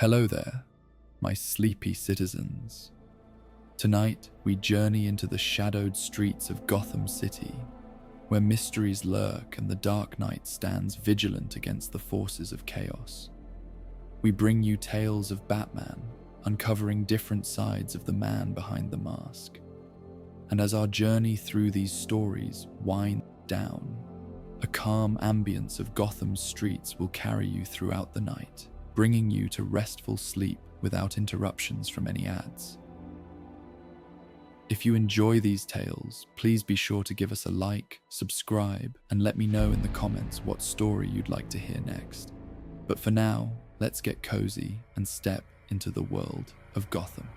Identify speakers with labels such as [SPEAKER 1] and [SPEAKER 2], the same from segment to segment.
[SPEAKER 1] Hello there, my sleepy citizens. Tonight, we journey into the shadowed streets of Gotham City, where mysteries lurk and the Dark Knight stands vigilant against the forces of chaos. We bring you tales of Batman, uncovering different sides of the man behind the mask. And as our journey through these stories winds down, a calm ambience of Gotham's streets will carry you throughout the night, bringing you to restful sleep without interruptions from any ads. If you enjoy these tales, please be sure to give us a like, subscribe, and let me know in the comments what story you'd like to hear next. But for now, let's get cozy and step into the world of Gotham.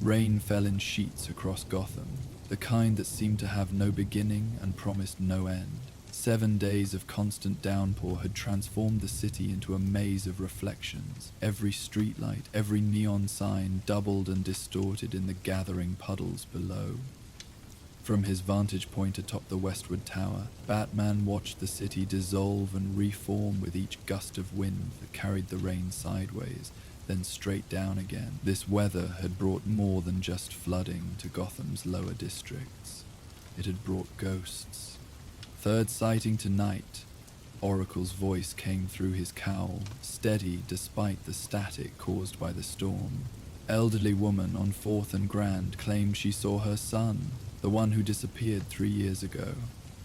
[SPEAKER 1] Rain fell in sheets across Gotham, the kind that seemed to have no beginning and promised no end. 7 days of constant downpour had transformed the city into a maze of reflections. Every streetlight, every neon sign doubled and distorted in the gathering puddles below. From his vantage point atop the Westward Tower, Batman watched the city dissolve and reform with each gust of wind that carried the rain sideways, then straight down again. This weather had brought more than just flooding to Gotham's lower districts. It had brought ghosts. Third sighting tonight. Oracle's voice came through his cowl, steady despite the static caused by the storm. Elderly woman on 4th and Grand claimed she saw her son, the one who disappeared 3 years ago.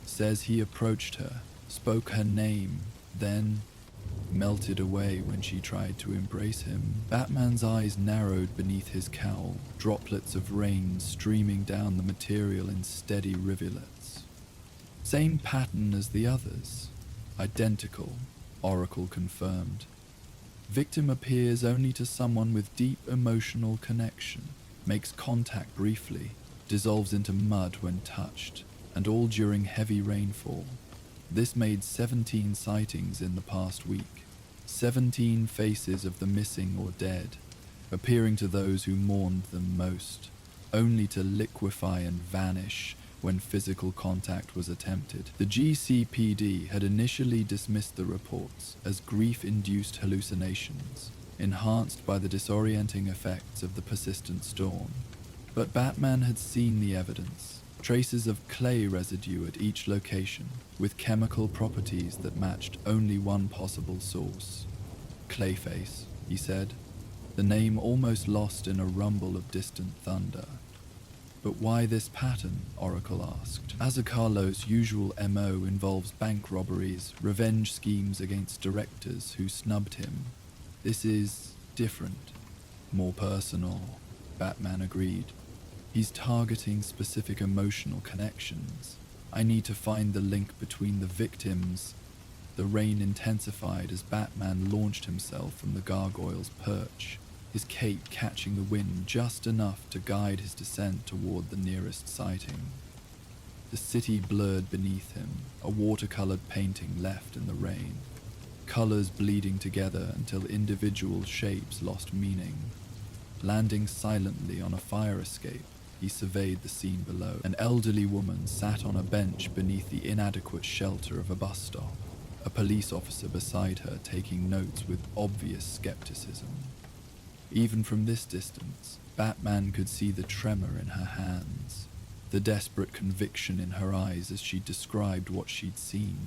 [SPEAKER 1] Says he approached her, spoke her name, then melted away when she tried to embrace him. Batman's eyes narrowed beneath his cowl, droplets of rain streaming down the material in steady rivulets. Same pattern as the others. Identical, Oracle confirmed. Victim appears only to someone with deep emotional connection, makes contact briefly, dissolves into mud when touched, and all during heavy rainfall. This made 17 sightings in the past week. 17 faces of the missing or dead, appearing to those who mourned them most, only to liquefy and vanish when physical contact was attempted. The GCPD had initially dismissed the reports as grief-induced hallucinations, enhanced by the disorienting effects of the persistent storm. But Batman had seen the evidence. Traces of clay residue at each location, with chemical properties that matched only one possible source. Clayface, he said, the name almost lost in a rumble of distant thunder. But why this pattern? Oracle asked. Azacarlo's usual MO involves bank robberies, revenge schemes against directors who snubbed him. This is different, more personal, Batman agreed. He's targeting specific emotional connections. I need to find the link between the victims. The rain intensified as Batman launched himself from the gargoyle's perch, his cape catching the wind just enough to guide his descent toward the nearest sighting. The city blurred beneath him, a watercolored painting left in the rain, colors bleeding together until individual shapes lost meaning. Landing silently on a fire escape, he surveyed the scene below. An elderly woman sat on a bench beneath the inadequate shelter of a bus stop, a police officer beside her taking notes with obvious skepticism. Even from this distance, Batman could see the tremor in her hands, the desperate conviction in her eyes as she described what she'd seen.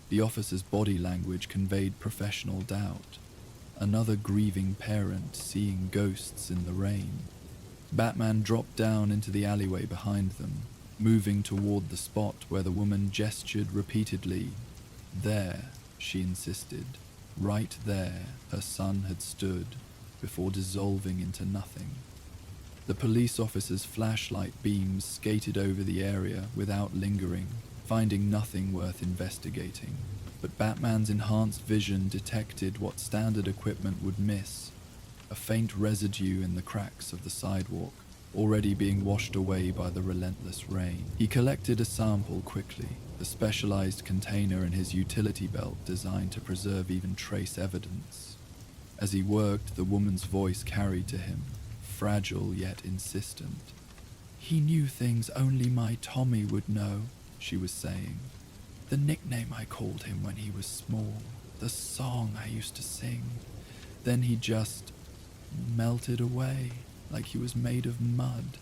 [SPEAKER 1] The officer's body language conveyed professional doubt. Another grieving parent seeing ghosts in the rain. Batman dropped down into the alleyway behind them, moving toward the spot where the woman gestured repeatedly. There, she insisted. Right there, her son had stood, before dissolving into nothing. The police officer's flashlight beams skated over the area without lingering, finding nothing worth investigating. But Batman's enhanced vision detected what standard equipment would miss. A faint residue in the cracks of the sidewalk, already being washed away by the relentless rain. He collected a sample quickly, the specialized container in his utility belt designed to preserve even trace evidence. As he worked, the woman's voice carried to him, fragile yet insistent. He knew things only my Tommy would know. she was saying. "The nickname I called him when he was small, the song I used to sing. Then he just melted away like he was made of mud."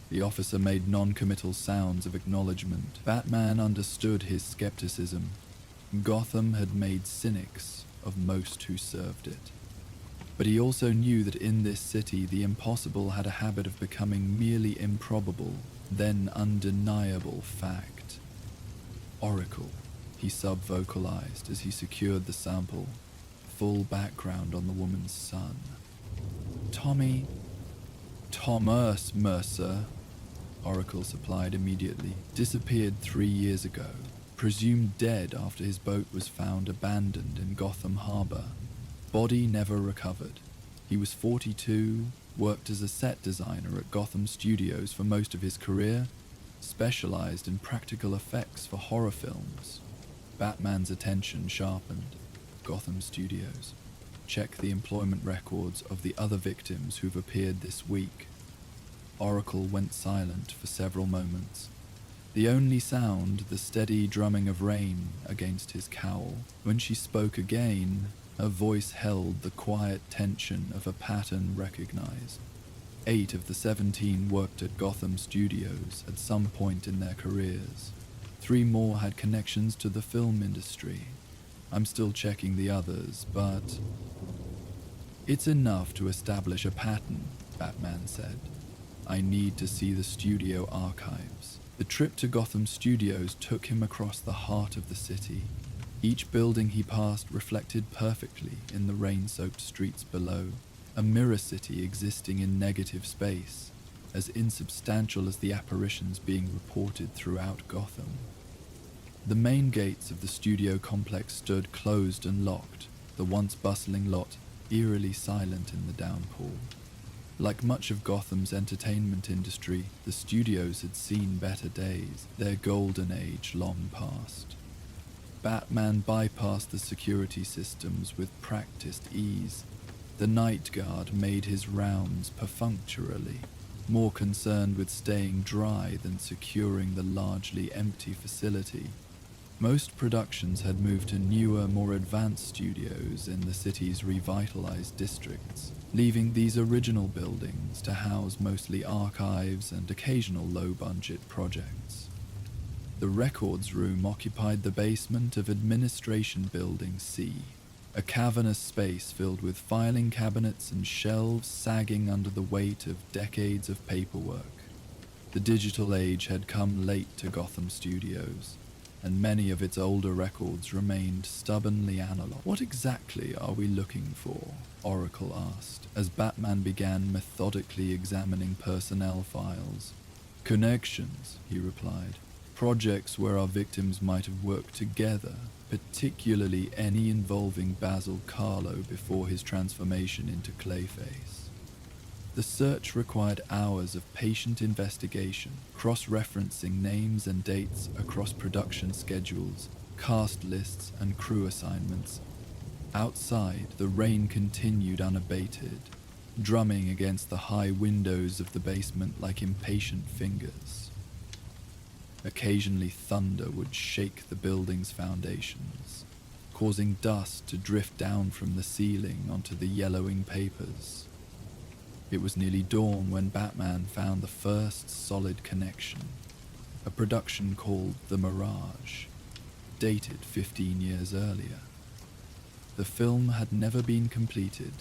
[SPEAKER 1] The officer made non-committal sounds of acknowledgement. Batman understood his skepticism. Gotham had made cynics of most who served it. But he also knew that in this city the impossible had a habit of becoming merely improbable, then undeniable fact. "Oracle," he sub-vocalized as he secured the sample, full background on the woman's son. Thomas Mercer," Oracle supplied immediately, "disappeared 3 years ago, presumed dead after his boat was found abandoned in Gotham Harbor. Body never recovered. He was 42, worked as a set designer at Gotham Studios for most of his career, specialized in practical effects for horror films." Batman's attention sharpened. Gotham Studios. Check the employment records of the other victims who've appeared this week. Oracle went silent for several moments. The only sound, the steady drumming of rain against his cowl. When she spoke again, her voice held the quiet tension of a pattern recognized. 8 of the 17 worked at Gotham Studios at some point in their careers. 3 more had connections to the film industry. I'm still checking the others, but... "It's enough to establish a pattern," Batman said. "I need to see the studio archives." The trip to Gotham Studios took him across the heart of the city. Each building he passed reflected perfectly in the rain-soaked streets below, a mirror city existing in negative space, as insubstantial as the apparitions being reported throughout Gotham. The main gates of the studio complex stood closed and locked, the once bustling lot eerily silent in the downpour. Like much of Gotham's entertainment industry, the studios had seen better days, their golden age long past. Batman bypassed the security systems with practiced ease. The night guard made his rounds perfunctorily, more concerned with staying dry than securing the largely empty facility. Most productions had moved to newer, more advanced studios in the city's revitalized districts, leaving these original buildings to house mostly archives and occasional low-budget projects. The records room occupied the basement of Administration Building C, a cavernous space filled with filing cabinets and shelves sagging under the weight of decades of paperwork. The digital age had come late to Gotham Studios, and many of its older records remained stubbornly analog. "What exactly are we looking for?" Oracle asked, as Batman began methodically examining personnel files. "Connections," he replied. "Projects where our victims might have worked together, particularly any involving Basil Carlo before his transformation into Clayface." The search required hours of patient investigation, cross-referencing names and dates across production schedules, cast lists, and crew assignments. Outside, the rain continued unabated, drumming against the high windows of the basement like impatient fingers. Occasionally, thunder would shake the building's foundations, causing dust to drift down from the ceiling onto the yellowing papers. It was nearly dawn when Batman found the first solid connection, a production called The Mirage, dated 15 years earlier. The film had never been completed,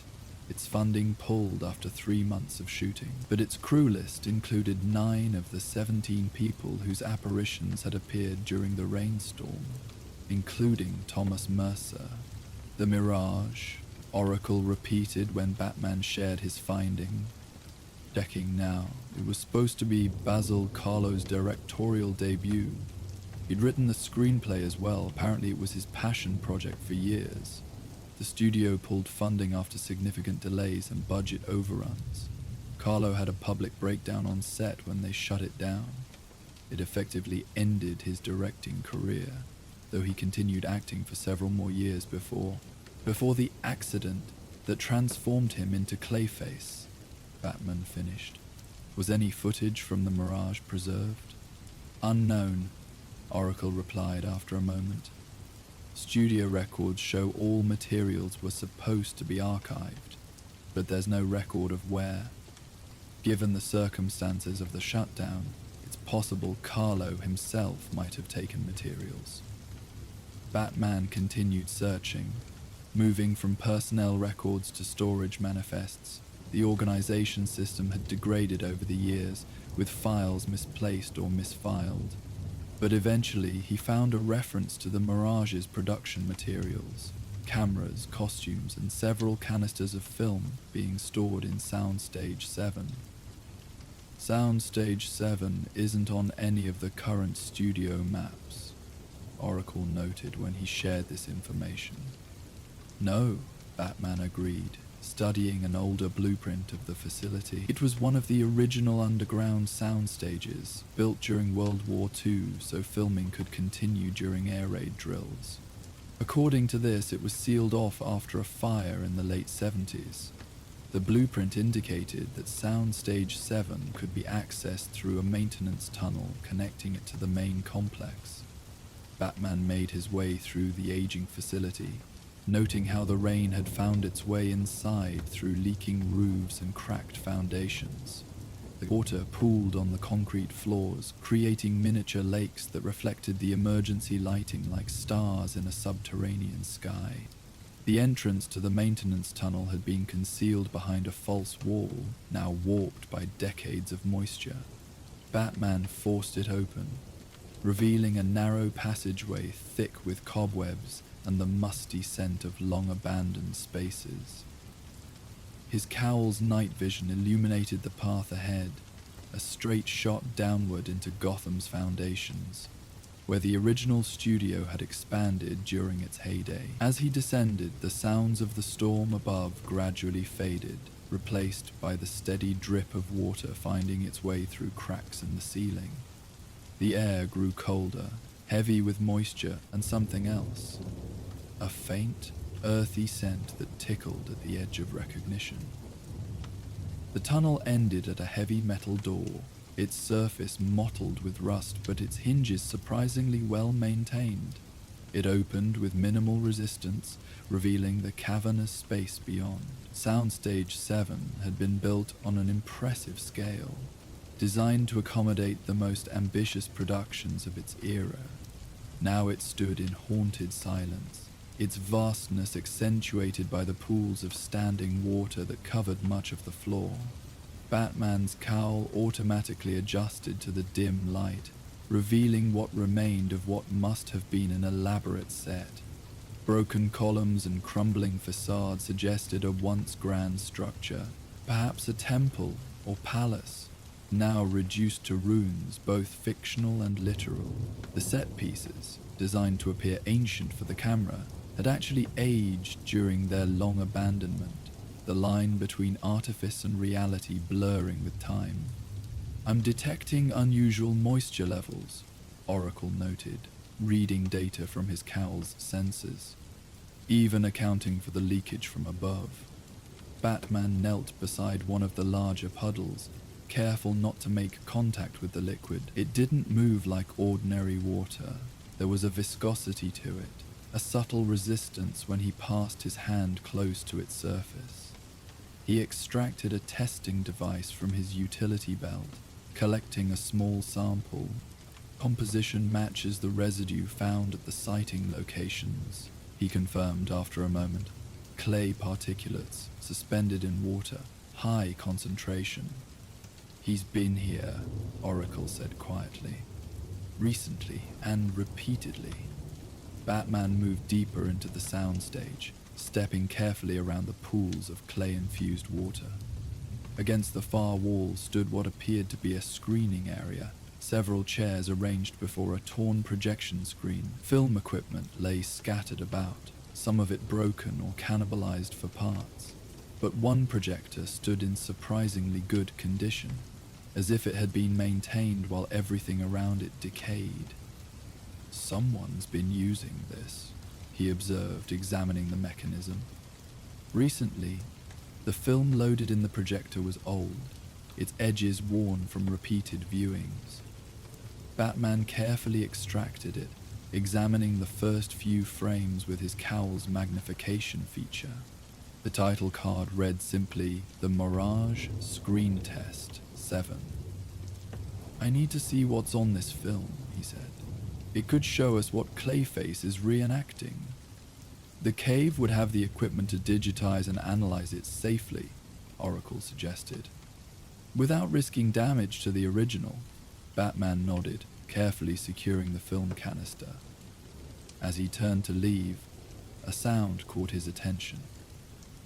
[SPEAKER 1] its funding pulled after 3 months of shooting, but its crew list included 9 of the 17 people whose apparitions had appeared during the rainstorm, including Thomas Mercer. The Mirage, Oracle repeated when Batman shared his finding. Checking now, it was supposed to be Basil Carlo's directorial debut. He'd written the screenplay as well. Apparently it was his passion project for years. The studio pulled funding after significant delays and budget overruns. Carlo had a public breakdown on set when they shut it down. It effectively ended his directing career, though he continued acting for several more years before the accident that transformed him into Clayface, Batman finished. Was any footage from The Mirage preserved? Unknown, Oracle replied after a moment. Studio records show all materials were supposed to be archived, but there's no record of where. Given the circumstances of the shutdown, it's possible Carlo himself might have taken materials. Batman continued searching, moving from personnel records to storage manifests. The organization system had degraded over the years, with files misplaced or misfiled. But eventually he found a reference to the Mirage's production materials, cameras, costumes, and several canisters of film being stored in Soundstage 7. Soundstage 7 isn't on any of the current studio maps, Oracle noted when he shared this information. No, Batman agreed, studying an older blueprint of the facility. It was one of the original underground sound stages, built during World War II so filming could continue during air raid drills. According to this, it was sealed off after a fire in the late 70s. The blueprint indicated that Soundstage 7 could be accessed through a maintenance tunnel connecting it to the main complex. Batman made his way through the aging facility, noting how the rain had found its way inside through leaking roofs and cracked foundations. The water pooled on the concrete floors, creating miniature lakes that reflected the emergency lighting like stars in a subterranean sky. The entrance to the maintenance tunnel had been concealed behind a false wall, now warped by decades of moisture. Batman forced it open, revealing a narrow passageway thick with cobwebs and the musty scent of long-abandoned spaces. His cowl's night vision illuminated the path ahead, a straight shot downward into Gotham's foundations, where the original studio had expanded during its heyday. As he descended, the sounds of the storm above gradually faded, replaced by the steady drip of water finding its way through cracks in the ceiling. The air grew colder, heavy with moisture and something else. A faint, earthy scent that tickled at the edge of recognition. The tunnel ended at a heavy metal door, its surface mottled with rust but its hinges surprisingly well maintained. It opened with minimal resistance, revealing the cavernous space beyond. Soundstage 7 had been built on an impressive scale, designed to accommodate the most ambitious productions of its era. Now it stood in haunted silence, its vastness accentuated by the pools of standing water that covered much of the floor. Batman's cowl automatically adjusted to the dim light, revealing what remained of what must have been an elaborate set. Broken columns and crumbling facades suggested a once grand structure, perhaps a temple or palace, now reduced to ruins, both fictional and literal. The set pieces, designed to appear ancient for the camera, had actually aged during their long abandonment, the line between artifice and reality blurring with time. "I'm detecting unusual moisture levels," Oracle noted, reading data from his cowl's sensors, even accounting for the leakage from above. Batman knelt beside one of the larger puddles, careful not to make contact with the liquid. It didn't move like ordinary water. There was a viscosity to it, a subtle resistance when he passed his hand close to its surface. He extracted a testing device from his utility belt, collecting a small sample. Composition matches the residue found at the sighting locations, he confirmed after a moment. Clay particulates, suspended in water, high concentration. "He's been here," Oracle said quietly. "Recently and repeatedly." Batman moved deeper into the soundstage, stepping carefully around the pools of clay-infused water. Against the far wall stood what appeared to be a screening area, several chairs arranged before a torn projection screen. Film equipment lay scattered about, some of it broken or cannibalized for parts. But one projector stood in surprisingly good condition, as if it had been maintained while everything around it decayed. "Someone's been using this," he observed, examining the mechanism. Recently, the film loaded in the projector was old, its edges worn from repeated viewings. Batman carefully extracted it, examining the first few frames with his cowl's magnification feature. The title card read simply, "The Mirage Screen Test 7. "I need to see what's on this film," he said. "It could show us what Clayface is reenacting." "The cave would have the equipment to digitize and analyze it safely," Oracle suggested. "Without risking damage to the original." Batman nodded, carefully securing the film canister. As he turned to leave, a sound caught his attention.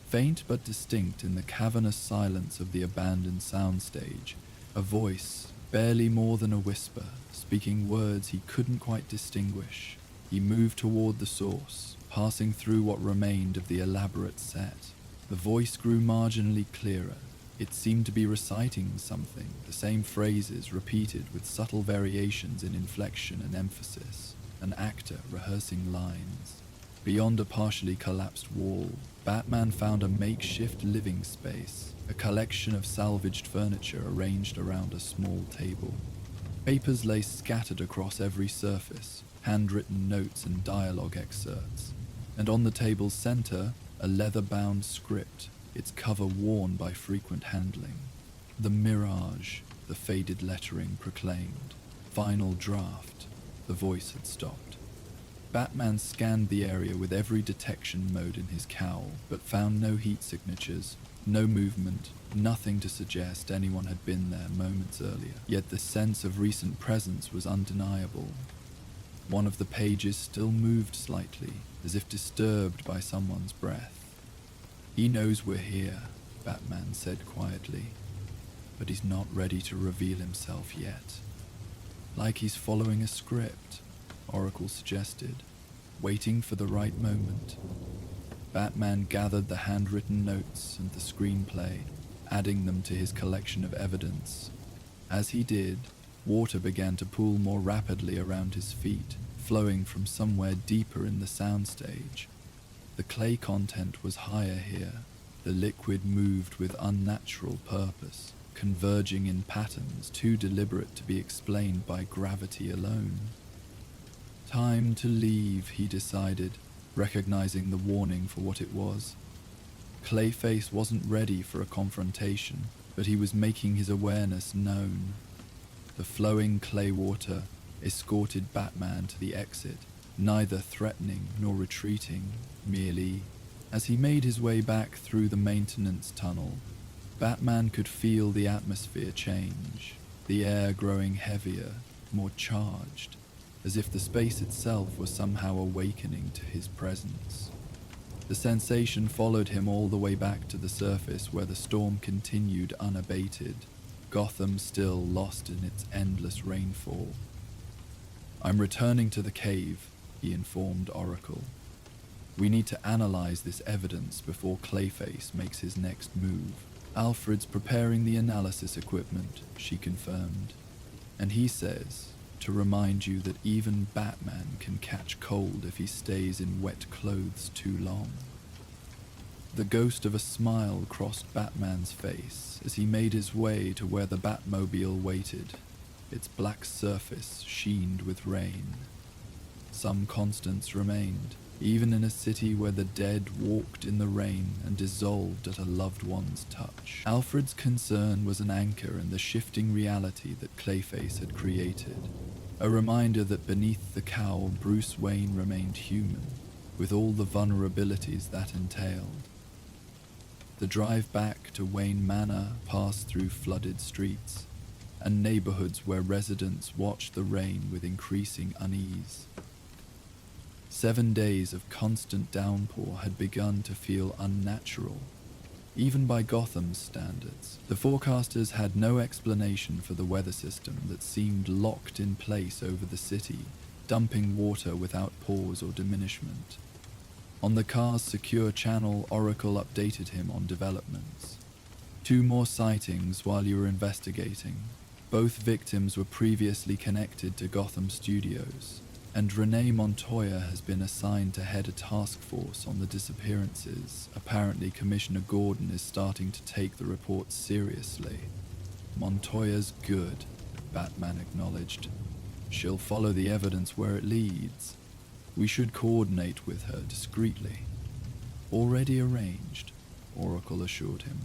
[SPEAKER 1] Faint but distinct in the cavernous silence of the abandoned soundstage, a voice, barely more than a whisper, speaking words he couldn't quite distinguish. He moved toward the source, passing through what remained of the elaborate set. The voice grew marginally clearer. It seemed to be reciting something, the same phrases repeated with subtle variations in inflection and emphasis, an actor rehearsing lines. Beyond a partially collapsed wall, Batman found a makeshift living space, a collection of salvaged furniture arranged around a small table. Papers lay scattered across every surface, handwritten notes and dialogue excerpts, and on the table's center, a leather-bound script, its cover worn by frequent handling. "The Mirage," the faded lettering proclaimed. "Final draft." The voice had stopped. Batman scanned the area with every detection mode in his cowl, but found no heat signatures, no movement, nothing to suggest anyone had been there moments earlier. Yet the sense of recent presence was undeniable. One of the pages still moved slightly, as if disturbed by someone's breath. "He knows we're here," Batman said quietly, "but he's not ready to reveal himself yet." "Like he's following a script," Oracle suggested, "waiting for the right moment." Batman gathered the handwritten notes and the screenplay, adding them to his collection of evidence. As he did, water began to pool more rapidly around his feet, flowing from somewhere deeper in the soundstage. The clay content was higher here. The liquid moved with unnatural purpose, converging in patterns too deliberate to be explained by gravity alone. Time to leave, he decided, recognizing the warning for what it was. Clayface wasn't ready for a confrontation, but he was making his awareness known. The flowing clay water escorted Batman to the exit, neither threatening nor retreating, merely. As he made his way back through the maintenance tunnel, Batman could feel the atmosphere change, the air growing heavier, more charged, as if the space itself was somehow awakening to his presence. The sensation followed him all the way back to the surface where the storm continued unabated, Gotham still lost in its endless rainfall. "I'm returning to the cave," he informed Oracle. "We need to analyze this evidence before Clayface makes his next move." "Alfred's preparing the analysis equipment," she confirmed. "And he says to remind you that even Batman can catch cold if he stays in wet clothes too long." The ghost of a smile crossed Batman's face as he made his way to where the Batmobile waited, its black surface sheened with rain. Some constants remained, even in a city where the dead walked in the rain and dissolved at a loved one's touch. Alfred's concern was an anchor in the shifting reality that Clayface had created, a reminder that beneath the cowl Bruce Wayne remained human, with all the vulnerabilities that entailed. The drive back to Wayne Manor passed through flooded streets, and neighborhoods where residents watched the rain with increasing unease. 7 days of constant downpour had begun to feel unnatural, even by Gotham's standards. The forecasters had no explanation for the weather system that seemed locked in place over the city, dumping water without pause or diminishment. On the car's secure channel, Oracle updated him on developments. 2 more sightings while you were investigating. Both victims were previously connected to Gotham Studios, and Renee Montoya has been assigned to head a task force on the disappearances. Apparently, Commissioner Gordon is starting to take the reports seriously. "Montoya's good," Batman acknowledged. She'll follow the evidence where it leads. We should coordinate with her discreetly. Already arranged, Oracle assured him.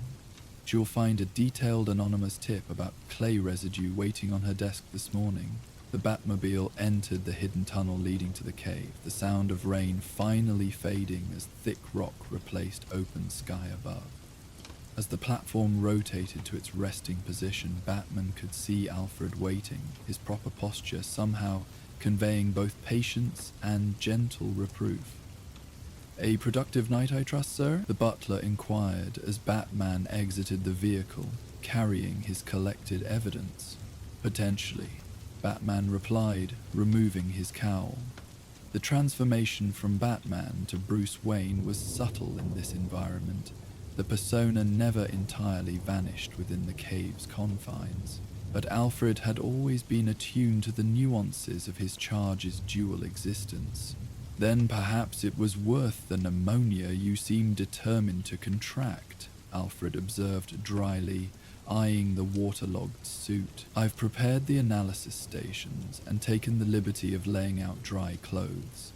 [SPEAKER 1] She'll find a detailed anonymous tip about clay residue waiting on her desk this morning. The Batmobile entered the hidden tunnel leading to the cave, the sound of rain finally fading as thick rock replaced open sky above. As the platform rotated to its resting position, Batman could see Alfred waiting, his proper posture somehow conveying both patience and gentle reproof. "A productive night, I trust, sir?" the butler inquired as Batman exited the vehicle, carrying his collected evidence. "Potentially," Batman replied, removing his cowl. The transformation from Batman to Bruce Wayne was subtle in this environment. The persona never entirely vanished within the cave's confines, but Alfred had always been attuned to the nuances of his charge's dual existence. "Then perhaps it was worth the pneumonia you seem determined to contract," Alfred observed dryly, eyeing the waterlogged suit. "I've prepared the analysis stations and taken the liberty of laying out dry clothes.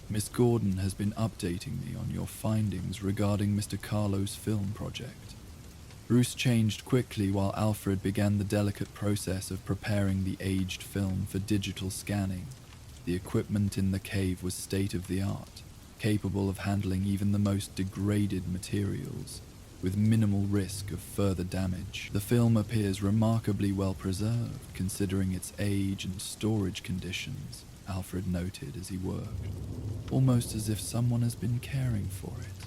[SPEAKER 1] Miss Gordon has been updating me on your findings regarding Mr. Carlo's film project." Bruce changed quickly while Alfred began the delicate process of preparing the aged film for digital scanning. The equipment in the cave was state-of-the-art, capable of handling even the most degraded materials, with minimal risk of further damage. "The film appears remarkably well preserved, considering its age and storage conditions," Alfred noted as he worked, "almost as if someone has been caring for it."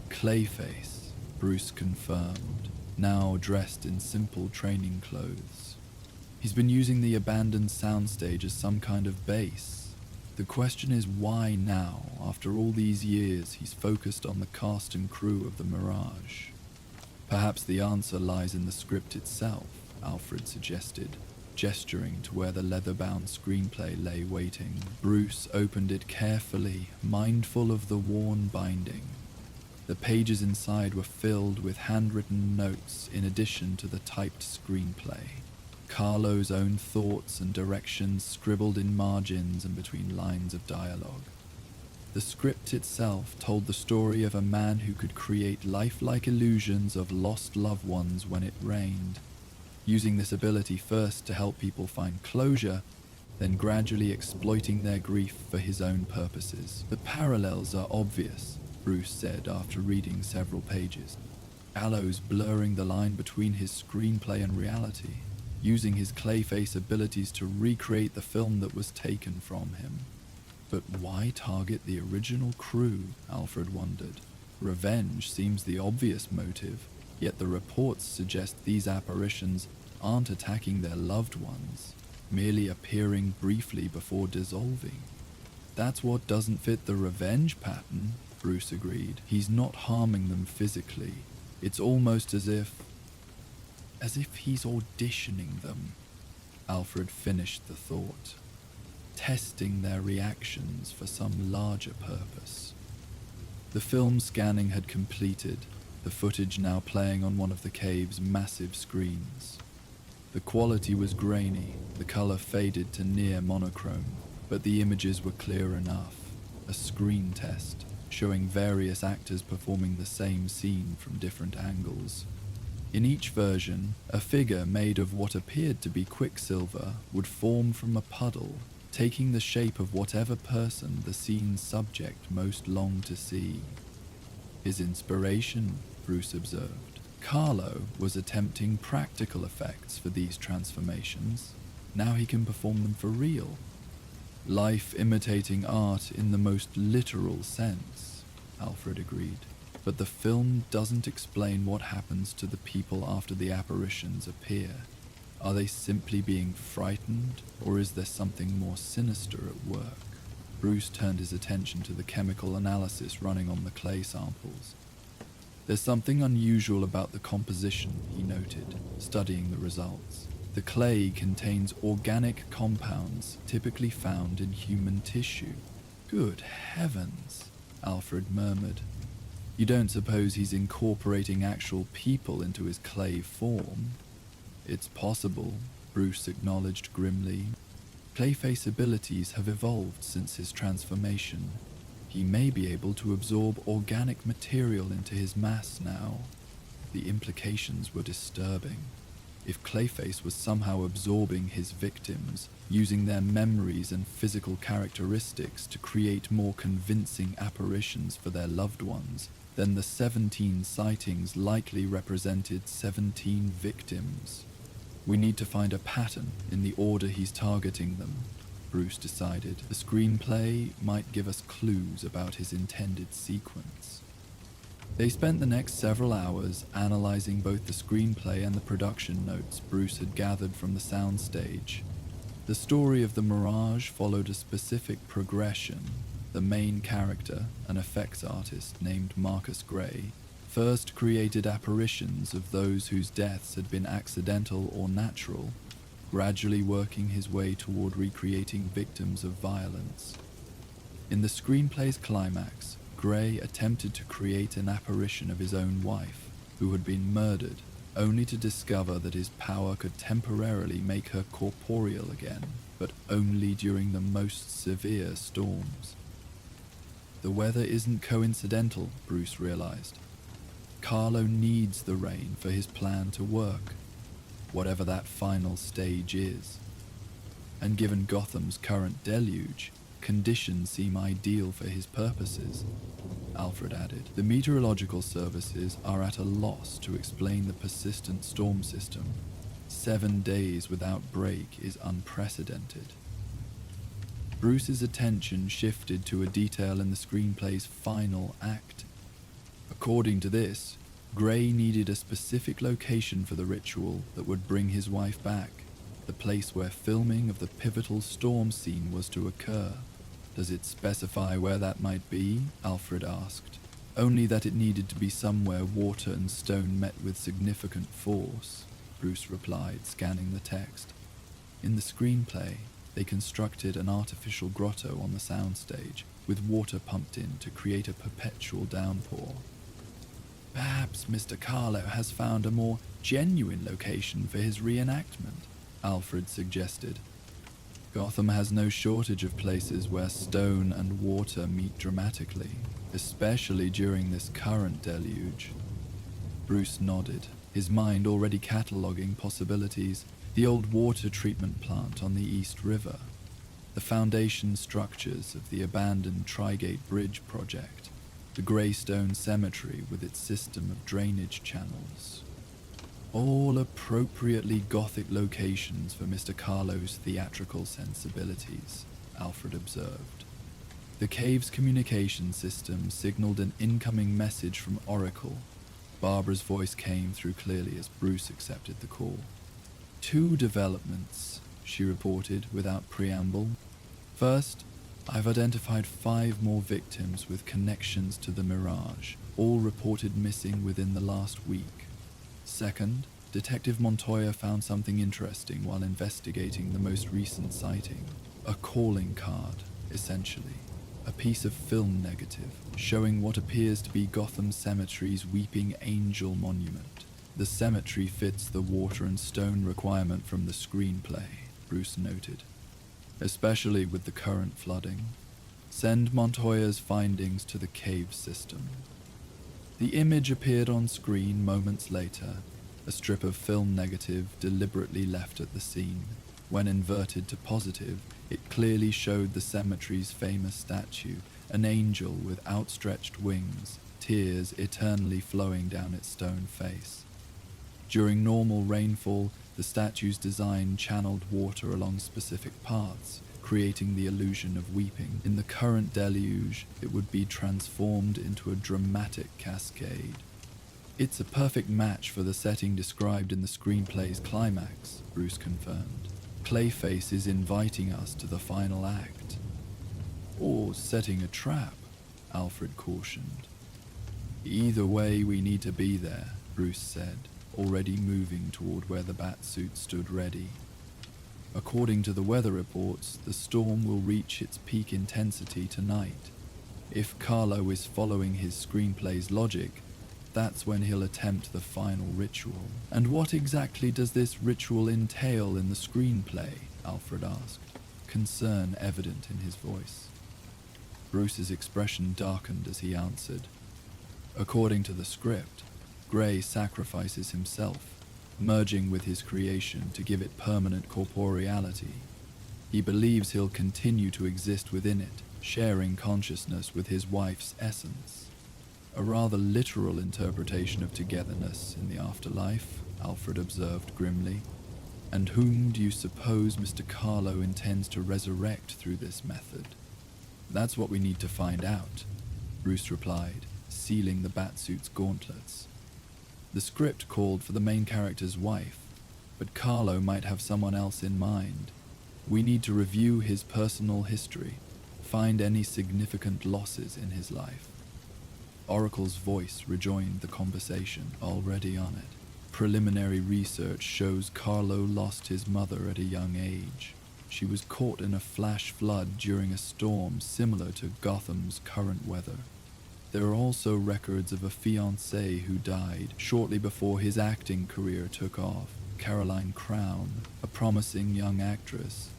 [SPEAKER 1] "Clayface," Bruce confirmed, now dressed in simple training clothes. "He's been using the abandoned soundstage as some kind of base. The question is why now, after all these years, he's focused on the cast and crew of the Mirage." "Perhaps the answer lies in the script itself," Alfred suggested, gesturing to where the leather-bound screenplay lay waiting. Bruce opened it carefully, mindful of the worn binding. The pages inside were filled with handwritten notes in addition to the typed screenplay. Carlo's own thoughts and directions scribbled in margins and between lines of dialogue. The script itself told the story of a man who could create lifelike illusions of lost loved ones when it rained, using this ability first to help people find closure, then gradually exploiting their grief for his own purposes. "The parallels are obvious," Bruce said after reading several pages. "Gallows blurring the line between his screenplay and reality, using his Clayface abilities to recreate the film that was taken from him." "But why target the original crew?" Alfred wondered. "Revenge seems the obvious motive, yet the reports suggest these apparitions aren't attacking their loved ones, merely appearing briefly before dissolving." "That's what doesn't fit the revenge pattern," Bruce agreed. "He's not harming them physically. It's almost as if he's auditioning them." Alfred finished the thought. "Testing their reactions for some larger purpose." The film scanning had completed, the footage now playing on one of the cave's massive screens. The quality was grainy, the color faded to near monochrome, but the images were clear enough. A screen test, showing various actors performing the same scene from different angles. In each version, a figure made of what appeared to be quicksilver would form from a puddle, taking the shape of whatever person the scene's subject most longed to see. His inspiration, Bruce observed. Carlo was attempting practical effects for these transformations. Now he can perform them for real. Life imitating art in the most literal sense, Alfred agreed. But the film doesn't explain what happens to the people after the apparitions appear. Are they simply being frightened, or is there something more sinister at work? Bruce turned his attention to the chemical analysis running on the clay samples. "There's something unusual about the composition," he noted, studying the results. "The clay contains organic compounds typically found in human tissue." "Good heavens," Alfred murmured. "You don't suppose he's incorporating actual people into his clay form?" "It's possible," Bruce acknowledged grimly. Clayface abilities have evolved since his transformation. He may be able to absorb organic material into his mass now. The implications were disturbing. If Clayface was somehow absorbing his victims, using their memories and physical characteristics to create more convincing apparitions for their loved ones, then the 17 sightings likely represented 17 victims. We need to find a pattern in the order he's targeting them, Bruce decided. The screenplay might give us clues about his intended sequence. They spent the next several hours analyzing both the screenplay and the production notes Bruce had gathered from the soundstage. The story of the Mirage followed a specific progression. The main character, an effects artist named Marcus Gray, first created apparitions of those whose deaths had been accidental or natural, gradually working his way toward recreating victims of violence. In the screenplay's climax, Gray attempted to create an apparition of his own wife, who had been murdered, only to discover that his power could temporarily make her corporeal again, but only during the most severe storms. The weather isn't coincidental, Bruce realized. Carlo needs the rain for his plan to work, whatever that final stage is. And given Gotham's current deluge, conditions seem ideal for his purposes, Alfred added. The meteorological services are at a loss to explain the persistent storm system. 7 days without break is unprecedented. Bruce's attention shifted to a detail in the screenplay's final act. According to this, Gray needed a specific location for the ritual that would bring his wife back, the place where filming of the pivotal storm scene was to occur. Does it specify where that might be? Alfred asked. Only that it needed to be somewhere water and stone met with significant force, Bruce replied, scanning the text. In the screenplay, they constructed an artificial grotto on the soundstage, with water pumped in to create a perpetual downpour. Perhaps Mr. Carlo has found a more genuine location for his reenactment, Alfred suggested. Gotham has no shortage of places where stone and water meet dramatically, especially during this current deluge. Bruce nodded, his mind already cataloguing possibilities. The old water treatment plant on the East River, the foundation structures of the abandoned Trigate Bridge project, the Greystone Cemetery with its system of drainage channels. All appropriately Gothic locations for Mr. Carlo's theatrical sensibilities, Alfred observed. The cave's communication system signaled an incoming message from Oracle. Barbara's voice came through clearly as Bruce accepted the call. 2 developments, she reported without preamble. First, I've identified 5 more victims with connections to the Mirage, all reported missing within the last week. Second, Detective Montoya found something interesting while investigating the most recent sighting. A calling card, essentially. A piece of film negative, showing what appears to be Gotham Cemetery's Weeping Angel monument. The cemetery fits the water and stone requirement from the screenplay, Bruce noted. Especially with the current flooding. Send Montoya's findings to the cave system. The image appeared on screen moments later, a strip of film negative deliberately left at the scene. When inverted to positive, it clearly showed the cemetery's famous statue, an angel with outstretched wings, tears eternally flowing down its stone face. During normal rainfall, the statue's design channeled water along specific paths, creating the illusion of weeping. In the current deluge, it would be transformed into a dramatic cascade. It's a perfect match for the setting described in the screenplay's climax, Bruce confirmed. Clayface is inviting us to the final act. Or setting a trap, Alfred cautioned. Either way, we need to be there, Bruce said, already moving toward where the Batsuit stood ready. According to the weather reports, the storm will reach its peak intensity tonight. If Carlo is following his screenplay's logic, that's when he'll attempt the final ritual. And what exactly does this ritual entail in the screenplay? Alfred asked. concern evident in his voice. Bruce's expression darkened as he answered. According to the script, Gray sacrifices himself, merging with his creation to give it permanent corporeality. He believes he'll continue to exist within it, sharing consciousness with his wife's essence. A rather literal interpretation of togetherness in the afterlife, Alfred observed grimly. And whom do you suppose Mr. Carlo intends to resurrect through this method? That's what we need to find out, Bruce replied, sealing the Batsuit's gauntlets. The script called for the main character's wife, but Carlo might have someone else in mind. We need to review his personal history, find any significant losses in his life. Oracle's voice rejoined the conversation, already on it. Preliminary research shows Carlo lost his mother at a young age. She was caught in a flash flood during a storm similar to Gotham's current weather. There are also records of a fiancée who died shortly before his acting career took off, Caroline Crown, a promising young actress.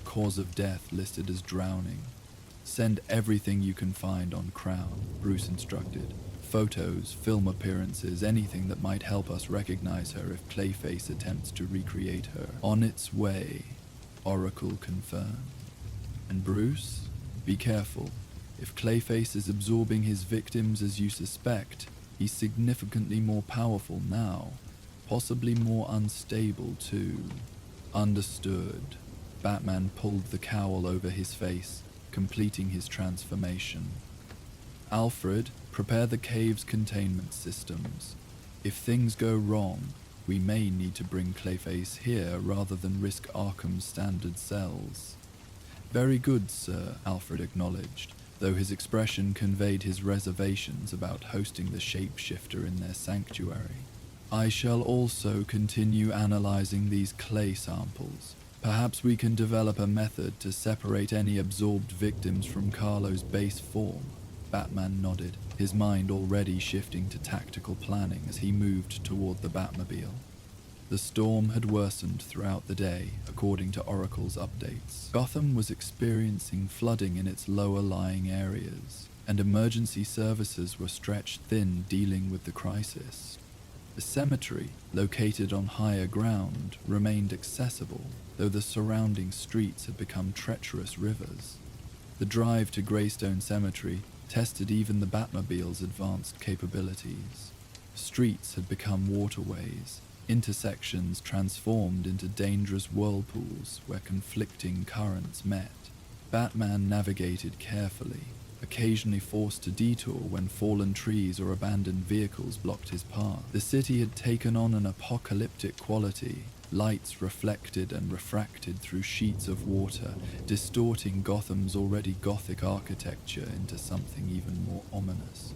[SPEAKER 1] Cause of death listed as drowning. Send everything you can find on Crown, Bruce instructed. Photos, film appearances, anything that might help us recognize her if Clayface attempts to recreate her. On its way, Oracle confirmed. And Bruce, be careful. If Clayface is absorbing his victims as you suspect, he's significantly more powerful now. Possibly more unstable, too. Understood. Batman pulled the cowl over his face, completing his transformation. Alfred, prepare the cave's containment systems. If things go wrong, we may need to bring Clayface here rather than risk Arkham's standard cells. Very good, sir, Alfred acknowledged, though his expression conveyed his reservations about hosting the shapeshifter in their sanctuary. I shall also continue analyzing these clay samples. Perhaps we can develop a method to separate any absorbed victims from Carlo's base form. Batman nodded, his mind already shifting to tactical planning as he moved toward the Batmobile. The storm had worsened throughout the day, according to Oracle's updates. Gotham was experiencing flooding in its lower-lying areas, and emergency services were stretched thin dealing with the crisis. The cemetery, located on higher ground, remained accessible, though the surrounding streets had become treacherous rivers. The drive to Greystone Cemetery tested even the Batmobile's advanced capabilities. Streets had become waterways, intersections transformed into dangerous whirlpools where conflicting currents met. Batman navigated carefully, occasionally forced to detour when fallen trees or abandoned vehicles blocked his path. The city had taken on an apocalyptic quality, lights reflected and refracted through sheets of water, distorting Gotham's already gothic architecture into something even more ominous.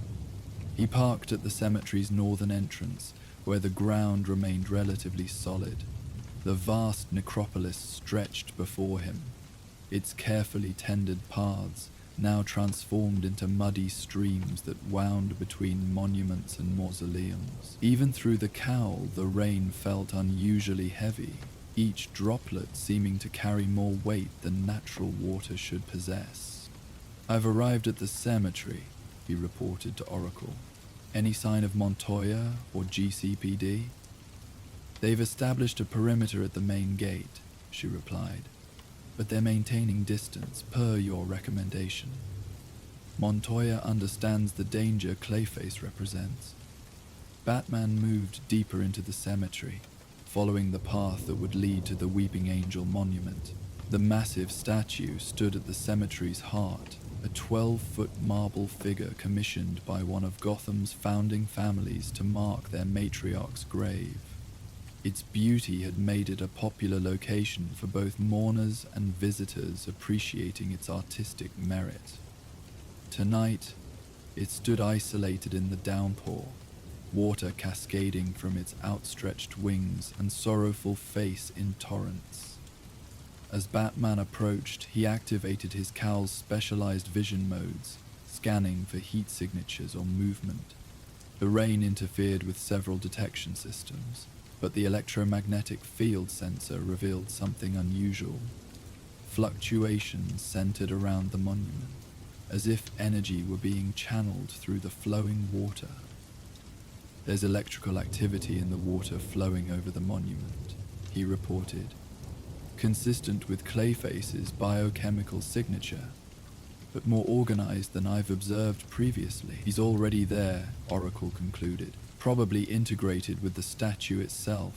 [SPEAKER 1] He parked at the cemetery's northern entrance, where the ground remained relatively solid. The vast necropolis stretched before him, its carefully tended paths now transformed into muddy streams that wound between monuments and mausoleums. Even through the cowl, the rain felt unusually heavy, each droplet seeming to carry more weight than natural water should possess. I've arrived at the cemetery, he reported to Oracle. Any sign of Montoya or GCPD? They've established a perimeter at the main gate, she replied, but they're maintaining distance per your recommendation. Montoya understands the danger Clayface represents. Batman moved deeper into the cemetery, following the path that would lead to the Weeping Angel monument. The massive statue stood at the cemetery's heart, a 12-foot marble figure commissioned by one of Gotham's founding families to mark their matriarch's grave. Its beauty had made it a popular location for both mourners and visitors appreciating its artistic merit. Tonight, it stood isolated in the downpour, water cascading from its outstretched wings and sorrowful face in torrents. As Batman approached, he activated his cowl's specialized vision modes, scanning for heat signatures or movement. The rain interfered with several detection systems, but the electromagnetic field sensor revealed something unusual. fluctuations centered around the monument, as if energy were being channeled through the flowing water. "There's electrical activity in the water flowing over the monument," he reported, "consistent with Clayface's biochemical signature, but more organized than I've observed previously." "He's already there," Oracle concluded, "probably integrated with the statue itself."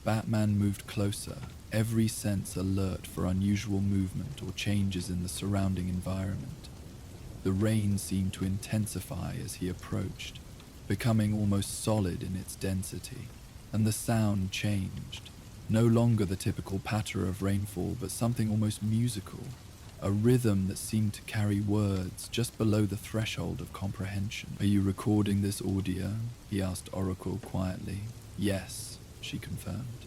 [SPEAKER 1] Batman moved closer, every sense alert for unusual movement or changes in the surrounding environment. The rain seemed to intensify as he approached, becoming almost solid in its density, and the sound changed. No longer the typical patter of rainfall, but something almost musical, a rhythm that seemed to carry words just below the threshold of comprehension. "Are you recording this audio?" he asked Oracle quietly. "Yes," she confirmed.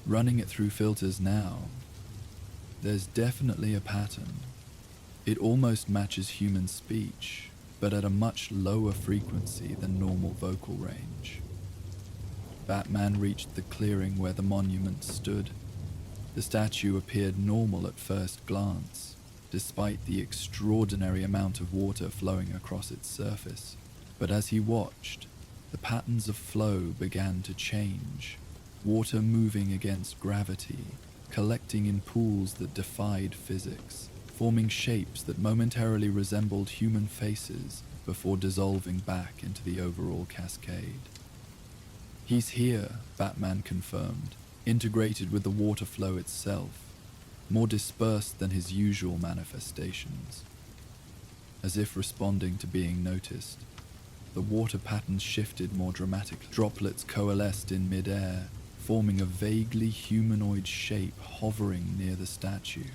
[SPEAKER 1] "Running it through filters now. There's definitely a pattern. It almost matches human speech, but at a much lower frequency than normal vocal range." Batman reached the clearing where the monument stood. The statue appeared normal at first glance, despite the extraordinary amount of water flowing across its surface. But as he watched, the patterns of flow began to change, water moving against gravity, collecting in pools that defied physics, forming shapes that momentarily resembled human faces before dissolving back into the overall cascade. "He's here," Batman confirmed, integrated with the water flow itself, more dispersed than his usual manifestations. As if responding to being noticed, the water patterns shifted more dramatically. Droplets coalesced in mid-air, forming a vaguely humanoid shape hovering near the statue.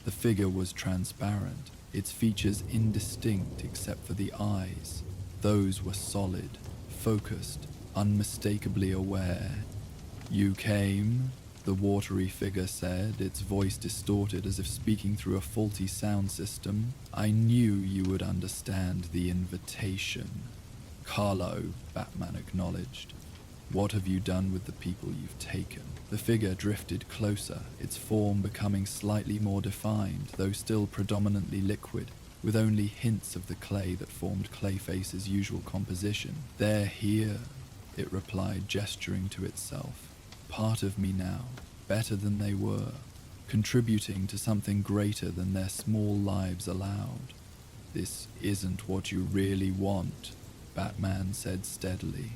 [SPEAKER 1] The figure was transparent, its features indistinct except for the eyes. Those were solid, focused, unmistakably aware. "You came," the watery figure said, its voice distorted as if speaking through a faulty sound system. "I knew you would understand the invitation." "Carlo," Batman acknowledged. "What have you done with the people you've taken?" The figure drifted closer, its form becoming slightly more defined, though still predominantly liquid, with only hints of the clay that formed Clayface's usual composition. "They're here," it replied, gesturing to itself. "Part of me now, better than they were, contributing to something greater than their small lives allowed." "This isn't what you really want," Batman said steadily.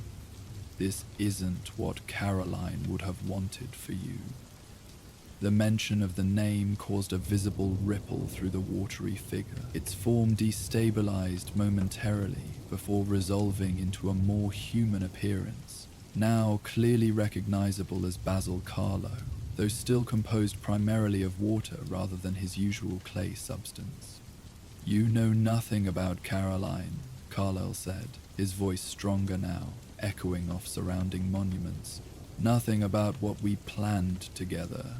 [SPEAKER 1] "This isn't what Caroline would have wanted for you." The mention of the name caused a visible ripple through the watery figure. Its form destabilized momentarily before resolving into a more human appearance, now clearly recognizable as Basil Carlo, though still composed primarily of water rather than his usual clay substance. "You know nothing about Caroline," Carlyle said, his voice stronger now, echoing off surrounding monuments. "Nothing about what we planned together,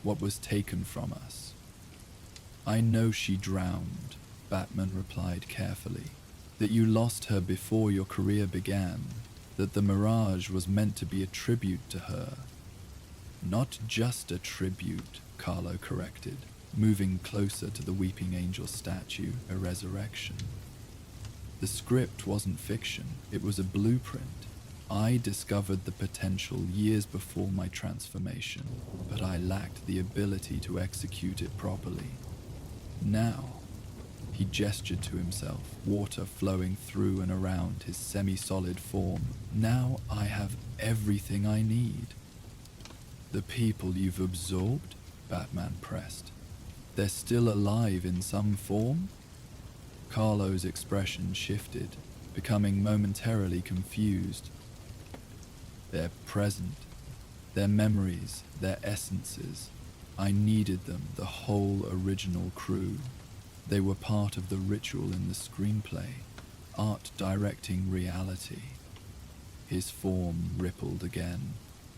[SPEAKER 1] what was taken from us." "I know she drowned," Batman replied carefully. "That you lost her before your career began, that the mirage was meant to be a tribute to her." "Not just a tribute," Carlo corrected, moving closer to the Weeping Angel statue, a resurrection. "The script wasn't fiction, it was a blueprint. I discovered the potential years before my transformation, but I lacked the ability to execute it properly. Now," he gestured to himself, water flowing through and around his semi-solid form, "now I have everything I need." "The people you've absorbed?" Batman pressed. "They're still alive in some form?" Carlo's expression shifted, becoming momentarily confused. "They're present. Their memories, their essences. I needed them, the whole original crew. They were part of the ritual in the screenplay, art directing reality." His form rippled again,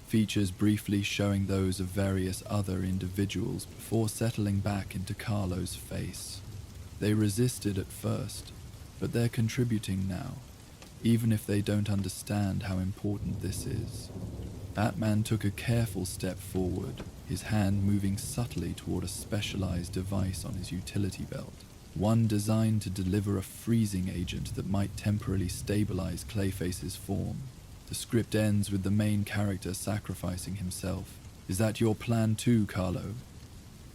[SPEAKER 1] features briefly showing those of various other individuals before settling back into Carlo's face. "They resisted at first, but they're contributing now, even if they don't understand how important this is." Batman took a careful step forward, his hand moving subtly toward a specialized device on his utility belt, one designed to deliver a freezing agent that might temporarily stabilize Clayface's form. The script ends with the main character sacrificing himself. Is that your plan too, Carlo?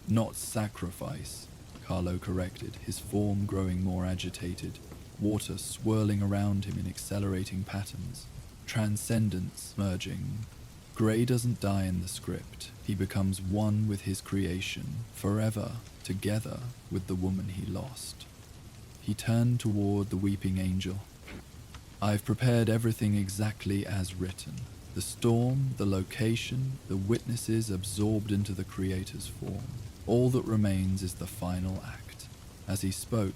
[SPEAKER 1] Not sacrifice, Carlo corrected, his form growing more agitated, water swirling around him in accelerating patterns, transcendence merging. Gray doesn't die in the script. He becomes one with his creation, forever together with the woman he lost. He turned toward the weeping angel. I've prepared everything exactly as written. The storm, the location, the witnesses absorbed into the creator's form. All that remains is the final act. As he spoke,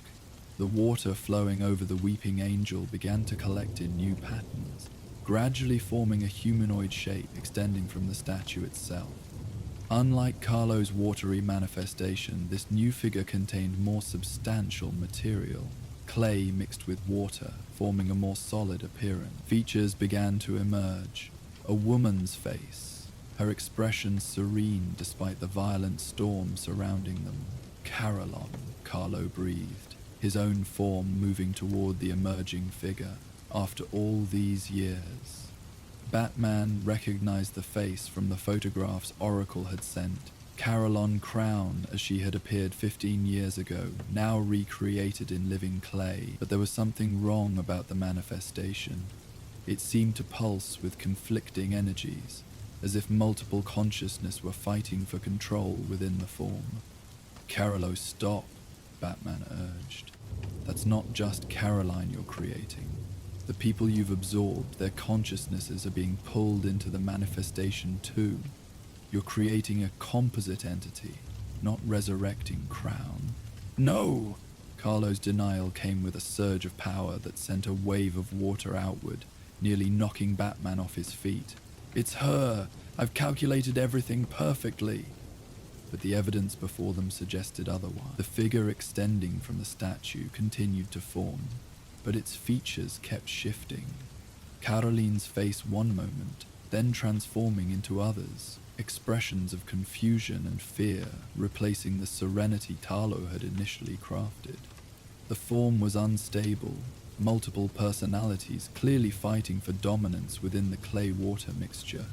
[SPEAKER 1] the water flowing over the weeping angel began to collect in new patterns, gradually forming a humanoid shape extending from the statue itself. Unlike Carlo's watery manifestation, this new figure contained more substantial material, clay mixed with water, forming a more solid appearance. Features began to emerge. A woman's face, her expression serene despite the violent storm surrounding them. Carolon, Carlo breathed, his own form moving toward the emerging figure. After all these years, Batman recognized the face from the photographs Oracle had sent. Carolon Crown, as she had appeared 15 years ago, now recreated in living clay, but there was something wrong about the manifestation. It seemed to pulse with conflicting energies, as if multiple consciousness were fighting for control within the form. Carolo, stop, Batman urged. That's not just Caroline you're creating. The people you've absorbed, their consciousnesses are being pulled into the manifestation too. You're creating a composite entity, not resurrecting Crown. No! Carlo's denial came with a surge of power that sent a wave of water outward, nearly knocking Batman off his feet. It's her! I've calculated everything perfectly! But the evidence before them suggested otherwise. The figure extending from the statue continued to form, but its features kept shifting. Caroline's face one moment, then transforming into others, expressions of confusion and fear replacing the serenity Carlo had initially crafted. The form was unstable, multiple personalities clearly fighting for dominance within the clay-water mixture.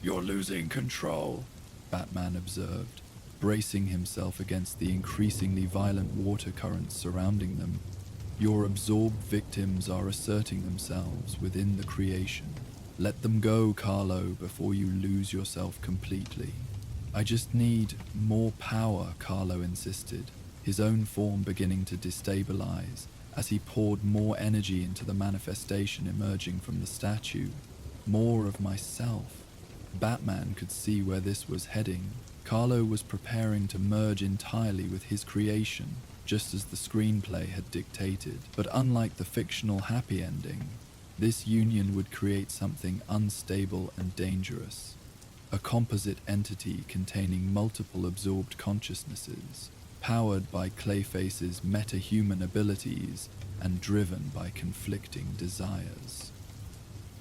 [SPEAKER 1] You're losing control, Batman observed, bracing himself against the increasingly violent water currents surrounding them. Your absorbed victims are asserting themselves within the creation. Let them go, Carlo, before you lose yourself completely. I just need more power, Carlo insisted, his own form beginning to destabilize as he poured more energy into the manifestation emerging from the statue. More of myself. Batman could see where this was heading. Carlo was preparing to merge entirely with his creation, just as the screenplay had dictated. But unlike the fictional happy ending, this union would create something unstable and dangerous. A composite entity containing multiple absorbed consciousnesses, powered by Clayface's meta-human abilities and driven by conflicting desires.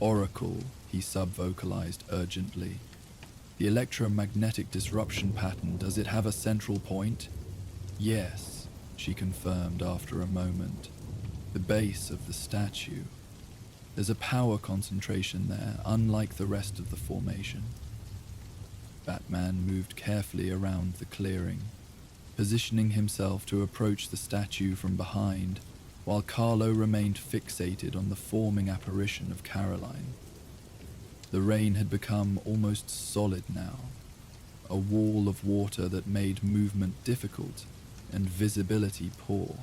[SPEAKER 1] Oracle, he sub-vocalized urgently. The electromagnetic disruption pattern, does it have a central point? Yes, she confirmed after a moment. The base of the statue. There's a power concentration there, unlike the rest of the formation. Batman moved carefully around the clearing, positioning himself to approach the statue from behind, while Carlo remained fixated on the forming apparition of Caroline. The rain had become almost solid now, a wall of water that made movement difficult and visibility poor,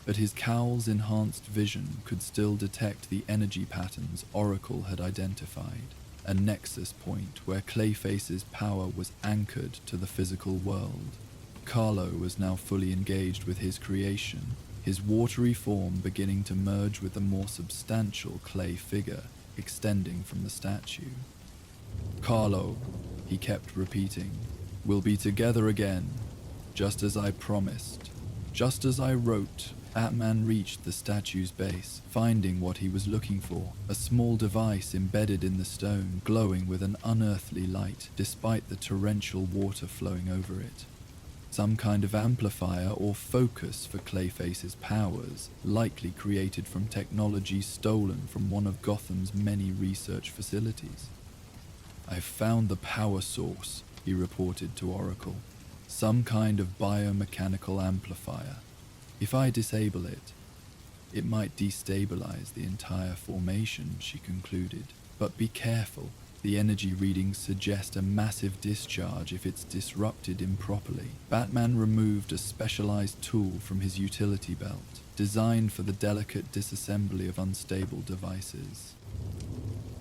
[SPEAKER 1] but his cowl's enhanced vision could still detect the energy patterns Oracle had identified, a nexus point where Clayface's power was anchored to the physical world. Carlo was now fully engaged with his creation, his watery form beginning to merge with the more substantial clay figure extending from the statue. Carlo, he kept repeating, we'll be together again, just as I promised, just as I wrote, Batman reached the statue's base, finding what he was looking for, a small device embedded in the stone, glowing with an unearthly light, despite the torrential water flowing over it. Some kind of amplifier or focus for Clayface's powers, likely created from technology stolen from one of Gotham's many research facilities. "I've found the power source," he reported to Oracle. "Some kind of biomechanical amplifier. If I disable it, it might destabilize the entire formation," she concluded. "But be careful. The energy readings suggest a massive discharge if it's disrupted improperly." Batman removed a specialized tool from his utility belt, designed for the delicate disassembly of unstable devices.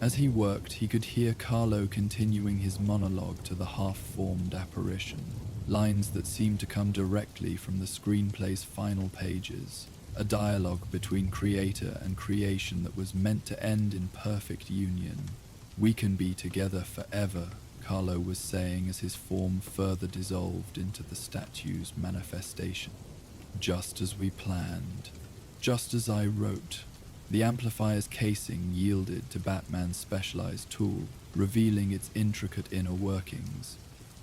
[SPEAKER 1] As he worked, he could hear Carlo continuing his monologue to the half-formed apparition, lines that seemed to come directly from the screenplay's final pages, a dialogue between creator and creation that was meant to end in perfect union. "We can be together forever," Carlo was saying as his form further dissolved into the statue's manifestation. "Just as we planned. Just as I wrote." The amplifier's casing yielded to Batman's specialized tool, revealing its intricate inner workings.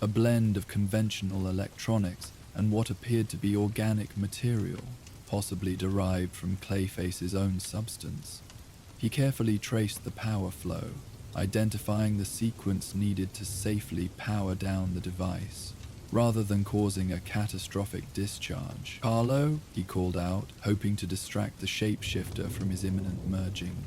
[SPEAKER 1] A blend of conventional electronics and what appeared to be organic material, possibly derived from Clayface's own substance. He carefully traced the power flow, identifying the sequence needed to safely power down the device, rather than causing a catastrophic discharge. "Carlo," he called out, hoping to distract the shapeshifter from his imminent merging.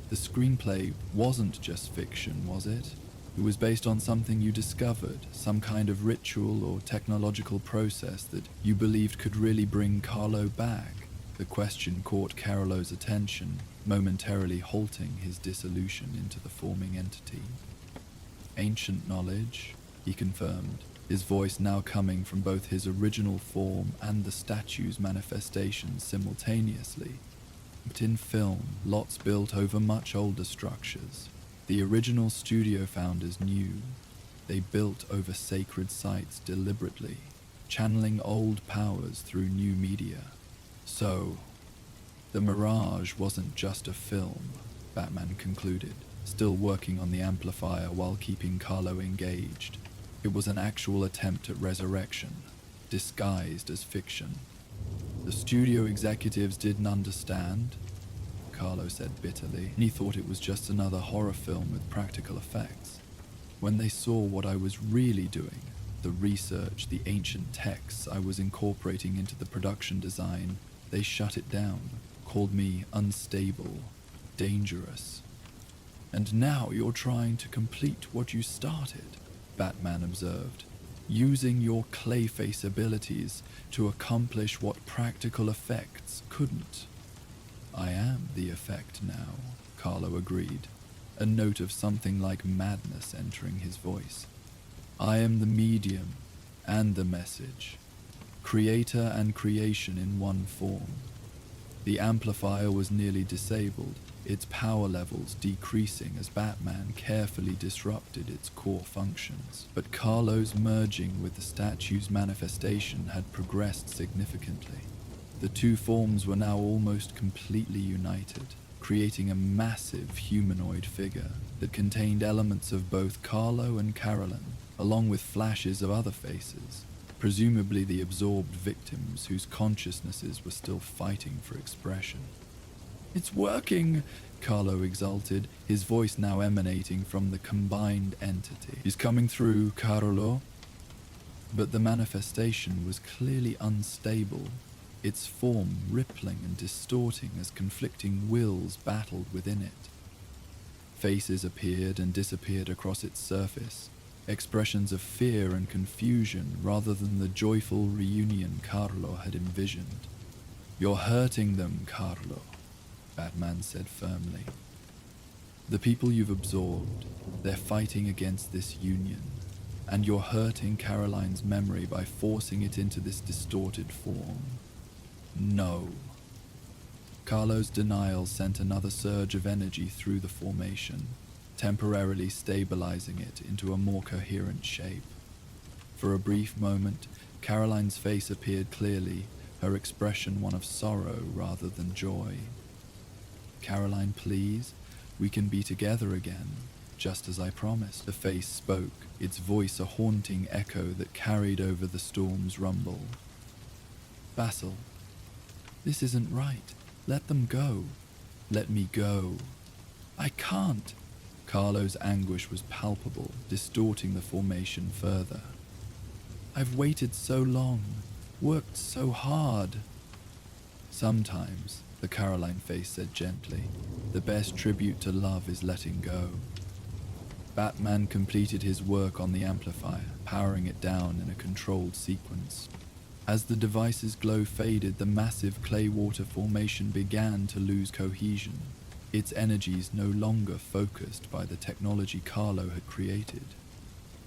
[SPEAKER 1] "The screenplay wasn't just fiction, was it? It was based on something you discovered, some kind of ritual or technological process that you believed could really bring Carlo back." The question caught Carolo's attention, momentarily halting his dissolution into the forming entity. "Ancient knowledge," he confirmed, his voice now coming from both his original form and the statue's manifestation simultaneously. "But in film, lots built over much older structures. The original studio founders knew. They built over sacred sites deliberately, channeling old powers through new media. So, the Mirage wasn't just a film," Batman concluded, still working on the amplifier while keeping Carlo engaged. "It was an actual attempt at resurrection, disguised as fiction. The studio executives didn't understand," Carlo said bitterly, and he thought it was just another horror film with practical effects. "When they saw what I was really doing, the research, the ancient texts I was incorporating into the production design, they shut it down, called me unstable, dangerous." "And now you're trying to complete what you started," Batman observed, "using your Clayface abilities to accomplish what practical effects couldn't." "I am the effect now," Carlo agreed, a note of something like madness entering his voice. "I am the medium and the message, creator and creation in one form." The amplifier was nearly disabled, its power levels decreasing as Batman carefully disrupted its core functions. But Carlo's merging with the statue's manifestation had progressed significantly. The two forms were now almost completely united, creating a massive humanoid figure that contained elements of both Carlo and Carolyn, along with flashes of other faces, presumably the absorbed victims whose consciousnesses were still fighting for expression. "It's working!" Carlo exulted, his voice now emanating from the combined entity. "He's coming through, Carlo." But the manifestation was clearly unstable, its form rippling and distorting as conflicting wills battled within it. Faces appeared and disappeared across its surface, expressions of fear and confusion rather than the joyful reunion Carlo had envisioned. "You're hurting them, Carlo," Batman said firmly. "The people you've absorbed, they're fighting against this union, and you're hurting Caroline's memory by forcing it into this distorted form. No." Carlo's denial sent another surge of energy through the formation, temporarily stabilizing it into a more coherent shape. For a brief moment, Caroline's face appeared clearly, her expression one of sorrow rather than joy. "Caroline, please, we can be together again, just as I promised," the face spoke, its voice a haunting echo that carried over the storm's rumble. "Basil, this isn't right. Let them go. Let me go." "I can't." Carlo's anguish was palpable, distorting the formation further. "I've waited so long, worked so hard." "Sometimes," the Caroline face said gently, "the best tribute to love is letting go." Batman completed his work on the amplifier, powering it down in a controlled sequence. As the device's glow faded, the massive clay water formation began to lose cohesion, its energies no longer focused by the technology Carlo had created.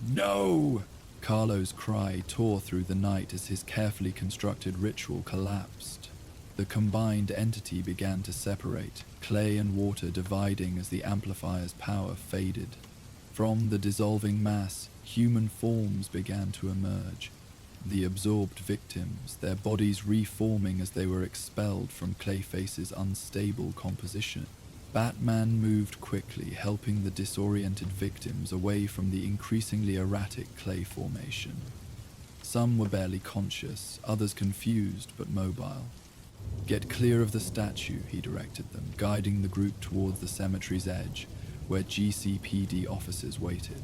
[SPEAKER 1] "No!" Carlo's cry tore through the night as his carefully constructed ritual collapsed. The combined entity began to separate, clay and water dividing as the amplifier's power faded. From the dissolving mass, human forms began to emerge. The absorbed victims, their bodies reforming as they were expelled from Clayface's unstable composition. Batman moved quickly, helping the disoriented victims away from the increasingly erratic clay formation. Some were barely conscious, others confused but mobile. "Get clear of the statue," he directed them, guiding the group towards the cemetery's edge, where GCPD officers waited.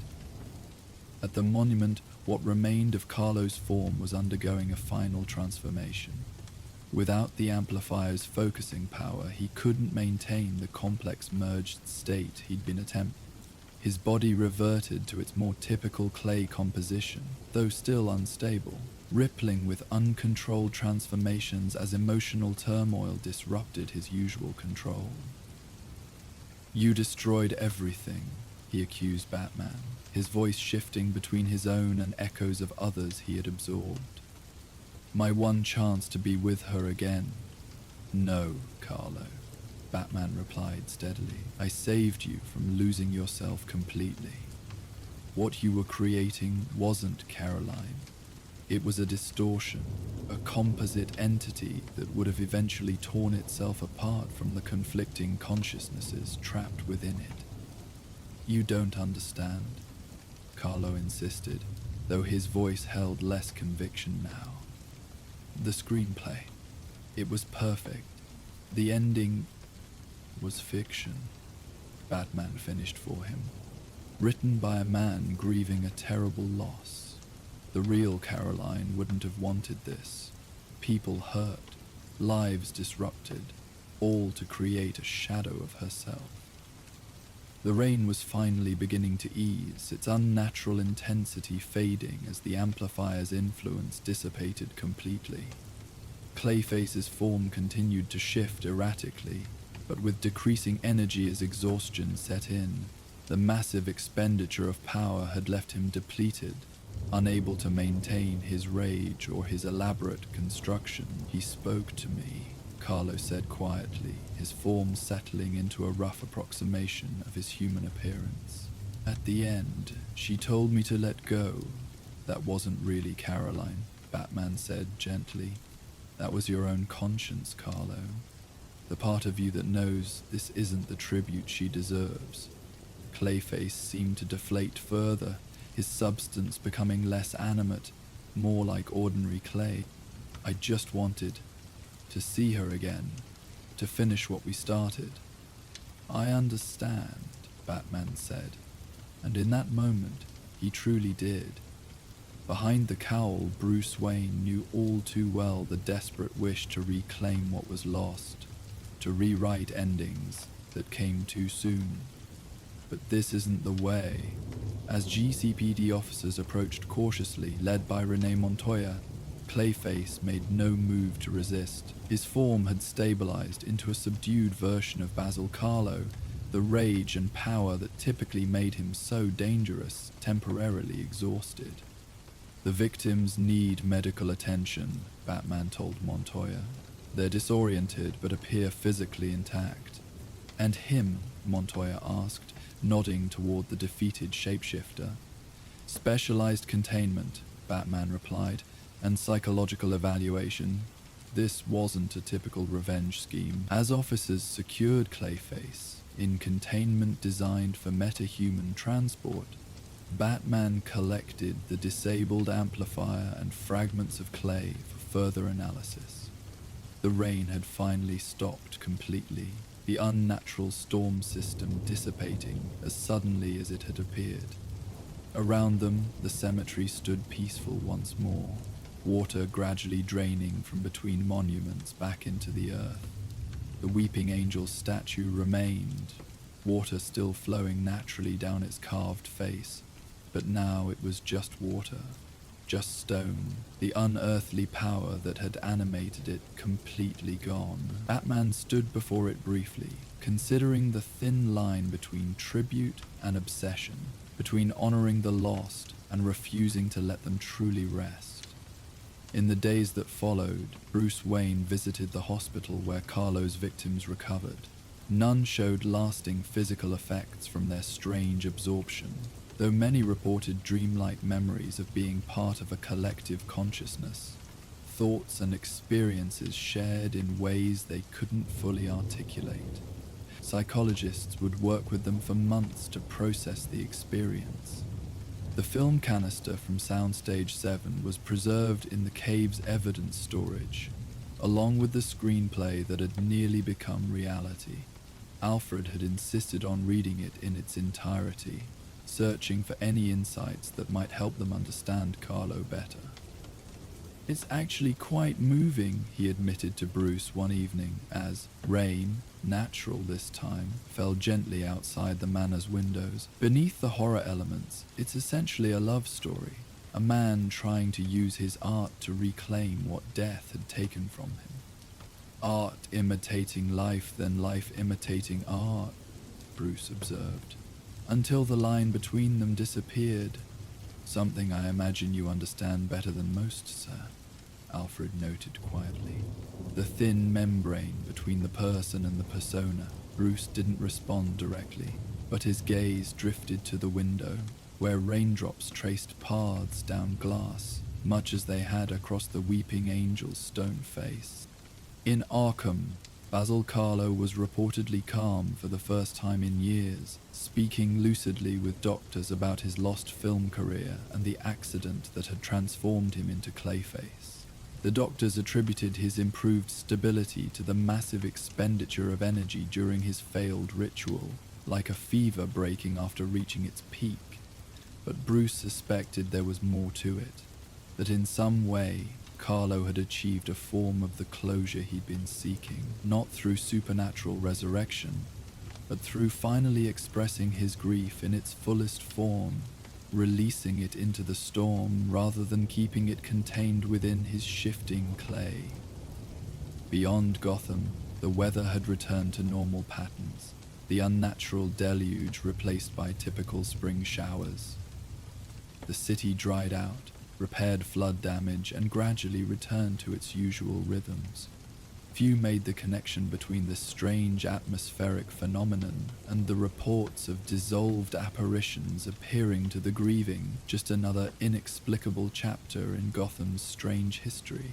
[SPEAKER 1] At the monument, what remained of Carlo's form was undergoing a final transformation. Without the amplifier's focusing power, he couldn't maintain the complex merged state he'd been attempting. His body reverted to its more typical clay composition, though still unstable, rippling with uncontrolled transformations as emotional turmoil disrupted his usual control. "You destroyed everything," he accused Batman, his voice shifting between his own and echoes of others he had absorbed. "My one chance to be with her again." "No, Carlo," Batman replied steadily. "I saved you from losing yourself completely. What you were creating wasn't Caroline. It was a distortion, a composite entity that would have eventually torn itself apart from the conflicting consciousnesses trapped within it." "You don't understand," Carlo insisted, though his voice held less conviction now. "The screenplay, it was perfect. The ending was fiction," Batman finished for him. "Written by a man grieving a terrible loss. The real Caroline wouldn't have wanted this. People hurt, lives disrupted, all to create a shadow of herself." The rain was finally beginning to ease, its unnatural intensity fading as the amplifier's influence dissipated completely. Clayface's form continued to shift erratically, but with decreasing energy as exhaustion set in, the massive expenditure of power had left him depleted, unable to maintain his rage or his elaborate construction. "He spoke to me," Carlo said quietly, his form settling into a rough approximation of his human appearance. "At the end, she told me to let go. That wasn't really Caroline," Batman said gently. "That was your own conscience, Carlo. The part of you that knows this isn't the tribute she deserves." Clayface seemed to deflate further, his substance becoming less animate, more like ordinary clay. "I just wanted to see her again, to finish what we started." "I understand," Batman said, and in that moment, he truly did. Behind the cowl, Bruce Wayne knew all too well the desperate wish to reclaim what was lost, to rewrite endings that came too soon. But this isn't the way. As GCPD officers approached cautiously, led by Renee Montoya, Clayface made no move to resist. His form had stabilized into a subdued version of Basil Carlo, the rage and power that typically made him so dangerous, temporarily exhausted. "The victims need medical attention," Batman told Montoya. "They're disoriented but appear physically intact." "And him?" Montoya asked, nodding toward the defeated shapeshifter. "Specialized containment," Batman replied, "and psychological evaluation. This wasn't a typical revenge scheme. As officers secured Clayface in containment designed for metahuman transport, Batman collected the disabled amplifier and fragments of clay for further analysis. The rain had finally stopped completely, the unnatural storm system dissipating as suddenly as it had appeared. Around them, the cemetery stood peaceful once more, water gradually draining from between monuments back into the earth. The Weeping Angel's statue remained, water still flowing naturally down its carved face, but now it was just water, just stone, the unearthly power that had animated it completely gone. Batman stood before it briefly, considering the thin line between tribute and obsession, between honoring the lost and refusing to let them truly rest. In the days that followed, Bruce Wayne visited the hospital where Carlo's victims recovered. None showed lasting physical effects from their strange absorption, though many reported dreamlike memories of being part of a collective consciousness, thoughts and experiences shared in ways they couldn't fully articulate. Psychologists would work with them for months to process the experience. The film canister from Soundstage 7 was preserved in the cave's evidence storage, along with the screenplay that had nearly become reality. Alfred had insisted on reading it in its entirety, searching for any insights that might help them understand Carlo better. "It's actually quite moving," he admitted to Bruce one evening as rain, natural this time, fell gently outside the manor's windows. Beneath the horror elements, it's essentially a love story, a man trying to use his art to reclaim what death had taken from him. Art imitating life, then life imitating art, Bruce observed, until the line between them disappeared. "Something I imagine you understand better than most, sir," Alfred noted quietly. The thin membrane between the person and the persona. Bruce didn't respond directly, but his gaze drifted to the window, where raindrops traced paths down glass, much as they had across the Weeping Angel's stone face. In Arkham, Basil Carlo was reportedly calm for the first time in years, speaking lucidly with doctors about his lost film career and the accident that had transformed him into Clayface. The doctors attributed his improved stability to the massive expenditure of energy during his failed ritual, like a fever breaking after reaching its peak. But Bruce suspected there was more to it, that in some way, Carlo had achieved a form of the closure he'd been seeking, not through supernatural resurrection, but through finally expressing his grief in its fullest form, releasing it into the storm rather than keeping it contained within his shifting clay. Beyond Gotham, the weather had returned to normal patterns, the unnatural deluge replaced by typical spring showers. The city dried out, repaired flood damage, and gradually returned to its usual rhythms. Few made the connection between this strange atmospheric phenomenon and the reports of dissolved apparitions appearing to the grieving, just another inexplicable chapter in Gotham's strange history.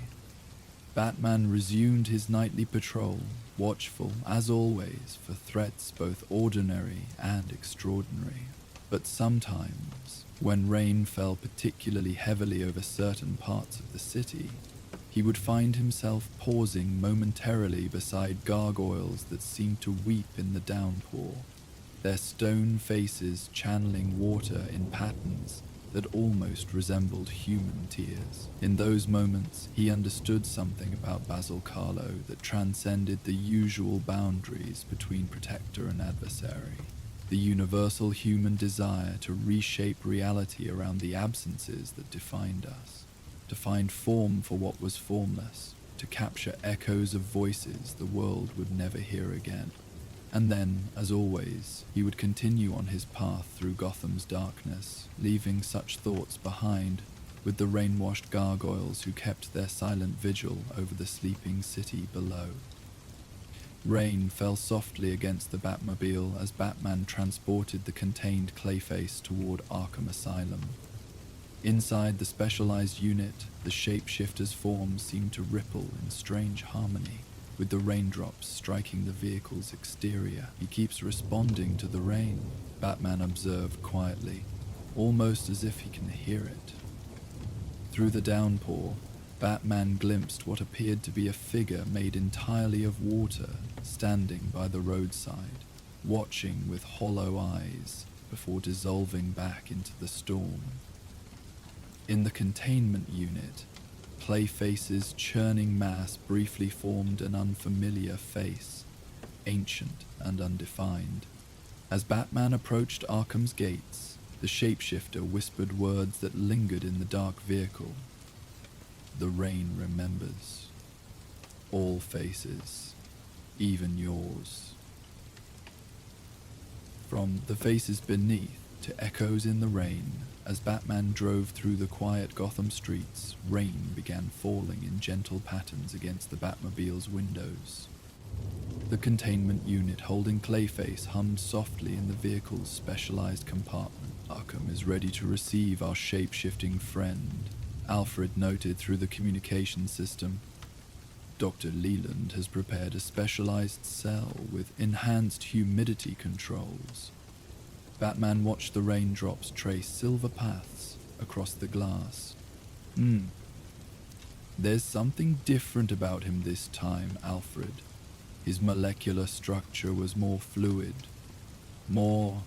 [SPEAKER 1] Batman resumed his nightly patrol, watchful, as always, for threats both ordinary and extraordinary. But sometimes, when rain fell particularly heavily over certain parts of the city, he would find himself pausing momentarily beside gargoyles that seemed to weep in the downpour, their stone faces channeling water in patterns that almost resembled human tears. In those moments, he understood something about Basil Carlo that transcended the usual boundaries between protector and adversary. The universal human desire to reshape reality around the absences that defined us. To find form for what was formless, to capture echoes of voices the world would never hear again. And then, as always, he would continue on his path through Gotham's darkness, leaving such thoughts behind, with the rain-washed gargoyles who kept their silent vigil over the sleeping city below. Rain fell softly against the Batmobile as Batman transported the contained Clayface toward Arkham Asylum. Inside the specialized unit, the shapeshifter's form seemed to ripple in strange harmony, with the raindrops striking the vehicle's exterior. "He keeps responding to the rain," Batman observed quietly, almost as if he can hear it. Through the downpour, Batman glimpsed what appeared to be a figure made entirely of water, standing by the roadside, watching with hollow eyes before dissolving back into the storm. In the containment unit, Clayface's churning mass briefly formed an unfamiliar face, ancient and undefined. As Batman approached Arkham's gates, the shapeshifter whispered words that lingered in the dark vehicle. "The rain remembers. All faces, even yours." From the faces beneath to echoes in the rain, as Batman drove through the quiet Gotham streets, rain began falling in gentle patterns against the Batmobile's windows. The containment unit holding Clayface hummed softly in the vehicle's specialized compartment. "Arkham is ready to receive our shape-shifting friend," Alfred noted through the communication system. "Dr. Leland has prepared a specialized cell with enhanced humidity controls." Batman watched the raindrops trace silver paths across the glass. There's something different about him this time, Alfred. His molecular structure was more fluid, more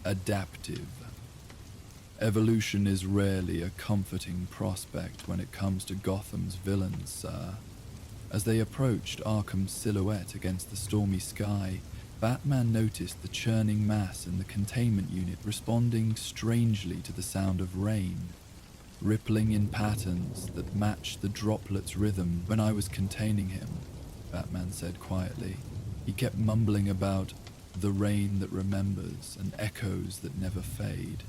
[SPEAKER 1] adaptive. Evolution is rarely a comforting prospect when it comes to Gotham's villains, sir." As they approached Arkham's silhouette against the stormy sky, Batman noticed the churning mass in the containment unit responding strangely to the sound of rain, rippling in patterns that matched the droplets' rhythm. "When I was containing him," Batman said quietly, "he kept mumbling about the rain that remembers and echoes that never fade."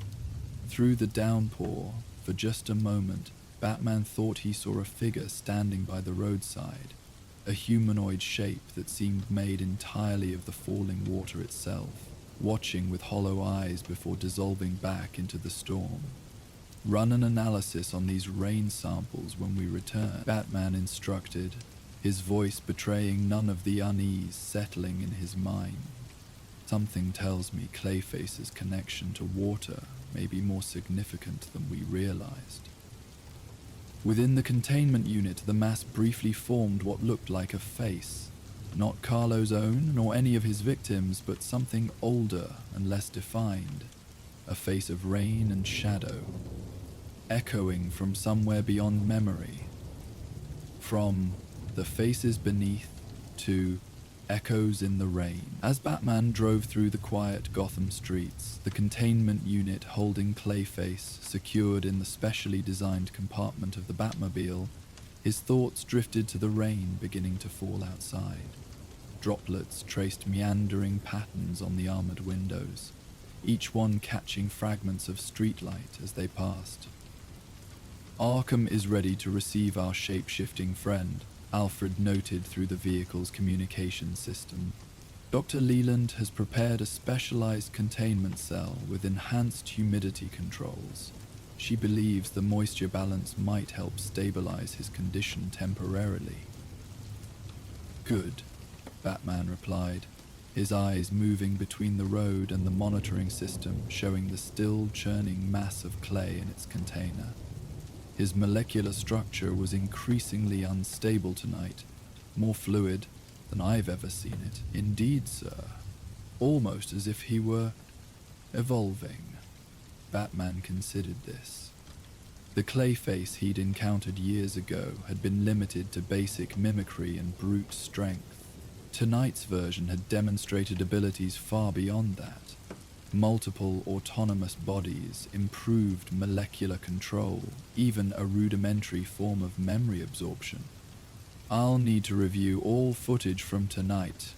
[SPEAKER 1] Through the downpour, for just a moment, Batman thought he saw a figure standing by the roadside, a humanoid shape that seemed made entirely of the falling water itself, watching with hollow eyes before dissolving back into the storm. "Run an analysis on these rain samples when we return," Batman instructed, his voice betraying none of the unease settling in his mind. "Something tells me Clayface's connection to water may be more significant than we realized." Within the containment unit, the mass briefly formed what looked like a face. Not Carlo's own, nor any of his victims, but something older and less defined. A face of rain and shadow, echoing from somewhere beyond memory. From the faces beneath to echoes in the rain. As Batman drove through the quiet Gotham streets, the containment unit holding Clayface secured in the specially designed compartment of the Batmobile, his thoughts drifted to the rain beginning to fall outside. Droplets traced meandering patterns on the armored windows, each one catching fragments of streetlight as they passed. "Arkham is ready to receive our shape-shifting friend," Alfred noted through the vehicle's communication system. "Dr. Leland has prepared a specialized containment cell with enhanced humidity controls. She believes the moisture balance might help stabilize his condition temporarily." "Good," Batman replied, his eyes moving between the road and the monitoring system showing the still churning mass of clay in its container. His molecular structure was increasingly unstable tonight, more fluid than I've ever seen it. "Indeed, sir. Almost as if he were evolving." Batman considered this. The Clayface he'd encountered years ago had been limited to basic mimicry and brute strength. Tonight's version had demonstrated abilities far beyond that. Multiple autonomous bodies, improved molecular control, even a rudimentary form of memory absorption. "I'll need to review all footage from tonight,"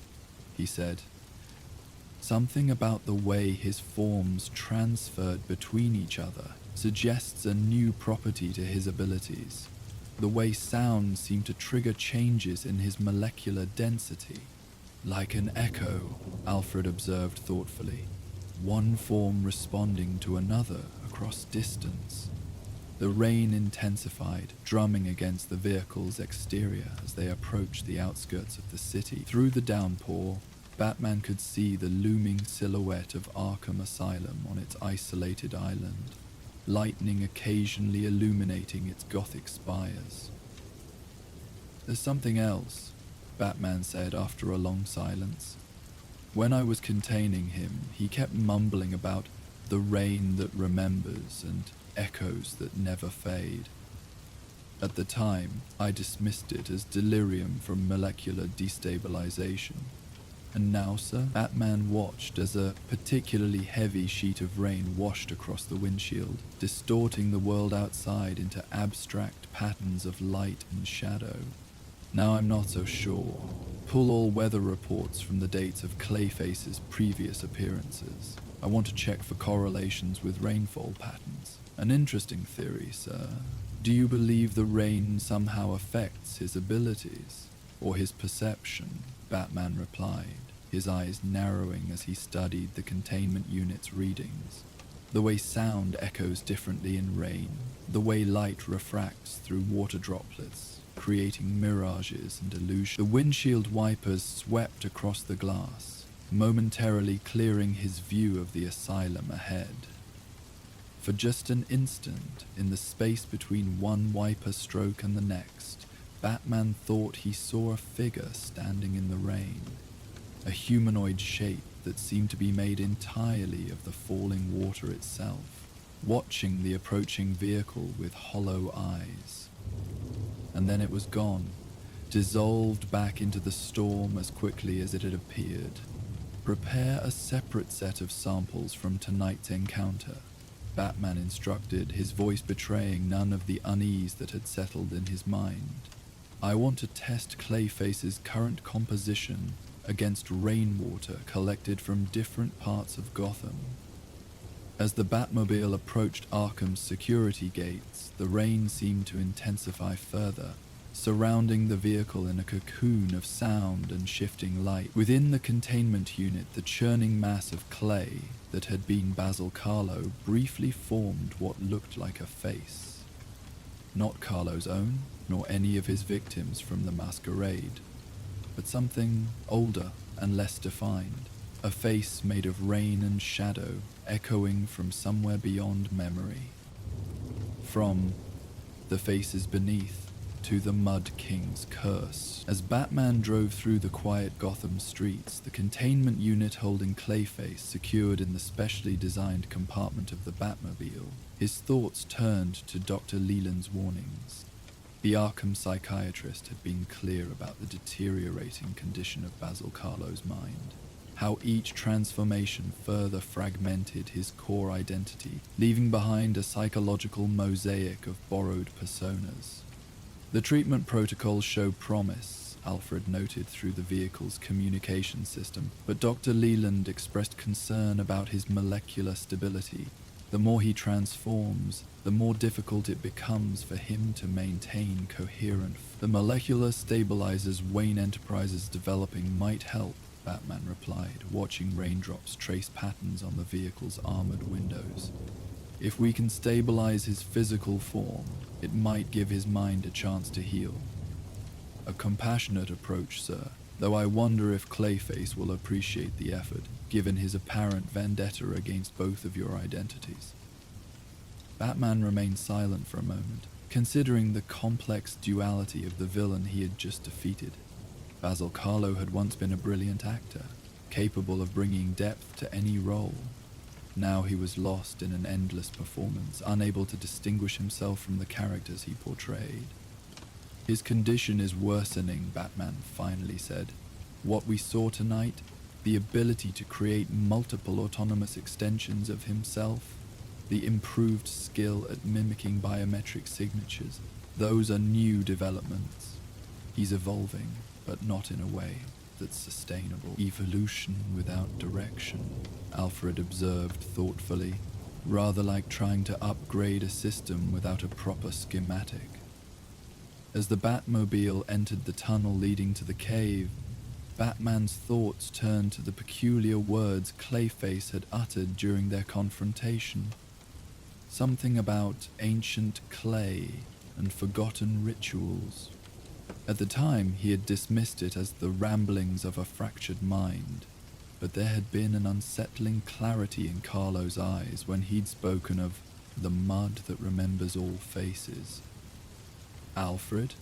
[SPEAKER 1] he said. "Something about the way his forms transferred between each other suggests a new property to his abilities. The way sound seemed to trigger changes in his molecular density." "Like an echo," Alfred observed thoughtfully. "One form responding to another across distance." The rain intensified, drumming against the vehicle's exterior as they approached the outskirts of the city. Through the downpour, Batman could see the looming silhouette of Arkham Asylum on its isolated island, lightning occasionally illuminating its gothic spires. "There's something else," Batman said after a long silence. When I was containing him, he kept mumbling about the rain that remembers and echoes that never fade. At the time, I dismissed it as delirium from molecular destabilization. And now, sir, Batman watched as a particularly heavy sheet of rain washed across the windshield, distorting the world outside into abstract patterns of light and shadow. Now I'm not so sure. Pull all weather reports from the dates of Clayface's previous appearances. I want to check for correlations with rainfall patterns. An interesting theory, sir. Do you believe the rain somehow affects his abilities, or his perception? Batman replied, his eyes narrowing as he studied the containment unit's readings. The way sound echoes differently in rain, the way light refracts through water droplets, creating mirages and illusions. The windshield wipers swept across the glass, momentarily clearing his view of the asylum ahead. For just an instant, in the space between one wiper stroke and the next, Batman thought he saw a figure standing in the rain, a humanoid shape that seemed to be made entirely of the falling water itself, watching the approaching vehicle with hollow eyes. And then it was gone, dissolved back into the storm as quickly as it had appeared. Prepare a separate set of samples from tonight's encounter, Batman instructed, his voice betraying none of the unease that had settled in his mind. I want to test Clayface's current composition against rainwater collected from different parts of Gotham. As the Batmobile approached Arkham's security gates, the rain seemed to intensify further, surrounding the vehicle in a cocoon of sound and shifting light. Within the containment unit, the churning mass of clay that had been Basil Carlo briefly formed what looked like a face. Not Carlo's own, nor any of his victims from the Masquerade, but something older and less defined, a face made of rain and shadow, echoing from somewhere beyond memory. From the faces beneath to the Mud King's curse. As Batman drove through the quiet Gotham streets, the containment unit holding Clayface secured in the specially designed compartment of the Batmobile, his thoughts turned to Dr. Leland's warnings. The Arkham psychiatrist had been clear about the deteriorating condition of Basil Carlo's mind, how each transformation further fragmented his core identity, leaving behind a psychological mosaic of borrowed personas. The treatment protocols show promise, Alfred noted through the vehicle's communication system, but Dr. Leland expressed concern about his molecular stability. The more he transforms, the more difficult it becomes for him to maintain coherent. The molecular stabilizers Wayne Enterprises is developing might help, Batman replied, watching raindrops trace patterns on the vehicle's armored windows. If we can stabilize his physical form, it might give his mind a chance to heal. A compassionate approach, sir, though I wonder if Clayface will appreciate the effort, given his apparent vendetta against both of your identities. Batman remained silent for a moment, considering the complex duality of the villain he had just defeated. Basil Carlo had once been a brilliant actor, capable of bringing depth to any role. Now he was lost in an endless performance, unable to distinguish himself from the characters he portrayed. His condition is worsening, Batman finally said. What we saw tonight, the ability to create multiple autonomous extensions of himself, the improved skill at mimicking biometric signatures, those are new developments. He's evolving, but not in a way that's sustainable. Evolution without direction, Alfred observed thoughtfully, rather like trying to upgrade a system without a proper schematic. As the Batmobile entered the tunnel leading to the cave, Batman's thoughts turned to the peculiar words Clayface had uttered during their confrontation. something about ancient clay and forgotten rituals. At the time, he had dismissed it as the ramblings of a fractured mind, but there had been an unsettling clarity in Carlo's eyes when he'd spoken of the mud that remembers all faces. Alfred,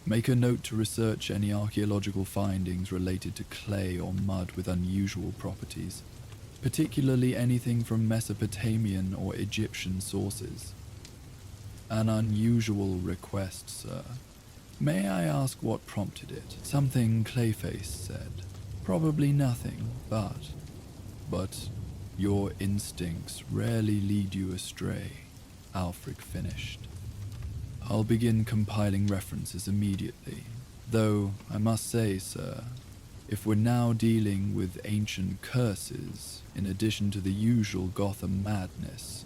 [SPEAKER 1] make a note to research any archaeological findings related to clay or mud with unusual properties, particularly anything from Mesopotamian or Egyptian sources. An unusual request, sir. May I ask what prompted it? Something Clayface said. Probably nothing, but your instincts rarely lead you astray, Alfred finished. I'll begin compiling references immediately, though I must say, sir, if we're now dealing with ancient curses, in addition to the usual Gotham madness,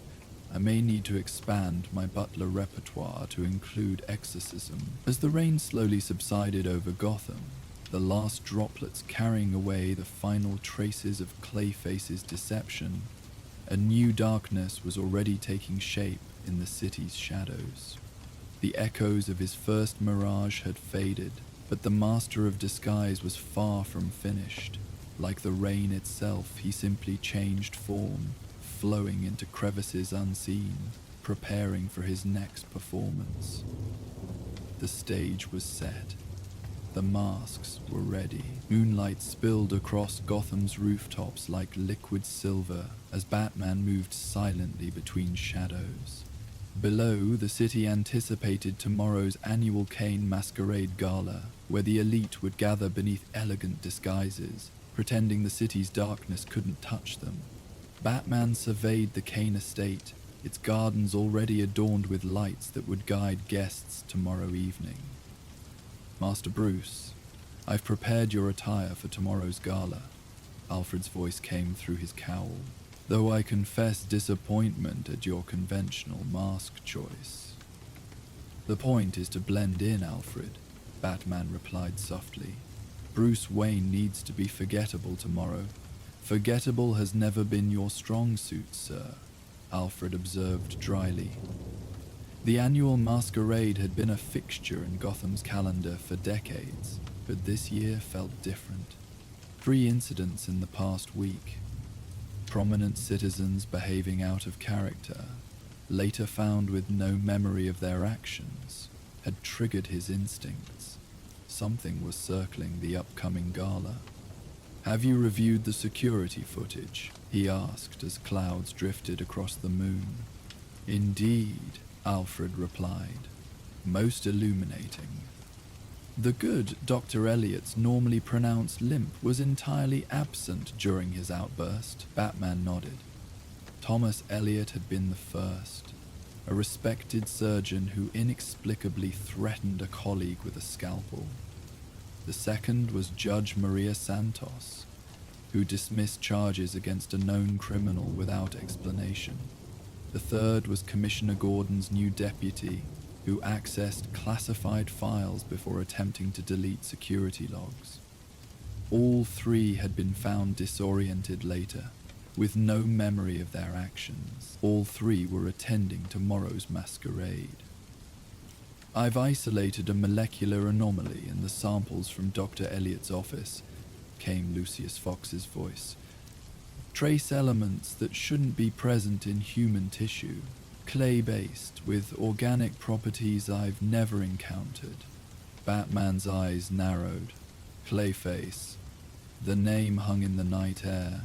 [SPEAKER 1] I may need to expand my butler repertoire to include exorcism. As the rain slowly subsided over Gotham, the last droplets carrying away the final traces of Clayface's deception, a new darkness was already taking shape in the city's shadows. The echoes of his first mirage had faded, but the master of disguise was far from finished. Like the rain itself, he simply changed form, flowing into crevices unseen, preparing for his next performance. The stage was set. The masks were ready. Moonlight spilled across Gotham's rooftops like liquid silver as Batman moved silently between shadows. Below, the city anticipated tomorrow's annual Kane Masquerade Gala, where the elite would gather beneath elegant disguises, pretending the city's darkness couldn't touch them. Batman surveyed the Kane estate, its gardens already adorned with lights that would guide guests tomorrow evening. Master Bruce, I've prepared your attire for tomorrow's gala. Alfred's voice came through his cowl, though I confess disappointment at your conventional mask choice. The point is to blend in, Alfred, Batman replied softly. Bruce Wayne needs to be forgettable tomorrow. Forgettable has never been your strong suit, sir, Alfred observed dryly. The annual masquerade had been a fixture in Gotham's calendar for decades, but this year felt different. 3 incidents in the past week. Prominent citizens behaving out of character, later found with no memory of their actions, had triggered his instincts. Something was circling the upcoming gala. Have you reviewed the security footage? He asked as clouds drifted across the moon. Indeed, Alfred replied, most illuminating. The good Dr. Elliot's normally pronounced limp was entirely absent during his outburst. Batman nodded. Thomas Elliot had been the first, a respected surgeon who inexplicably threatened a colleague with a scalpel. The second was Judge Maria Santos, who dismissed charges against a known criminal without explanation. The third was Commissioner Gordon's new deputy, who accessed classified files before attempting to delete security logs. All 3 had been found disoriented later, with no memory of their actions. All 3 were attending tomorrow's masquerade. I've isolated a molecular anomaly in the samples from Dr. Elliot's office, came Lucius Fox's voice. Trace elements that shouldn't be present in human tissue, clay-based, with organic properties I've never encountered. Batman's eyes narrowed. Clayface. The name hung in the night air.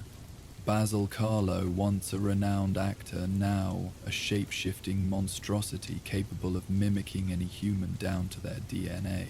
[SPEAKER 1] Basil Carlo, once a renowned actor, now a shape-shifting monstrosity capable of mimicking any human down to their DNA.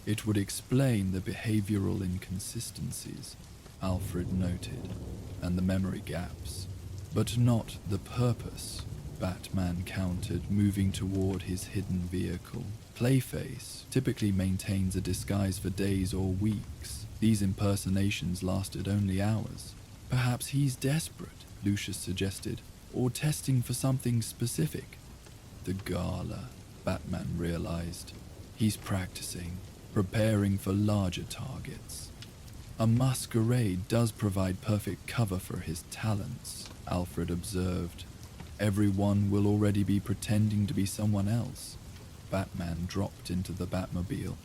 [SPEAKER 1] It would explain the behavioral inconsistencies, Alfred noted, and the memory gaps, but not the purpose, Batman countered, moving toward his hidden vehicle. Clayface typically maintains a disguise for days or weeks. These impersonations lasted only hours. Perhaps he's desperate, Lucius suggested, or testing for something specific. The gala, Batman realized. He's practicing, preparing for larger targets. A masquerade does provide perfect cover for his talents, Alfred observed. Everyone will already be pretending to be someone else. Batman dropped into the Batmobile.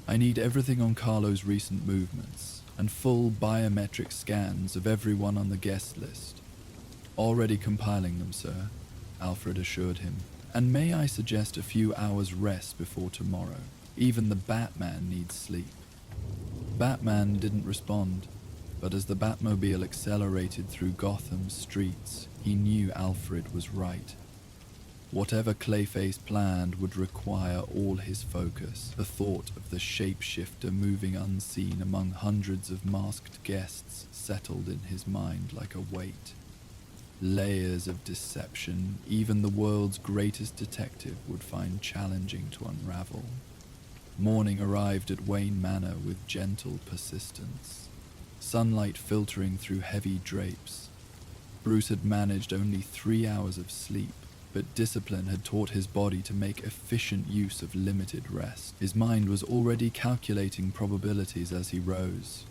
[SPEAKER 1] I need everything on Carlo's recent movements, and full biometric scans of everyone on the guest list. Already compiling them, sir, Alfred assured him. And may I suggest a few hours rest before tomorrow? Even the Batman needs sleep. Batman didn't respond, but as the Batmobile accelerated through Gotham's streets, he knew Alfred was right. Whatever Clayface planned would require all his focus. The thought of the shapeshifter moving unseen among hundreds of masked guests settled in his mind like a weight. Layers of deception even the world's greatest detective would find challenging to unravel. Morning arrived at Wayne Manor with gentle persistence, sunlight filtering through heavy drapes. Bruce had managed only 3 hours of sleep, but discipline had taught his body to make efficient use of limited rest. His mind was already calculating probabilities as he rose.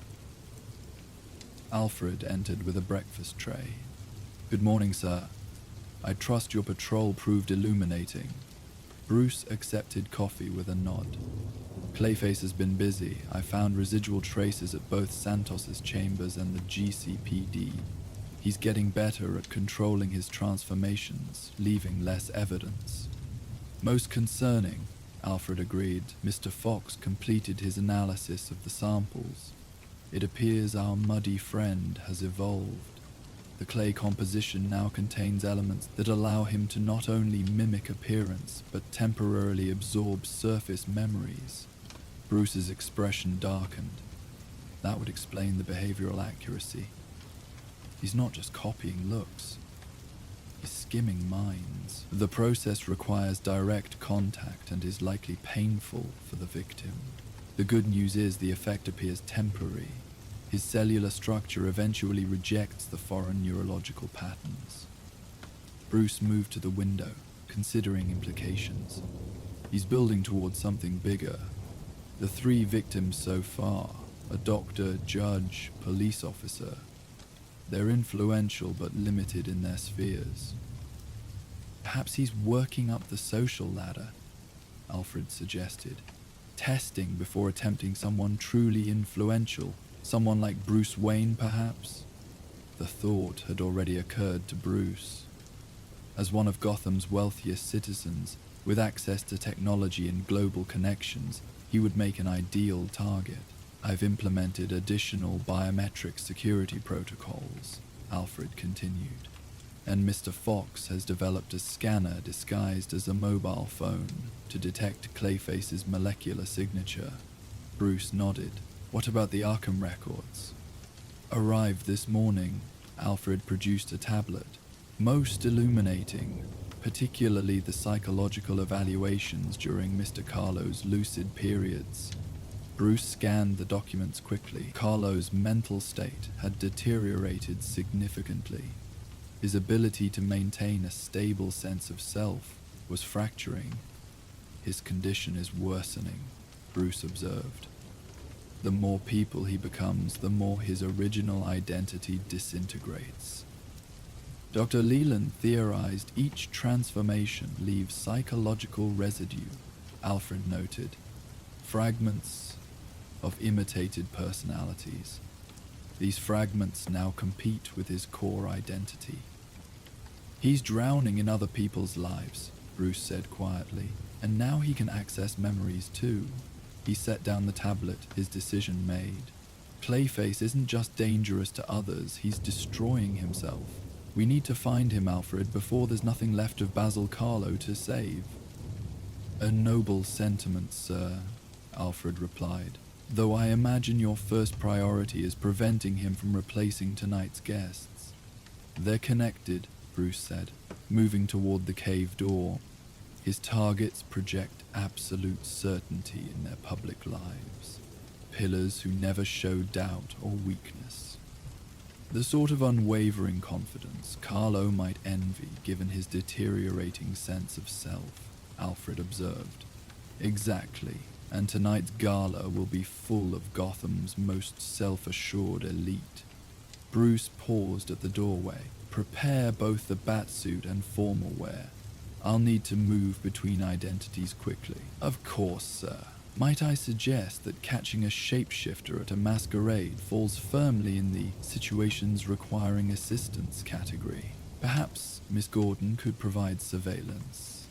[SPEAKER 1] Alfred entered with a breakfast tray. "Good morning, sir. I trust your patrol proved illuminating." Bruce accepted coffee with a nod. "Clayface has been busy. I found residual traces at both Santos's chambers and the GCPD. He's getting better at controlling his transformations, leaving less evidence." "Most concerning," Alfred agreed. "Mr. Fox completed his analysis of the samples. It appears our muddy friend has evolved. The clay composition now contains elements that allow him to not only mimic appearance, but temporarily absorb surface memories." Bruce's expression darkened. That would explain the behavioral accuracy. He's not just copying looks. He's skimming minds. The process requires direct contact and is likely painful for the victim. The good news is the effect appears temporary. His cellular structure eventually rejects the foreign neurological patterns. Bruce moved to the window, considering implications. He's building towards something bigger. The 3 victims so far, a doctor, judge, police officer, they're influential but limited in their spheres. Perhaps he's working up the social ladder, Alfred suggested, testing before attempting someone truly influential. Someone like Bruce Wayne, perhaps? The thought had already occurred to Bruce. As one of Gotham's wealthiest citizens, with access to technology and global connections, he would make an ideal target. "I've implemented additional biometric security protocols," Alfred continued, "and Mr. Fox has developed a scanner disguised as a mobile phone to detect Clayface's molecular signature." Bruce nodded. "What about the Arkham records?" "Arrived this morning." Alfred produced a tablet. "Most illuminating, particularly the psychological evaluations during Mr. Carlo's lucid periods." Bruce scanned the documents quickly. Carlo's mental state had deteriorated significantly. His ability to maintain a stable sense of self was fracturing. "His condition is worsening," Bruce observed. "The more people he becomes, the more his original identity disintegrates." Dr. Leland theorized each transformation leaves psychological residue, Alfred noted. Fragments of imitated personalities. These fragments now compete with his core identity. "He's drowning in other people's lives," Bruce said quietly, "and now he can access memories too." He set down the tablet, his decision made. Clayface isn't just dangerous to others, he's destroying himself. We need to find him, Alfred, before there's nothing left of Basil Carlo to save. "A noble sentiment, sir," Alfred replied, "though I imagine your first priority is preventing him from replacing tonight's guests." "They're connected," Bruce said, moving toward the cave door. His targets project absolute certainty in their public lives. Pillars who never show doubt or weakness. The sort of unwavering confidence Carlo might envy given his deteriorating sense of self, Alfred observed. "Exactly, and tonight's gala will be full of Gotham's most self-assured elite." Bruce paused at the doorway, Prepare both the batsuit and formal wear. I'll need to move between identities quickly. Of course, sir. Might I suggest that catching a shapeshifter at a masquerade falls firmly in the situations requiring assistance category? Perhaps Miss Gordon could provide surveillance.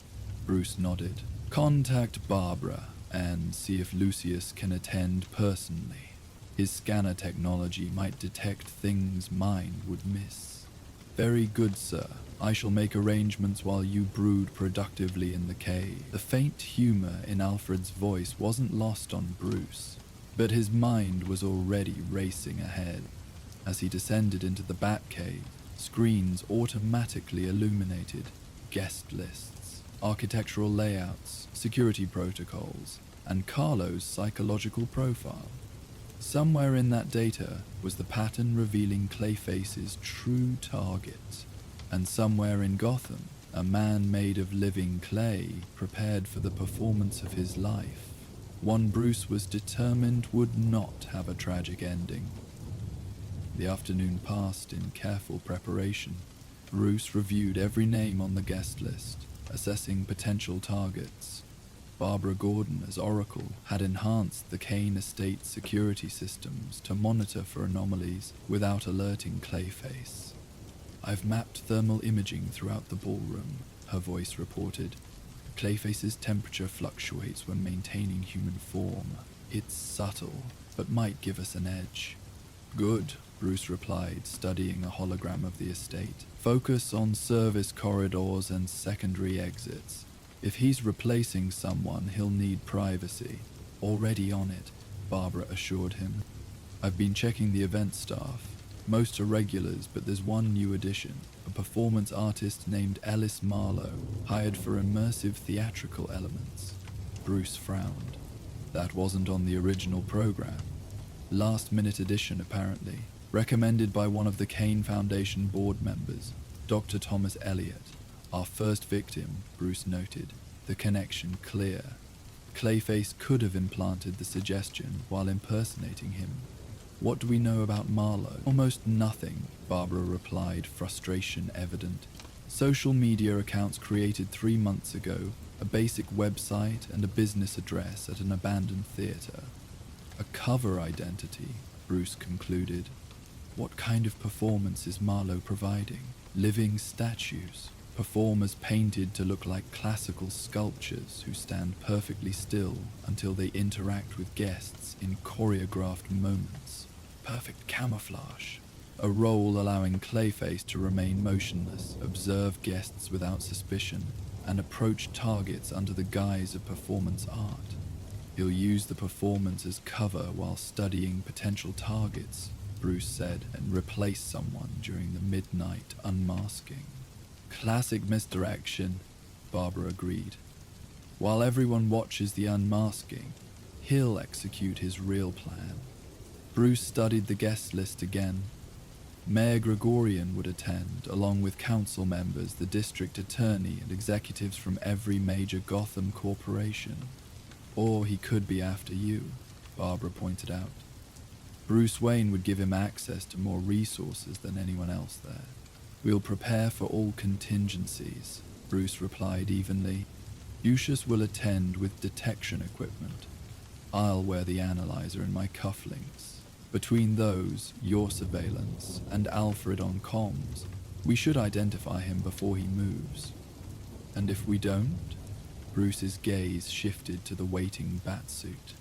[SPEAKER 1] Bruce nodded. Contact Barbara and see if Lucius can attend personally. His scanner technology might detect things mine would miss. Very good, sir. I shall make arrangements while you brood productively in the cave. The faint humor in Alfred's voice wasn't lost on Bruce, but his mind was already racing ahead. As he descended into the Batcave, screens automatically illuminated guest lists, architectural layouts, security protocols, and Carlo's psychological profile. Somewhere in that data was the pattern revealing Clayface's true target. And somewhere in Gotham, a man made of living clay prepared for the performance of his life. One Bruce was determined would not have a tragic ending. The afternoon passed in careful preparation. Bruce reviewed every name on the guest list, assessing potential targets. Barbara Gordon as Oracle had enhanced the Kane Estate security systems to monitor for anomalies without alerting Clayface. I've mapped thermal imaging throughout the ballroom, her voice reported. Clayface's temperature fluctuates when maintaining human form. It's subtle, but might give us an edge. Good, Bruce replied, studying a hologram of the estate. Focus on service corridors and secondary exits. If he's replacing someone, he'll need privacy. Already on it, Barbara assured him. I've been checking the event staff. Most are regulars, but there's one new addition, a performance artist named Ellis Marlowe, hired for immersive theatrical elements. Bruce frowned. That wasn't on the original program. Last-minute addition, apparently. Recommended by one of the Kane Foundation board members, Dr. Thomas Elliott. Our first victim, Bruce noted. The connection clear. Clayface could have implanted the suggestion while impersonating him. What do we know about Marlowe? Almost nothing, Barbara replied, frustration evident. Social media accounts created 3 months ago, a basic website and a business address at an abandoned theater. A cover identity, Bruce concluded. What kind of performance is Marlowe providing? Living statues, performers painted to look like classical sculptures who stand perfectly still until they interact with guests in choreographed moments. Perfect camouflage. A role allowing Clayface to remain motionless, observe guests without suspicion, and approach targets under the guise of performance art. He'll use the performance as cover while studying potential targets, Bruce said, and replace someone during the midnight unmasking. Classic misdirection, Barbara agreed. While everyone watches the unmasking, he'll execute his real plan. Bruce studied the guest list again. Mayor Gregorian would attend, along with council members, the district attorney, and executives from every major Gotham corporation. Or he could be after you, Barbara pointed out. Bruce Wayne would give him access to more resources than anyone else there. We'll prepare for all contingencies, Bruce replied evenly. Lucius will attend with detection equipment. I'll wear the analyzer in my cufflinks. Between those, your surveillance, and Alfred on comms, we should identify him before he moves. And if we don't? Bruce's gaze shifted to the waiting Batsuit.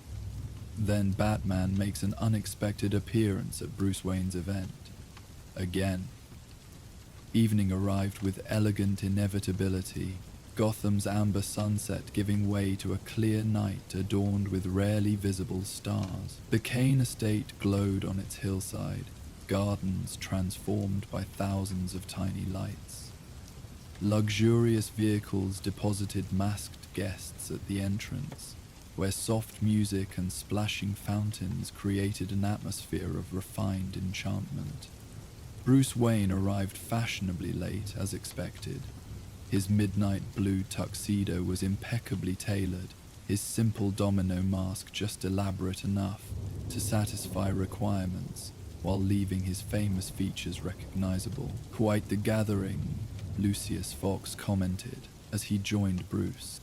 [SPEAKER 1] Then Batman makes an unexpected appearance at Bruce Wayne's event. Again. Evening arrived with elegant inevitability, Gotham's amber sunset giving way to a clear night adorned with rarely visible stars. The Kane estate glowed on its hillside, gardens transformed by thousands of tiny lights. Luxurious vehicles deposited masked guests at the entrance, where soft music and splashing fountains created an atmosphere of refined enchantment. Bruce Wayne arrived fashionably late, as expected. His midnight blue tuxedo was impeccably tailored, his simple domino mask just elaborate enough to satisfy requirements, while leaving his famous features recognizable. "Quite the gathering," Lucius Fox commented as he joined Bruce.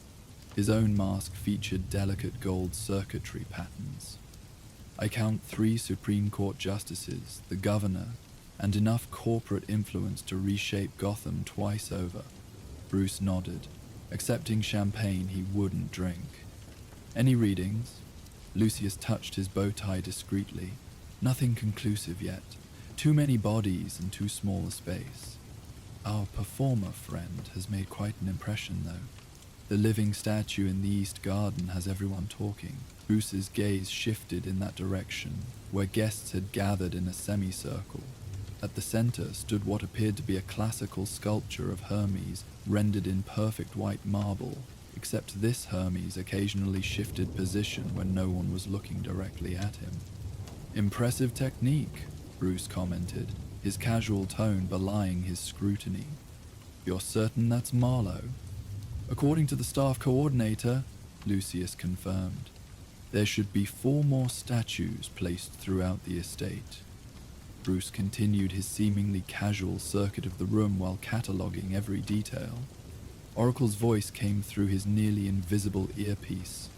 [SPEAKER 1] His own mask featured delicate gold circuitry patterns. "I count 3 Supreme Court justices, the governor, and enough corporate influence to reshape Gotham twice over." Bruce nodded, accepting champagne he wouldn't drink. "Any readings?" Lucius touched his bow tie discreetly. "Nothing conclusive yet. Too many bodies and too small a space. Our performer friend has made quite an impression, though. The living statue in the East Garden has everyone talking." Bruce's gaze shifted in that direction, where guests had gathered in a semicircle. At the center stood what appeared to be a classical sculpture of Hermes, rendered in perfect white marble, except this Hermes occasionally shifted position when no one was looking directly at him. "Impressive technique," Bruce commented, his casual tone belying his scrutiny. "You're certain that's Marlowe?" "According to the staff coordinator," Lucius confirmed. "There should be 4 more statues placed throughout the estate." Bruce continued his seemingly casual circuit of the room while cataloging every detail. Oracle's voice came through his nearly invisible earpiece.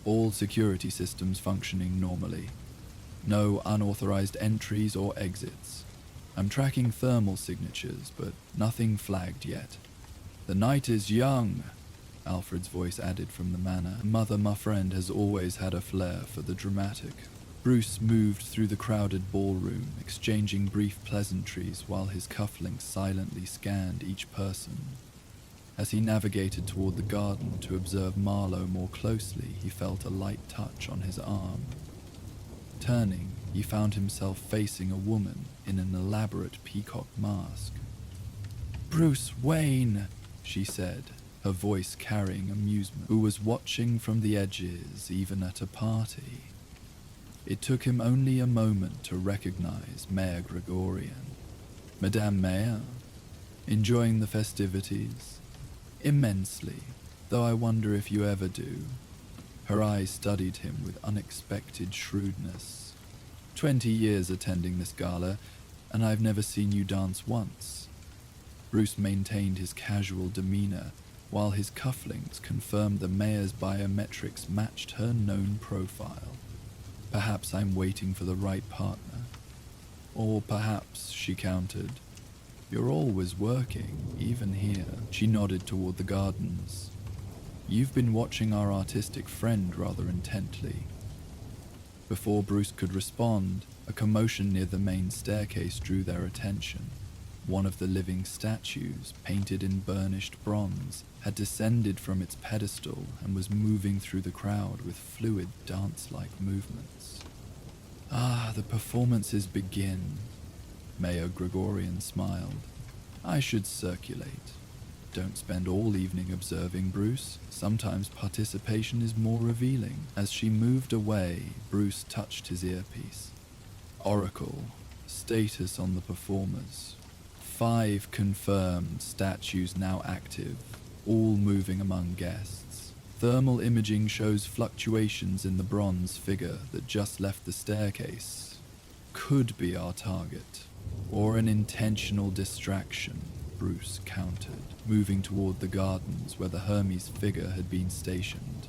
[SPEAKER 1] "All security systems functioning normally. No unauthorized entries or exits. I'm tracking thermal signatures, but nothing flagged yet." "The night is young," Alfred's voice added from the manor. "Mother, my friend, has always had a flair for the dramatic." Bruce moved through the crowded ballroom, exchanging brief pleasantries while his cufflinks silently scanned each person. As he navigated toward the garden to observe Marlowe more closely, he felt a light touch on his arm. Turning, he found himself facing a woman in an elaborate peacock mask. "Bruce Wayne," she said, her voice carrying amusement, "who was watching from the edges even at a party." It took him only a moment to recognize Mayor Gregorian. "Madame Mayor, enjoying the festivities?" "Immensely, though I wonder if you ever do." Her eyes studied him with unexpected shrewdness. 20 years attending this gala, and I've never seen you dance once." Bruce maintained his casual demeanor, while his cufflinks confirmed the mayor's biometrics matched her known profile. "Perhaps I'm waiting for the right partner. Or perhaps," she countered, "you're always working, even here." She nodded toward the gardens. "You've been watching our artistic friend rather intently." Before Bruce could respond, a commotion near the main staircase drew their attention. One of the living statues, painted in burnished bronze, had descended from its pedestal and was moving through the crowd with fluid dance-like movements. "Ah, the performances begin," Mayor Gregorian smiled. "I should circulate. Don't spend all evening observing, Bruce. Sometimes participation is more revealing." As she moved away, Bruce touched his earpiece. "Oracle, status on the performers. 5 confirmed, statues now active, all moving among guests. Thermal imaging shows fluctuations in the bronze figure that just left the staircase. Could be our target, or an intentional distraction," Bruce countered, moving toward the gardens where the Hermes figure had been stationed.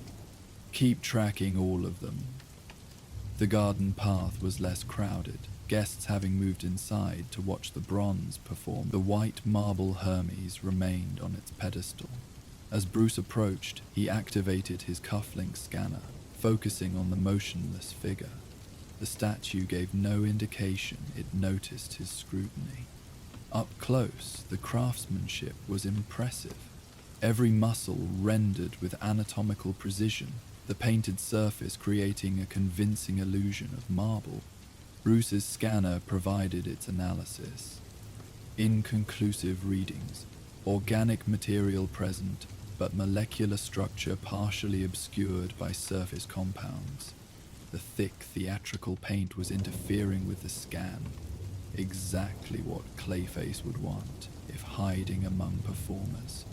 [SPEAKER 1] "Keep tracking all of them." The garden path was less crowded, guests having moved inside to watch the bronze perform. The white marble Hermes remained on its pedestal. As Bruce approached, he activated his cufflink scanner, focusing on the motionless figure. The statue gave no indication it noticed his scrutiny. Up close, the craftsmanship was impressive. Every muscle rendered with anatomical precision, the painted surface creating a convincing illusion of marble. Bruce's scanner provided its analysis. Inconclusive readings, organic material present, but molecular structure partially obscured by surface compounds. The thick theatrical paint was interfering with the scan. Exactly what Clayface would want if hiding among performers.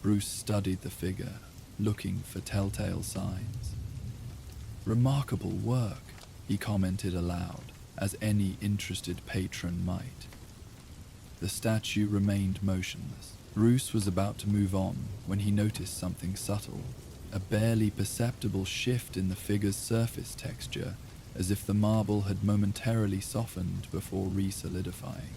[SPEAKER 1] Bruce studied the figure, looking for telltale signs. "Remarkable work," he commented aloud, as any interested patron might. The statue remained motionless. Bruce was about to move on when he noticed something subtle, a barely perceptible shift in the figure's surface texture, as if the marble had momentarily softened before re-solidifying.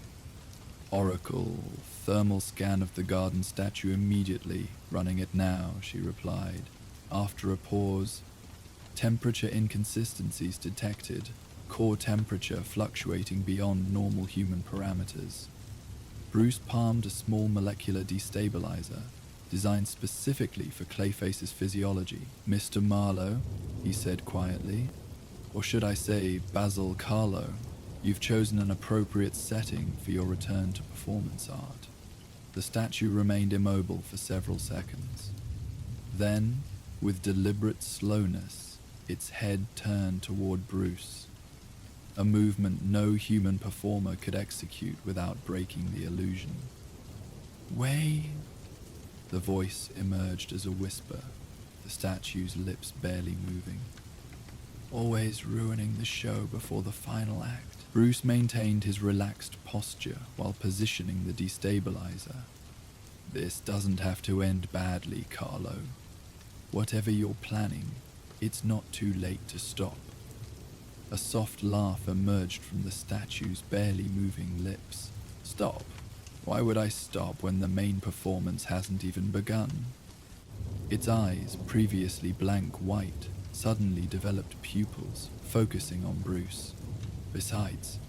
[SPEAKER 1] Oracle, thermal scan of the garden statue immediately, running it now, she replied. After a pause, temperature inconsistencies detected, core temperature fluctuating beyond normal human parameters. Bruce palmed a small molecular destabilizer, designed specifically for Clayface's physiology. Mr. Marlowe, he said quietly, or should I say Basil Carlo, you've chosen an appropriate setting for your return to performance art. The statue remained immobile for several seconds. Then, with deliberate slowness, its head turned toward Bruce, a movement no human performer could execute without breaking the illusion. Wait. The voice emerged as a whisper, the statue's lips barely moving. Always ruining the show before the final act. Bruce maintained his relaxed posture while positioning the destabilizer. This doesn't have to end badly, Carlo. Whatever you're planning, it's not too late to stop. A soft laugh emerged from the statue's barely moving lips. Stop? Why would I stop when the main performance hasn't even begun? Its eyes, previously blank white, suddenly developed pupils, focusing on Bruce. Besides,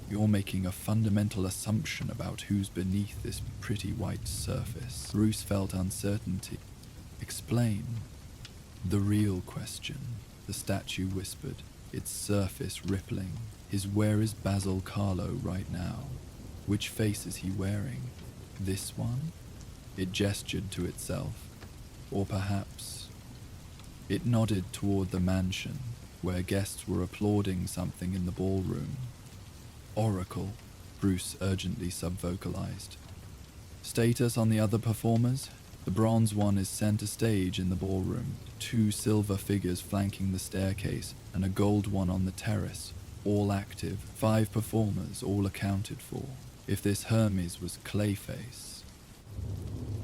[SPEAKER 1] you're making a fundamental assumption about who's beneath this pretty white surface. Bruce felt uncertainty. Explain. The real question, the statue whispered, its surface rippling, is where is Basil Carlo right now? Which face is he wearing? This one? It gestured to itself. Or perhaps... It nodded toward the mansion, where guests were applauding something in the ballroom. Oracle, Bruce urgently subvocalized. Status on the other performers? The bronze one is center stage in the ballroom, 2 silver figures flanking the staircase, and a gold one on the terrace, all active, 5 performers, all accounted for. If this Hermes was Clayface.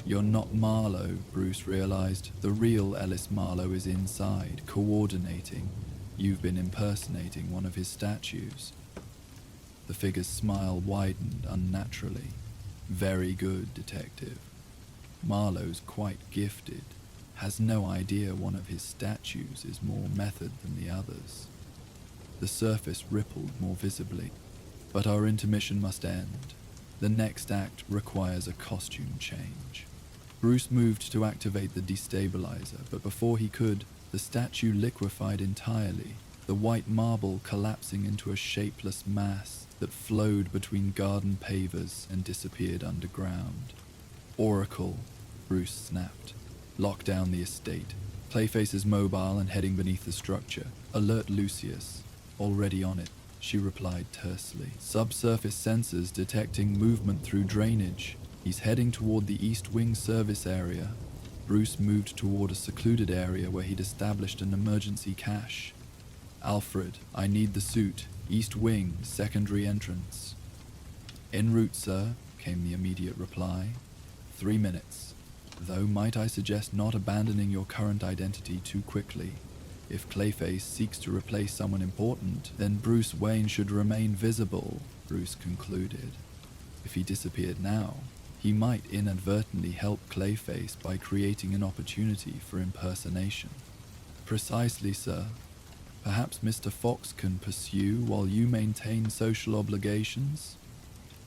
[SPEAKER 1] You're not Marlowe, Bruce realized. The real Ellis Marlowe is inside, coordinating. You've been impersonating one of his statues. The figure's smile widened unnaturally. Very good, detective. Marlowe's quite gifted. Has no idea one of his statues is more method than the others. The surface rippled more visibly. But our intermission must end. The next act requires a costume change. Bruce moved to activate the destabilizer, but before he could, the statue liquefied entirely, the white marble collapsing into a shapeless mass that flowed between garden pavers and disappeared underground. Oracle, Bruce snapped. Lock down the estate. Clayface is mobile and heading beneath the structure. Alert Lucius. Already on it, she replied tersely. Subsurface sensors detecting movement through drainage. He's heading toward the East Wing service area. Bruce moved toward a secluded area where he'd established an emergency cache. Alfred, I need the suit. East Wing, secondary entrance. En route, sir, came the immediate reply. 3 minutes. Though might I suggest not abandoning your current identity too quickly. If Clayface seeks to replace someone important, then Bruce Wayne should remain visible, Bruce concluded. If he disappeared now, he might inadvertently help Clayface by creating an opportunity for impersonation. Precisely, sir. Perhaps Mr. Fox can pursue while you maintain social obligations?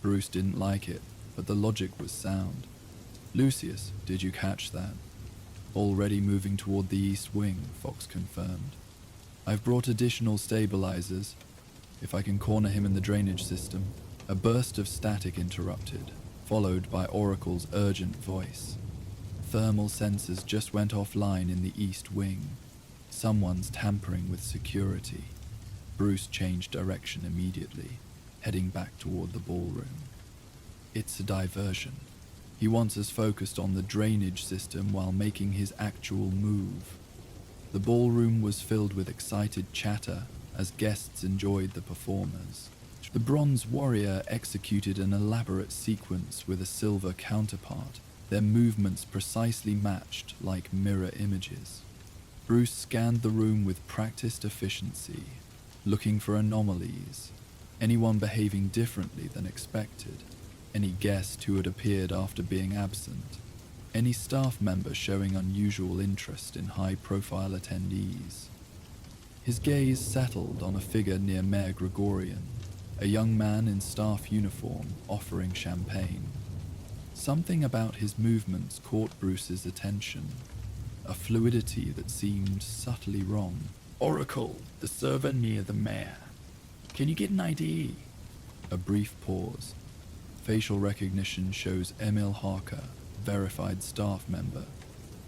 [SPEAKER 1] Bruce didn't like it, but the logic was sound. Lucius, did you catch that? Already moving toward the East Wing, Fox confirmed. I've brought additional stabilizers. If I can corner him in the drainage system. A burst of static interrupted, followed by Oracle's urgent voice. Thermal sensors just went offline in the East Wing. Someone's tampering with security. Bruce changed direction immediately, heading back toward the ballroom. It's a diversion. He wants us focused on the drainage system while making his actual move. The ballroom was filled with excited chatter, as guests enjoyed the performers. The bronze warrior executed an elaborate sequence with a silver counterpart, their movements precisely matched like mirror images. Bruce scanned the room with practiced efficiency, looking for anomalies, anyone behaving differently than expected, any guest who had appeared after being absent, any staff member showing unusual interest in high-profile attendees. His gaze settled on a figure near Mayor Gregorian, a young man in staff uniform offering champagne. Something about his movements caught Bruce's attention, a fluidity that seemed subtly wrong.
[SPEAKER 2] Oracle, the server near the mayor. Can you get an ID?
[SPEAKER 1] A brief pause. Facial recognition shows Emil Harker, verified staff member,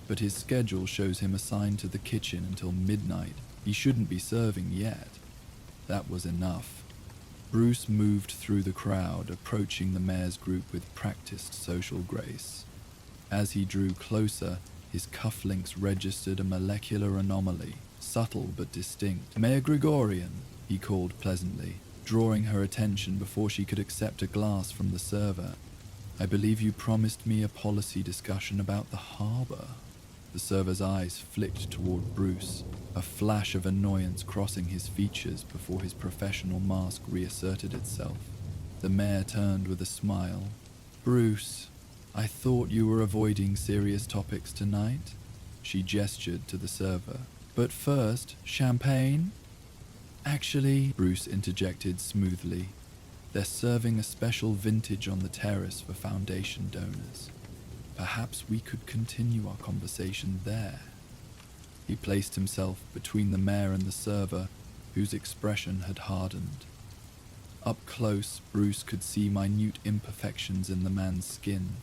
[SPEAKER 1] but his schedule shows him assigned to the kitchen until midnight. He shouldn't be serving yet. That was enough. Bruce moved through the crowd, approaching the mayor's group with practiced social grace. As he drew closer, his cufflinks registered a molecular anomaly, subtle but distinct. "Mayor Gregorian," he called pleasantly, drawing her attention before she could accept a glass from the server. "I believe you promised me a policy discussion about the harbor." The server's eyes flicked toward Bruce, a flash of annoyance crossing his features before his professional mask reasserted itself. The mayor turned with a smile. "Bruce, I thought you were avoiding serious topics tonight." She gestured to the server. "But first, champagne?" "Actually," Bruce interjected smoothly, "they're serving a special vintage on the terrace for Foundation donors. Perhaps we could continue our conversation there." He placed himself between the mayor and the server, whose expression had hardened. Up close, Bruce could see minute imperfections in the man's skin,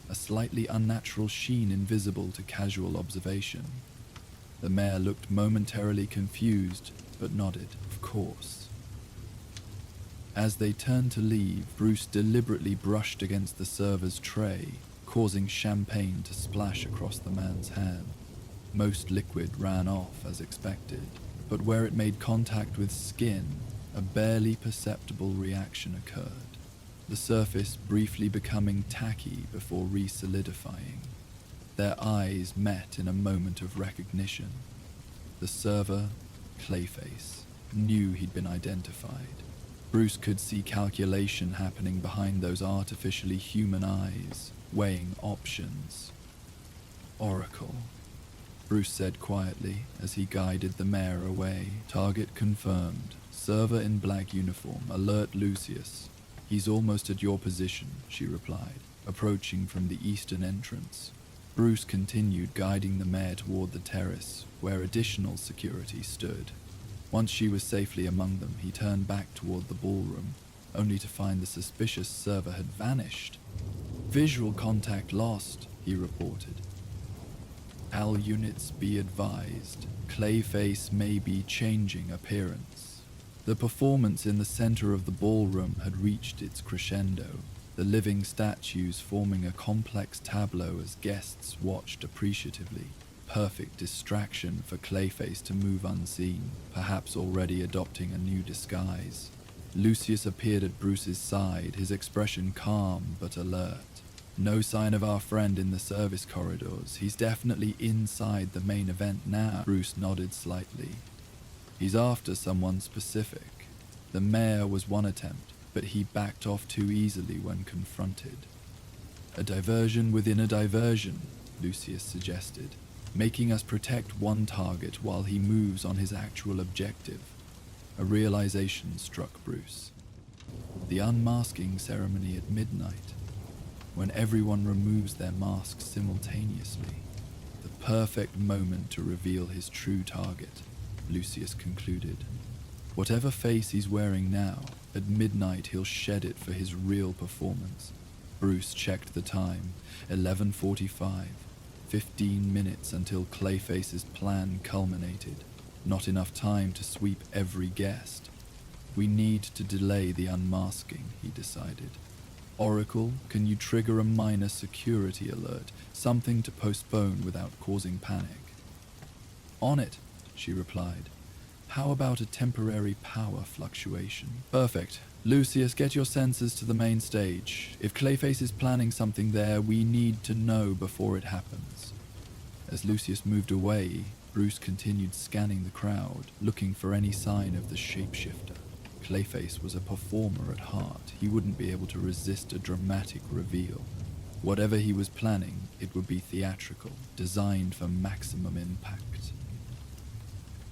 [SPEAKER 1] a slightly unnatural sheen invisible to casual observation. The mayor looked momentarily confused, but nodded, "Of course." As they turned to leave, Bruce deliberately brushed against the server's tray, causing champagne to splash across the man's hand. Most liquid ran off as expected, but where it made contact with skin, a barely perceptible reaction occurred, the surface briefly becoming tacky before re-solidifying. Their eyes met in a moment of recognition. The server, Clayface, knew he'd been identified. Bruce could see calculation happening behind those artificially human eyes, weighing options. "Oracle," Bruce said quietly as he guided the mayor away. "Target confirmed. Server in black uniform. Alert Lucius." "He's almost at your position," she replied, approaching from the eastern entrance. Bruce continued guiding the mayor toward the terrace, where additional security stood. Once she was safely among them, he turned back toward the ballroom, only to find the suspicious server had vanished. "Visual contact lost," he reported. "All units be advised. Clayface may be changing appearance." The performance in the center of the ballroom had reached its crescendo, the living statues forming a complex tableau as guests watched appreciatively. Perfect distraction for Clayface to move unseen, perhaps already adopting a new disguise. Lucius appeared at Bruce's side, his expression calm but alert. "No sign of our friend in the service corridors. He's definitely inside the main event now." Bruce nodded slightly. "He's after someone specific." The mayor was one attempt, but he backed off too easily when confronted. "A diversion within a diversion," Lucius suggested, "making us protect one target while he moves on his actual objective." A realization struck Bruce. The unmasking ceremony at midnight, when everyone removes their masks simultaneously. The perfect moment to reveal his true target, Lucius concluded. Whatever face he's wearing now, at midnight he'll shed it for his real performance. Bruce checked the time, 11:45. 15 minutes until Clayface's plan culminated. Not enough time to sweep every guest. "We need to delay the unmasking," he decided. "Oracle, can you trigger a minor security alert, something to postpone without causing panic?" "On it," she replied. How about a temporary power fluctuation? Perfect. Lucius, get your sensors to the main stage. If Clayface is planning something there, we need to know before it happens. As Lucius moved away, Bruce continued scanning the crowd, looking for any sign of the shapeshifter. Clayface was a performer at heart. He wouldn't be able to resist a dramatic reveal. Whatever he was planning, it would be theatrical, designed for maximum impact.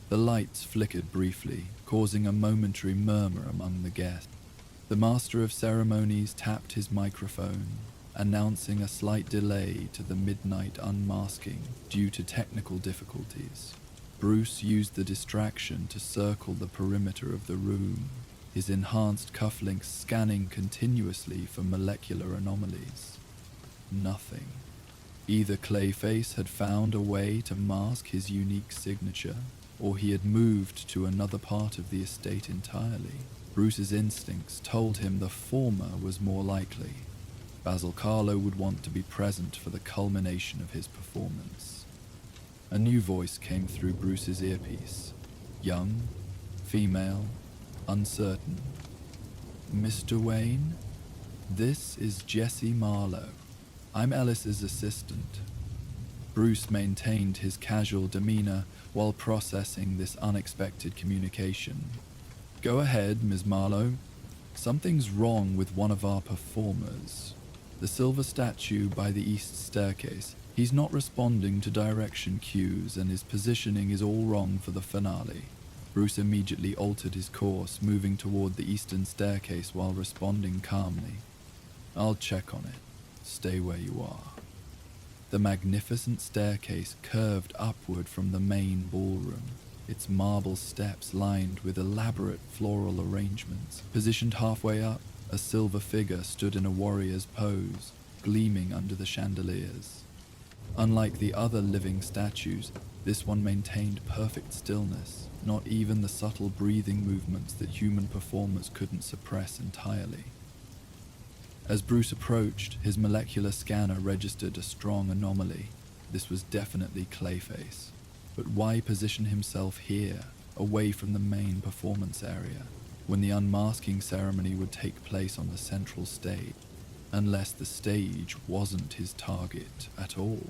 [SPEAKER 1] The lights flickered briefly, causing a momentary murmur among the guests. The master of ceremonies tapped his microphone, announcing a slight delay to the midnight unmasking due to technical difficulties. Bruce used the distraction to circle the perimeter of the room, his enhanced cufflinks scanning continuously for molecular anomalies. Nothing. Either Clayface had found a way to mask his unique signature, or he had moved to another part of the estate entirely. Bruce's instincts told him the former was more likely. Basil Carlo would want to be present for the culmination of his performance. A new voice came through Bruce's earpiece. Young, female, uncertain. Mr. Wayne? This is Jesse Marlowe. I'm Ellis's assistant. Bruce maintained his casual demeanor while processing this unexpected communication. Go ahead, Ms. Marlowe. Something's wrong with one of our performers. The silver statue by the east staircase. He's not responding to direction cues and his positioning is all wrong for the finale. Bruce immediately altered his course, moving toward the eastern staircase while responding calmly. I'll check on it. Stay where you are. The magnificent staircase curved upward from the main ballroom, its marble steps lined with elaborate floral arrangements. Positioned halfway up, a silver figure stood in a warrior's pose, gleaming under the chandeliers. Unlike the other living statues, this one maintained perfect stillness, not even the subtle breathing movements that human performers couldn't suppress entirely. As Bruce approached, his molecular scanner registered a strong anomaly. This was definitely Clayface. But why position himself here, away from the main performance area, when the unmasking ceremony would take place on the central stage, unless the stage wasn't his target at all?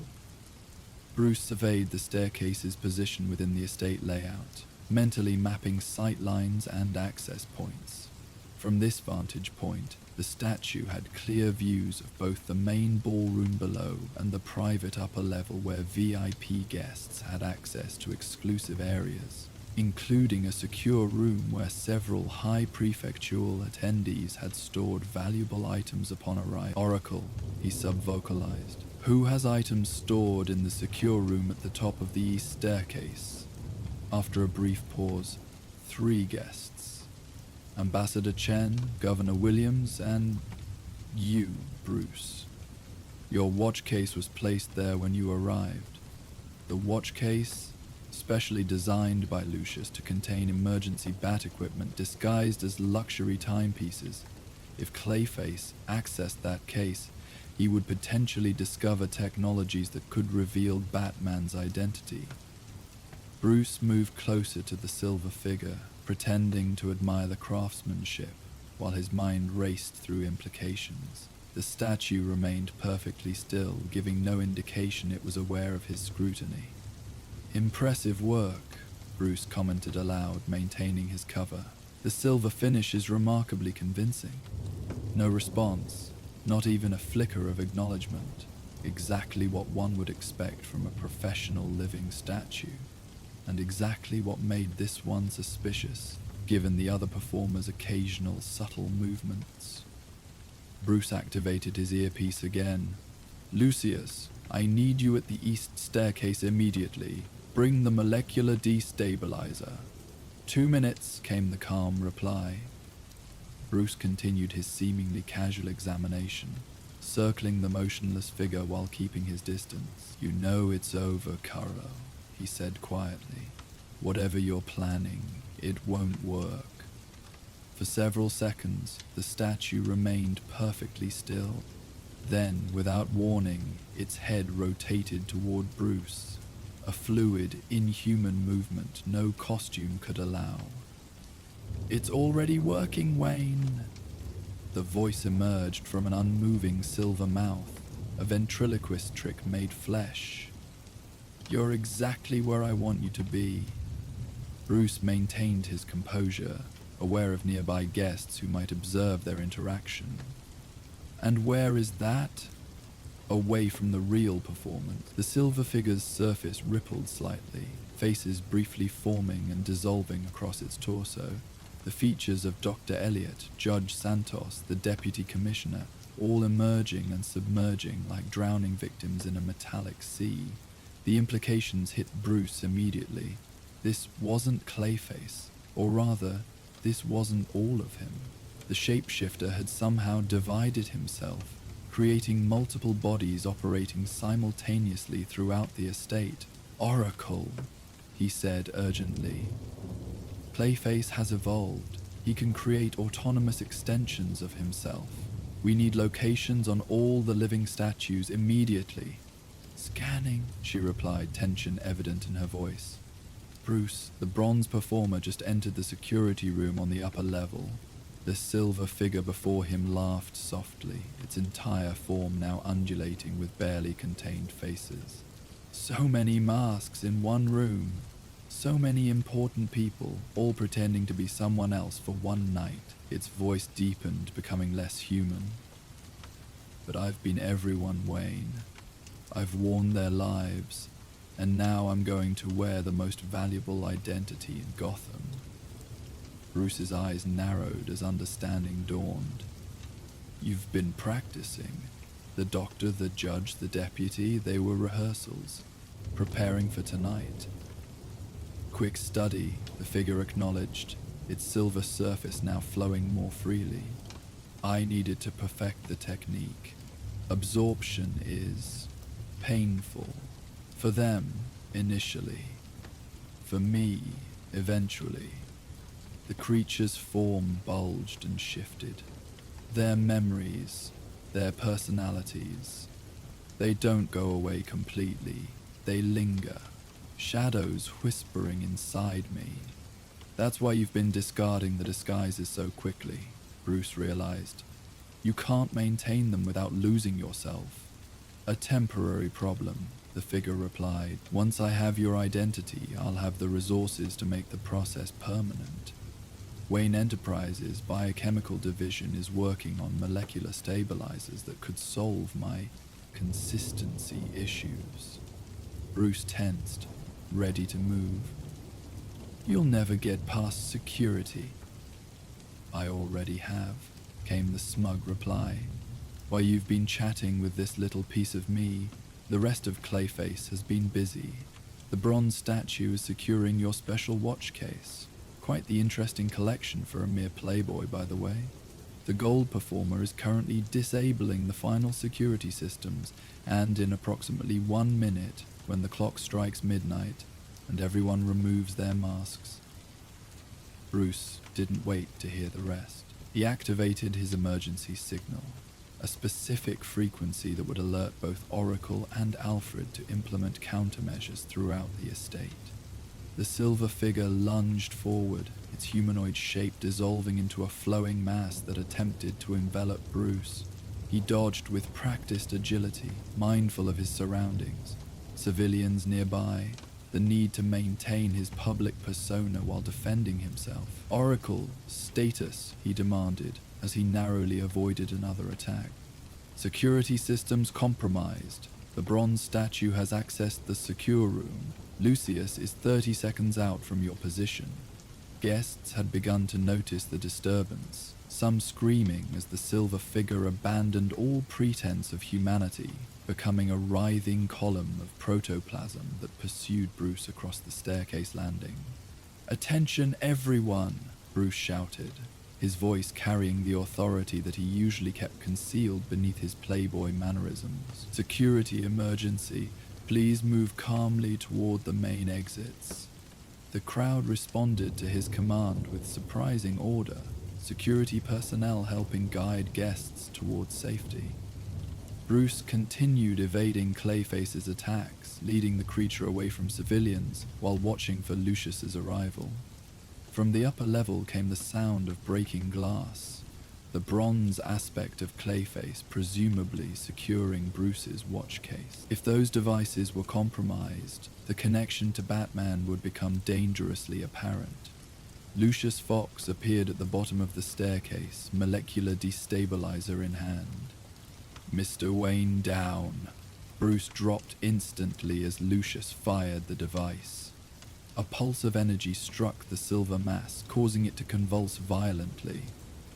[SPEAKER 1] Bruce surveyed the staircase's position within the estate layout, mentally mapping sight lines and access points. From this vantage point, the statue had clear views of both the main ballroom below and the private upper level where VIP guests had access to exclusive areas, including a secure room where several high prefectural attendees had stored valuable items upon arrival. Oracle, he subvocalized. Who has items stored in the secure room at the top of the east staircase? After a brief pause, 3 guests. Ambassador Chen, Governor Williams, and you, Bruce. Your watch case was placed there when you arrived. The watch case, specially designed by Lucius to contain emergency bat equipment disguised as luxury timepieces. If Clayface accessed that case, he would potentially discover technologies that could reveal Batman's identity. Bruce moved closer to the silver figure, pretending to admire the craftsmanship, while his mind raced through implications. The statue remained perfectly still, giving no indication it was aware of his scrutiny. Impressive work, Bruce commented aloud, maintaining his cover. The silver finish is remarkably convincing. No response, not even a flicker of acknowledgement. Exactly what one would expect from a professional living statue. And exactly what made this one suspicious, given the other performers' occasional subtle movements. Bruce activated his earpiece again. Lucius, I need you at the east staircase immediately. Bring the molecular destabilizer. 2 minutes, came the calm reply. Bruce continued his seemingly casual examination, circling the motionless figure while keeping his distance. You know it's over, Carlo, he said quietly. Whatever you're planning, it won't work. For several seconds, the statue remained perfectly still. Then, without warning, its head rotated toward Bruce. a fluid, inhuman movement no costume could allow. "It's already working, Wayne." The voice emerged from an unmoving silver mouth, a ventriloquist trick made flesh. "You're exactly where I want you to be." Bruce maintained his composure, aware of nearby guests who might observe their interaction. "And where is that?" Away from the real performance, the silver figure's surface rippled slightly, faces briefly forming and dissolving across its torso. The features of Dr. Elliot, Judge Santos, the Deputy Commissioner, all emerging and submerging like drowning victims in a metallic sea. The implications hit Bruce immediately. This wasn't Clayface, or rather, this wasn't all of him. The shapeshifter had somehow divided himself, creating multiple bodies operating simultaneously throughout the estate. "Oracle," he said urgently. "Clayface has evolved. He can create autonomous extensions of himself. We need locations on all the living statues immediately." "Scanning," she replied, tension evident in her voice. Bruce, the bronze performer, just entered the security room on the upper level. The silver figure before him laughed softly, its entire form now undulating with barely contained faces. "So many masks in one room. So many important people, all pretending to be someone else for one night." Its voice deepened, becoming less human. "But I've been everyone, Wayne. I've worn their lives, and now I'm going to wear the most valuable identity in Gotham." Bruce's eyes narrowed as understanding dawned. "You've been practicing. The doctor, the judge, the deputy, they were rehearsals, preparing for tonight." "Quick study," the figure acknowledged, its silver surface now flowing more freely. "I needed to perfect the technique. Absorption is painful. For them, initially. For me, eventually." The creature's form bulged and shifted. Their memories, their personalities, they don't go away completely. They linger, shadows whispering inside me. "That's why you've been discarding the disguises so quickly," Bruce realized. "You can't maintain them without losing yourself." "A temporary problem," the figure replied. "Once I have your identity, I'll have the resources to make the process permanent. Wayne Enterprises' biochemical division is working on molecular stabilizers that could solve my consistency issues." Bruce tensed, ready to move. "You'll never get past security." "I already have," came the smug reply. "While you've been chatting with this little piece of me, the rest of Clayface has been busy. The bronze statue is securing your special watch case. Quite the interesting collection for a mere playboy, by the way. The gold performer is currently disabling the final security systems, and in approximately 1 minute, when the clock strikes midnight, and everyone removes their masks." Bruce didn't wait to hear the rest. He activated his emergency signal, a specific frequency that would alert both Oracle and Alfred to implement countermeasures throughout the estate. The silver figure lunged forward, its humanoid shape dissolving into a flowing mass that attempted to envelop Bruce. He dodged with practiced agility, mindful of his surroundings. Civilians nearby, the need to maintain his public persona while defending himself. "Oracle, status," he demanded, as he narrowly avoided another attack. "Security systems compromised. The bronze statue has accessed the secure room. Lucius is 30 seconds out from your position." Guests had begun to notice the disturbance, some screaming as the silver figure abandoned all pretense of humanity, becoming a writhing column of protoplasm that pursued Bruce across the staircase landing. "Attention, everyone!" Bruce shouted, his voice carrying the authority that he usually kept concealed beneath his playboy mannerisms. "Security emergency. Please move calmly toward the main exits." The crowd responded to his command with surprising order, security personnel helping guide guests towards safety. Bruce continued evading Clayface's attacks, space, leading the creature away from civilians while watching for Lucius's arrival. From the upper level came the sound of breaking glass, the bronze aspect of Clayface presumably securing Bruce's watch case. If those devices were compromised, the connection to Batman would become dangerously apparent. Lucius Fox appeared at the bottom of the staircase, molecular destabilizer in hand. "Mr. Wayne down." Bruce dropped instantly as Lucius fired the device. A pulse of energy struck the silver mass, causing it to convulse violently.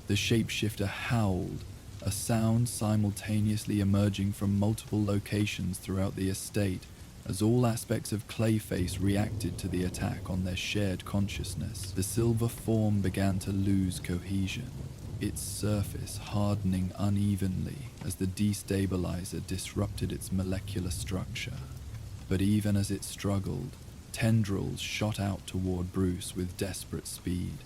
[SPEAKER 1] The shapeshifter howled, a sound simultaneously emerging from multiple locations throughout the estate as all aspects of Clayface reacted to the attack on their shared consciousness. The silver form began to lose cohesion, its surface hardening unevenly as the destabilizer disrupted its molecular structure. But even as it struggled, tendrils shot out toward Bruce with desperate speed.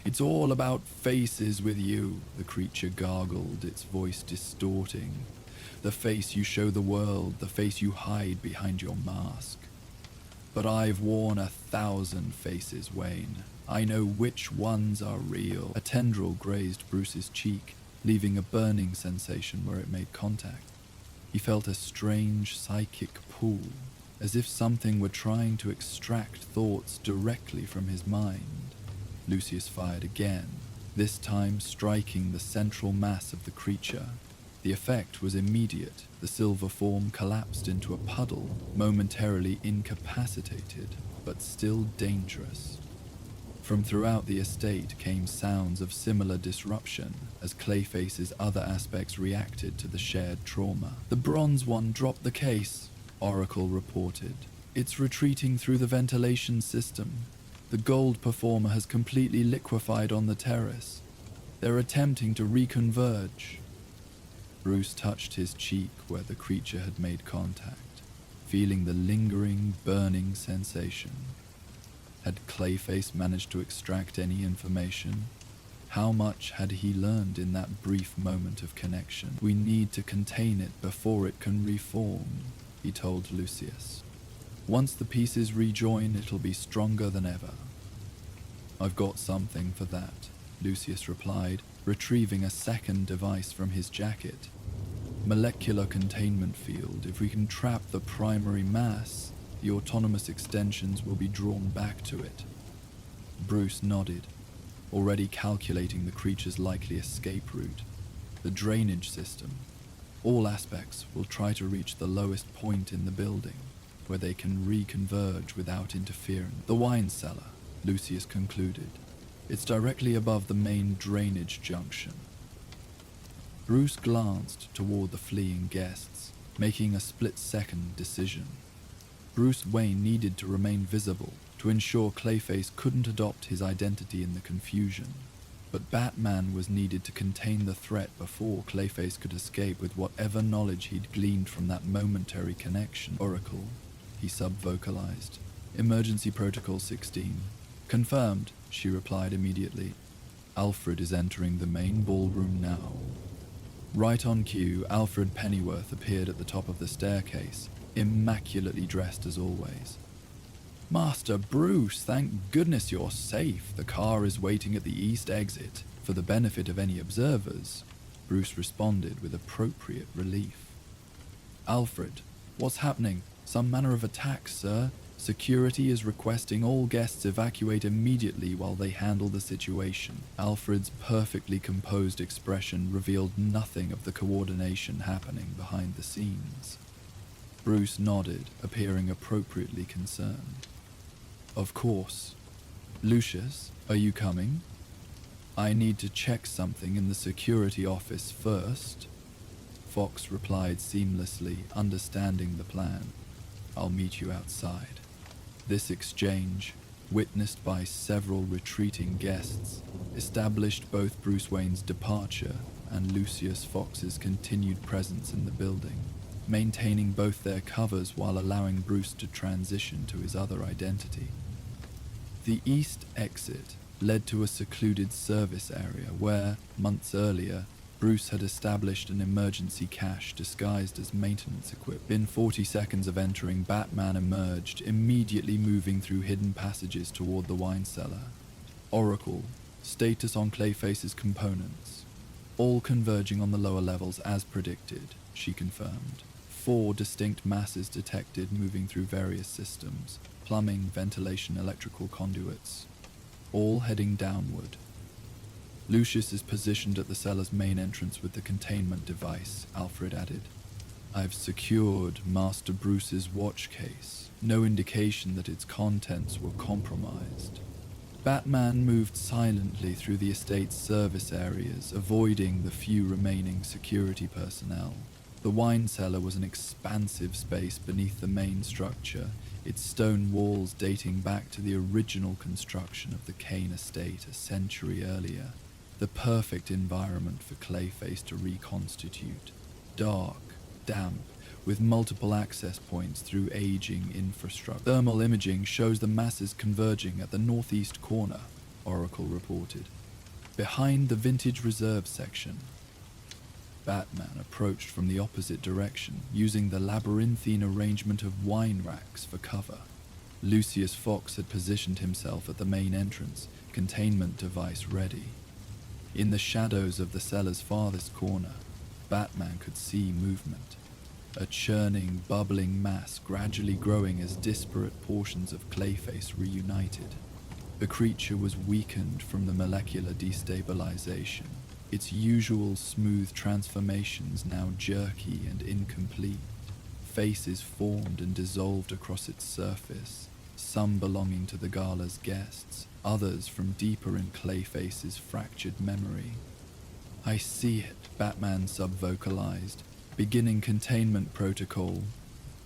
[SPEAKER 1] "It's all about faces with you," the creature gargled, its voice distorting. "The face you show the world, the face you hide behind your mask. But I've worn 1,000 faces, Wayne. I know which ones are real." A tendril grazed Bruce's cheek, leaving a burning sensation where it made contact. He felt a strange psychic pull, as if something were trying to extract thoughts directly from his mind. Lucius fired again, this time striking the central mass of the creature. The effect was immediate. The silver form collapsed into a puddle, momentarily incapacitated, but still dangerous. From throughout the estate came sounds of similar disruption as Clayface's other aspects reacted to the shared trauma. "The bronze one dropped the case," Oracle reported. "It's retreating through the ventilation system. The gold performer has completely liquefied on the terrace. They're attempting to reconverge." Bruce touched his cheek where the creature had made contact, feeling the lingering, burning sensation. Had Clayface managed to extract any information? How much had he learned in that brief moment of connection? "We need to contain it before it can reform," he told Lucius. "Once the pieces rejoin, it'll be stronger than ever." "I've got something for that," Lucius replied, retrieving a second device from his jacket. "Molecular containment field. If we can trap the primary mass, the autonomous extensions will be drawn back to it." Bruce nodded, already calculating the creature's likely escape route. The drainage system. All aspects will try to reach the lowest point in the building, where they can reconverge without interference. "The wine cellar," Lucius concluded. "It's directly above the main drainage junction." Bruce glanced toward the fleeing guests, making a split-second decision. Bruce Wayne needed to remain visible to ensure Clayface couldn't adopt his identity in the confusion. But Batman was needed to contain the threat before Clayface could escape with whatever knowledge he'd gleaned from that momentary connection. "Oracle," he sub-vocalized. "Emergency Protocol 16. "Confirmed," she replied immediately. "Alfred is entering the main ballroom now." Right on cue, Alfred Pennyworth appeared at the top of the staircase, immaculately dressed as always. "Master Bruce, thank goodness you're safe. The car is waiting at the east exit, for the benefit of any observers," Bruce responded with appropriate relief. "Alfred, what's happening? Some manner of attack, sir? Security is requesting all guests evacuate immediately while they handle the situation." Alfred's perfectly composed expression revealed nothing of the coordination happening behind the scenes. Bruce nodded, appearing appropriately concerned. "Of course. Lucius, are you coming?" "I need to check something in the security office first," Fox replied seamlessly, understanding the plan. "I'll meet you outside." This exchange, witnessed by several retreating guests, established both Bruce Wayne's departure and Lucius Fox's continued presence in the building, maintaining both their covers while allowing Bruce to transition to his other identity. The east exit led to a secluded service area where, months earlier, Bruce had established an emergency cache disguised as maintenance equipment. Within 40 seconds of entering, Batman emerged, immediately moving through hidden passages toward the wine cellar. Oracle, status on Clayface's components. All converging on the lower levels as predicted, she confirmed. 4 distinct masses detected moving through various systems, plumbing, ventilation, electrical conduits, all heading downward. Lucius is positioned at the cellar's main entrance with the containment device, Alfred added. I've secured Master Bruce's watch case. No indication that its contents were compromised. Batman moved silently through the estate's service areas, avoiding the few remaining security personnel. The wine cellar was an expansive space beneath the main structure, its stone walls dating back to the original construction of the Kane estate a century earlier. The perfect environment for Clayface to reconstitute. Dark, damp, with multiple access points through aging infrastructure. Thermal imaging shows the masses converging at the northeast corner, Oracle reported. Behind the vintage reserve section, Batman approached from the opposite direction, using the labyrinthine arrangement of wine racks for cover. Lucius Fox had positioned himself at the main entrance, containment device ready. In the shadows of the cellar's farthest corner, Batman could see movement. A churning, bubbling mass gradually growing as disparate portions of Clayface reunited. The creature was weakened from the molecular destabilization, its usual smooth transformations now jerky and incomplete. Faces formed and dissolved across its surface, some belonging to the gala's guests, others from deeper in Clayface's fractured memory. I see it, Batman subvocalized, beginning containment protocol.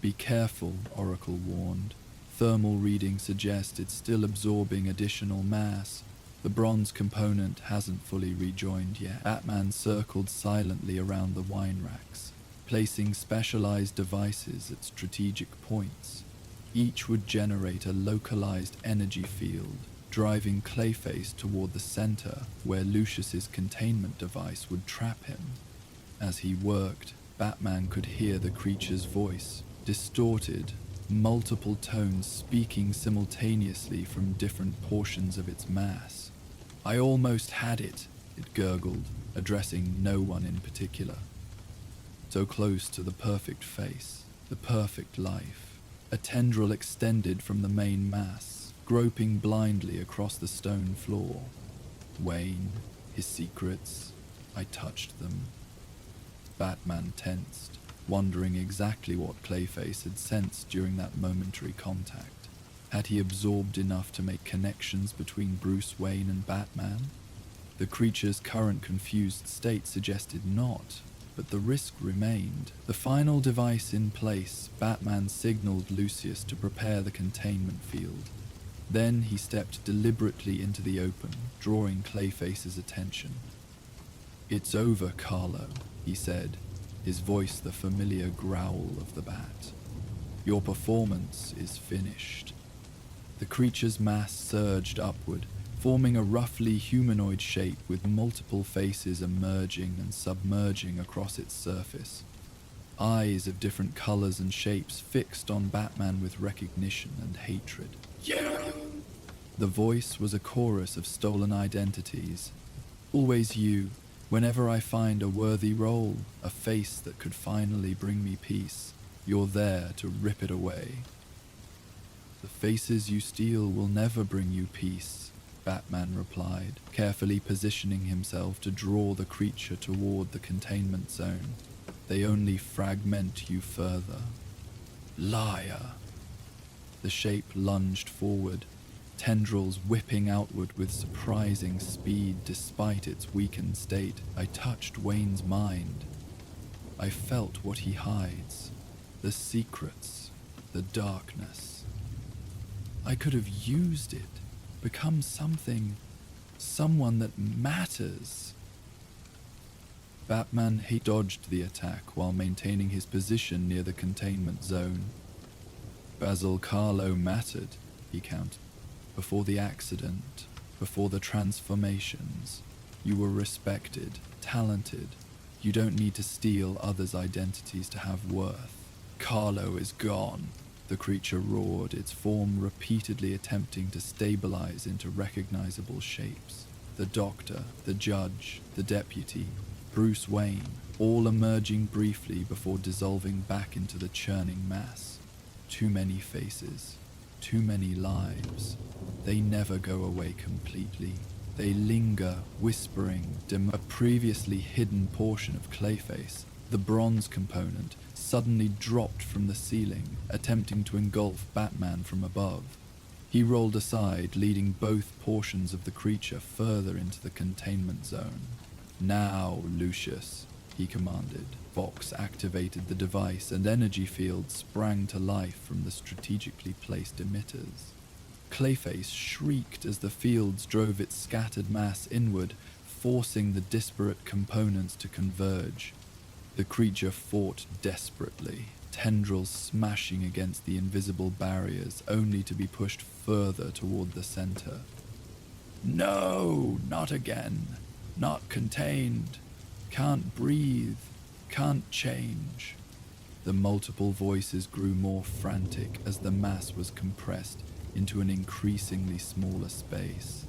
[SPEAKER 1] Be careful, Oracle warned. Thermal readings suggest it's still absorbing additional mass. The bronze component hasn't fully rejoined yet. Batman circled silently around the wine racks, placing specialized devices at strategic points. Each would generate a localized energy field, driving Clayface toward the center where Lucius's containment device would trap him. As he worked, Batman could hear the creature's voice, distorted, multiple tones speaking simultaneously from different portions of its mass. I almost had it, it gurgled, addressing no one in particular. So close to the perfect face, the perfect life. A tendril extended from the main mass, groping blindly across the stone floor. Wayne, his secrets, I touched them. Batman tensed, wondering exactly what Clayface had sensed during that momentary contact. Had he absorbed enough to make connections between Bruce Wayne and Batman? The creature's current confused state suggested not, but the risk remained. The final device in place, Batman signaled Lucius to prepare the containment field. Then he stepped deliberately into the open, drawing Clayface's attention. It's over, Carlo, he said, his voice the familiar growl of the bat. Your performance is finished. The creature's mass surged upward, forming a roughly humanoid shape with multiple faces emerging and submerging across its surface. Eyes of different colors and shapes fixed on Batman with recognition and hatred.
[SPEAKER 2] Yeah!
[SPEAKER 1] The voice was a chorus of stolen identities. Always you. Whenever I find a worthy role, a face that could finally bring me peace, you're there to rip it away. The faces you steal will never bring you peace, Batman replied, carefully positioning himself to draw the creature toward the containment zone. They only fragment you further. Liar! The shape lunged forward, tendrils whipping outward with surprising speed despite its weakened state. I touched Wayne's mind. I felt what he hides, the secrets, the darkness. I could have used it, become something, someone that matters. Batman dodged the attack while maintaining his position near the containment zone. Basil Carlo mattered, he counted. Before the accident, before the transformations, You were respected, talented. You don't need to steal others' identities to have worth. Carlo is gone, the creature roared, its form repeatedly attempting to stabilize into recognizable shapes. The doctor, the judge, the deputy, Bruce Wayne, all emerging briefly before dissolving back into the churning mass. Too many faces, too many lives. They never go away completely. They linger, whispering, a previously hidden portion of Clayface, the bronze component, suddenly dropped from the ceiling, attempting to engulf Batman from above. He rolled aside, leading both portions of the creature further into the containment zone. Now, Lucius, he commanded. Vox activated the device and energy fields sprang to life from the strategically placed emitters. Clayface shrieked as the fields drove its scattered mass inward, forcing the disparate components to converge. The creature fought desperately, tendrils smashing against the invisible barriers, only to be pushed further toward the center.
[SPEAKER 2] No, not again. Not contained. Can't breathe. Can't change.
[SPEAKER 1] The multiple voices grew more frantic as the mass was compressed into an increasingly smaller space.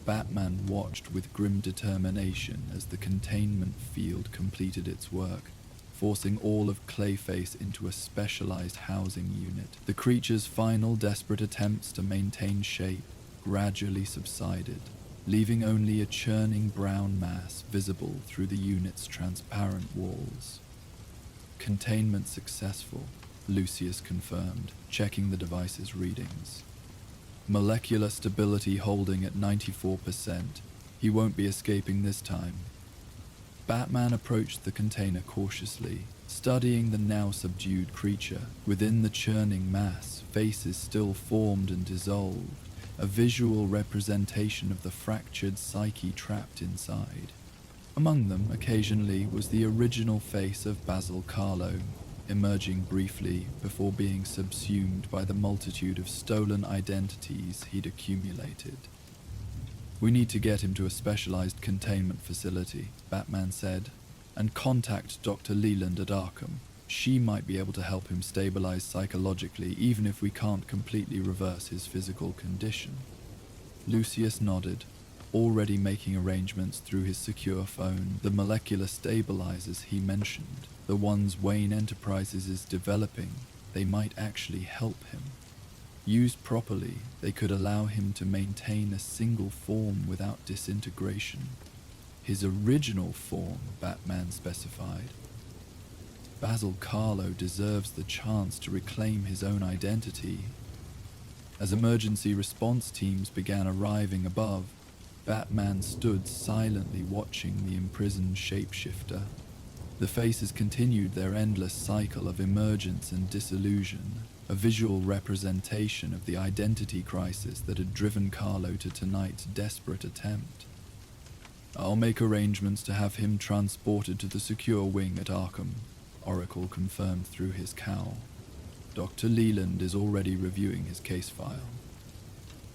[SPEAKER 1] Batman watched with grim determination as the containment field completed its work, forcing all of Clayface into a specialized housing unit. The creature's final desperate attempts to maintain shape gradually subsided, leaving only a churning brown mass visible through the unit's transparent walls. Containment successful, Lucius confirmed, checking the device's readings. Molecular stability holding at 94%. He won't be escaping this time. Batman approached the container cautiously, studying the now subdued creature. Within the churning mass, faces still formed and dissolved, a visual representation of the fractured psyche trapped inside. Among them, occasionally, was the original face of Basil Carlo, emerging briefly before being subsumed by the multitude of stolen identities he'd accumulated. "We need to get him to a specialized containment facility," Batman said, "and contact Dr. Leland at Arkham. She might be able to help him stabilize psychologically, even if we can't completely reverse his physical condition." Lucius nodded, already making arrangements through his secure phone. The molecular stabilizers he mentioned, the ones Wayne Enterprises is developing, they might actually help him. Used properly, they could allow him to maintain a single form without disintegration. His original form, Batman specified. Basil Carlo deserves the chance to reclaim his own identity. As emergency response teams began arriving above, Batman stood silently watching the imprisoned shapeshifter. The faces continued their endless cycle of emergence and disillusion, a visual representation of the identity crisis that had driven Carlo to tonight's desperate attempt. "I'll make arrangements to have him transported to the secure wing at Arkham," Oracle confirmed through his cowl. "Dr. Leland is already reviewing his case file."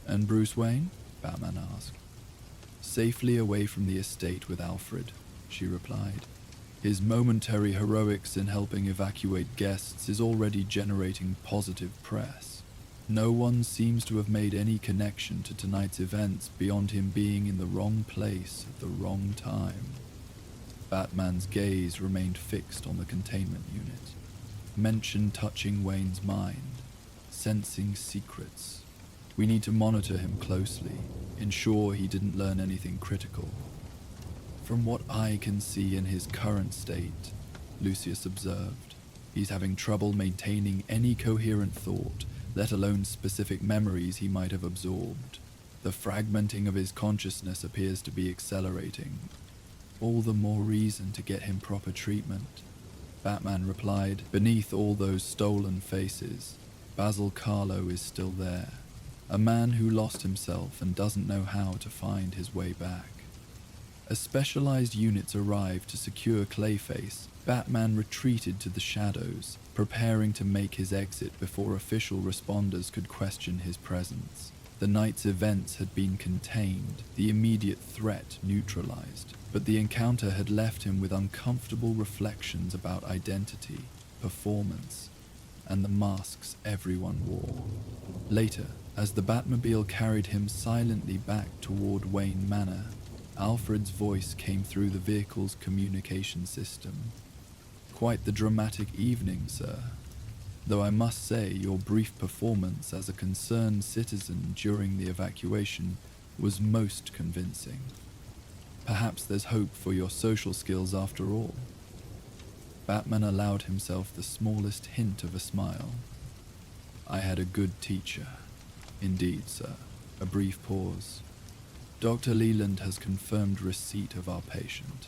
[SPEAKER 1] "And Bruce Wayne?" Batman asked. "Safely away from the estate with Alfred," she replied. "His momentary heroics in helping evacuate guests is already generating positive press. No one seems to have made any connection to tonight's events beyond him being in the wrong place at the wrong time." Batman's gaze remained fixed on the containment unit. Mention touching Wayne's mind, sensing secrets. "We need to monitor him closely, ensure he didn't learn anything critical." "From what I can see in his current state," Lucius observed, "he's having trouble maintaining any coherent thought, let alone specific memories he might have absorbed. The fragmenting of his consciousness appears to be accelerating. All the more reason to get him proper treatment," Batman replied. "Beneath all those stolen faces, Basil Carlo is still there. A man who lost himself and doesn't know how to find his way back." As specialized units arrived to secure Clayface, Batman retreated to the shadows, preparing to make his exit before official responders could question his presence. The night's events had been contained, the immediate threat neutralized, but the encounter had left him with uncomfortable reflections about identity, performance, and the masks everyone wore. Later, as the Batmobile carried him silently back toward Wayne Manor, Alfred's voice came through the vehicle's communication system. "Quite the dramatic evening, sir. Though I must say your brief performance as a concerned citizen during the evacuation was most convincing. Perhaps there's hope for your social skills after all." Batman allowed himself the smallest hint of a smile. "I had a good teacher. Indeed, sir." A brief pause. "Dr. Leland has confirmed receipt of our patient.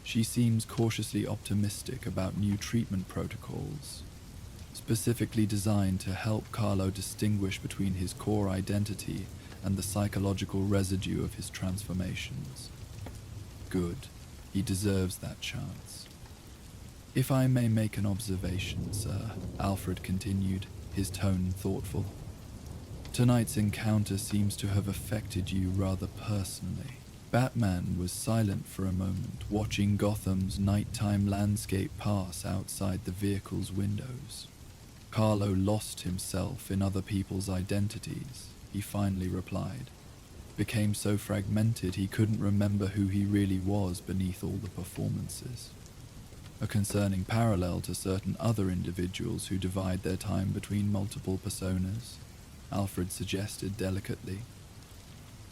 [SPEAKER 1] She seems cautiously optimistic about new treatment protocols, specifically designed to help Carlo distinguish between his core identity and the psychological residue of his transformations. Good. He deserves that chance. If I may make an observation, sir," Alfred continued, his tone thoughtful. "Tonight's encounter seems to have affected you rather personally." Batman was silent for a moment, watching Gotham's nighttime landscape pass outside the vehicle's windows. "Carlo lost himself in other people's identities," he finally replied. "Became so fragmented he couldn't remember who he really was beneath all the performances. A concerning parallel to certain other individuals who divide their time between multiple personas," Alfred suggested delicately.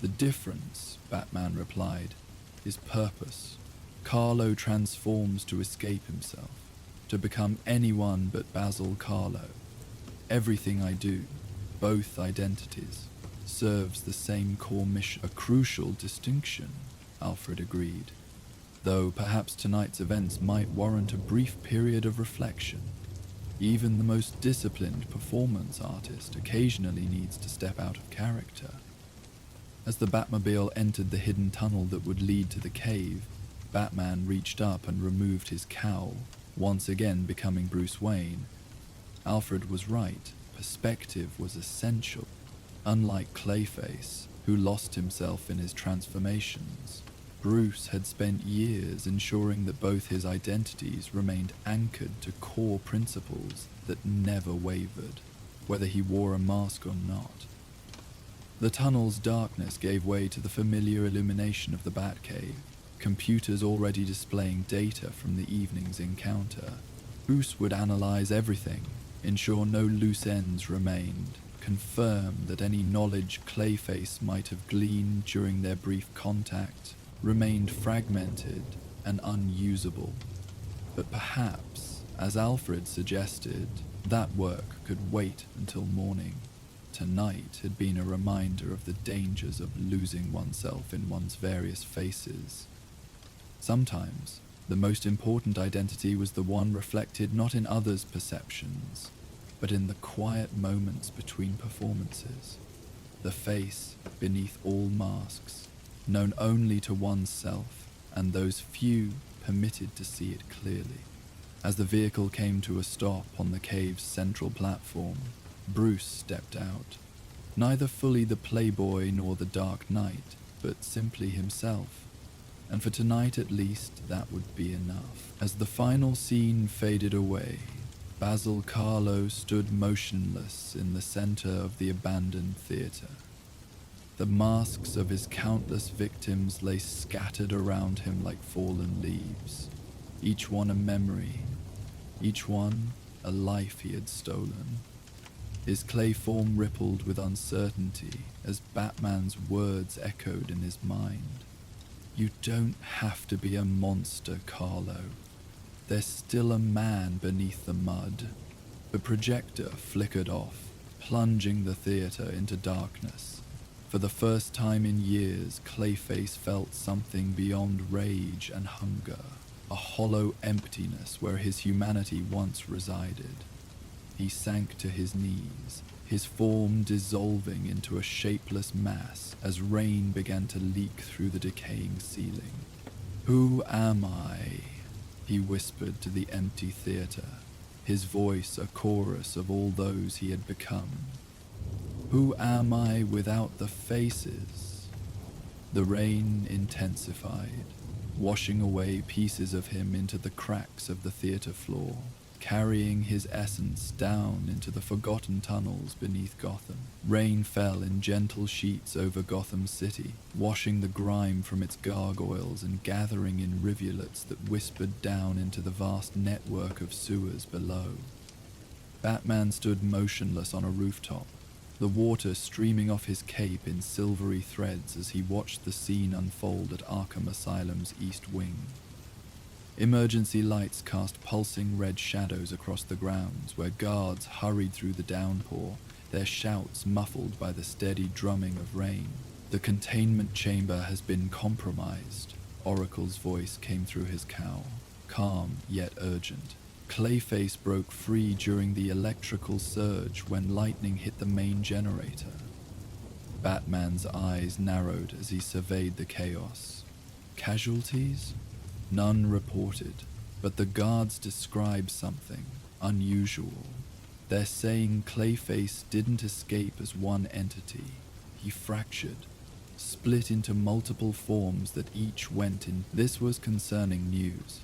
[SPEAKER 1] "The difference," Batman replied, "is purpose. Carlo transforms to escape himself, to become anyone but Basil Carlo. Everything I do, both identities, serves the same core mission." "A crucial distinction," Alfred agreed, "though perhaps tonight's events might warrant a brief period of reflection. Even the most disciplined performance artist occasionally needs to step out of character." As the Batmobile entered the hidden tunnel that would lead to the cave, Batman reached up and removed his cowl, once again becoming Bruce Wayne. Alfred was right. Perspective was essential. Unlike Clayface, who lost himself in his transformations, Bruce had spent years ensuring that both his identities remained anchored to core principles that never wavered, whether he wore a mask or not. The tunnel's darkness gave way to the familiar illumination of the Batcave, computers already displaying data from the evening's encounter. Bruce would analyze everything, ensure no loose ends remained, confirm that any knowledge Clayface might have gleaned during their brief contact remained fragmented and unusable. But perhaps, as Alfred suggested, that work could wait until morning. Tonight had been a reminder of the dangers of losing oneself in one's various faces. Sometimes, the most important identity was the one reflected not in others' perceptions, but in the quiet moments between performances. The face beneath all masks, known only to oneself and those few permitted to see it clearly. As the vehicle came to a stop on the cave's central platform, Bruce stepped out, neither fully the playboy nor the Dark Knight, but simply himself. And for tonight at least, that would be enough. As the final scene faded away, Basil Carlo stood motionless in the center of the abandoned theater. The masks of his countless victims lay scattered around him like fallen leaves, each one a memory, each one a life he had stolen. His clay form rippled with uncertainty as Batman's words echoed in his mind. "You don't have to be a monster, Carlo. There's still a man beneath the mud." The projector flickered off, plunging the theater into darkness. For the first time in years, Clayface felt something beyond rage and hunger, a hollow emptiness where his humanity once resided. He sank to his knees, his form dissolving into a shapeless mass as rain began to leak through the decaying ceiling. "Who am I?" he whispered to the empty theater, his voice a chorus of all those he had become. Who am I without the faces? The rain intensified, washing away pieces of him into the cracks of the theater floor, carrying his essence down into the forgotten tunnels beneath Gotham. Rain fell in gentle sheets over Gotham City, washing the grime from its gargoyles and gathering in rivulets that whispered down into the vast network of sewers below. Batman stood motionless on a rooftop, the water streaming off his cape in silvery threads as he watched the scene unfold at Arkham Asylum's East Wing. Emergency lights cast pulsing red shadows across the grounds where guards hurried through the downpour, their shouts muffled by the steady drumming of rain. The containment chamber has been compromised, Oracle's voice came through his cowl, calm yet urgent. Clayface broke free during the electrical surge when lightning hit the main generator. Batman's eyes narrowed as he surveyed the chaos. Casualties? None reported, but the guards describe something unusual. They're saying Clayface didn't escape as one entity. He fractured, split into multiple forms that each went in. This was concerning news.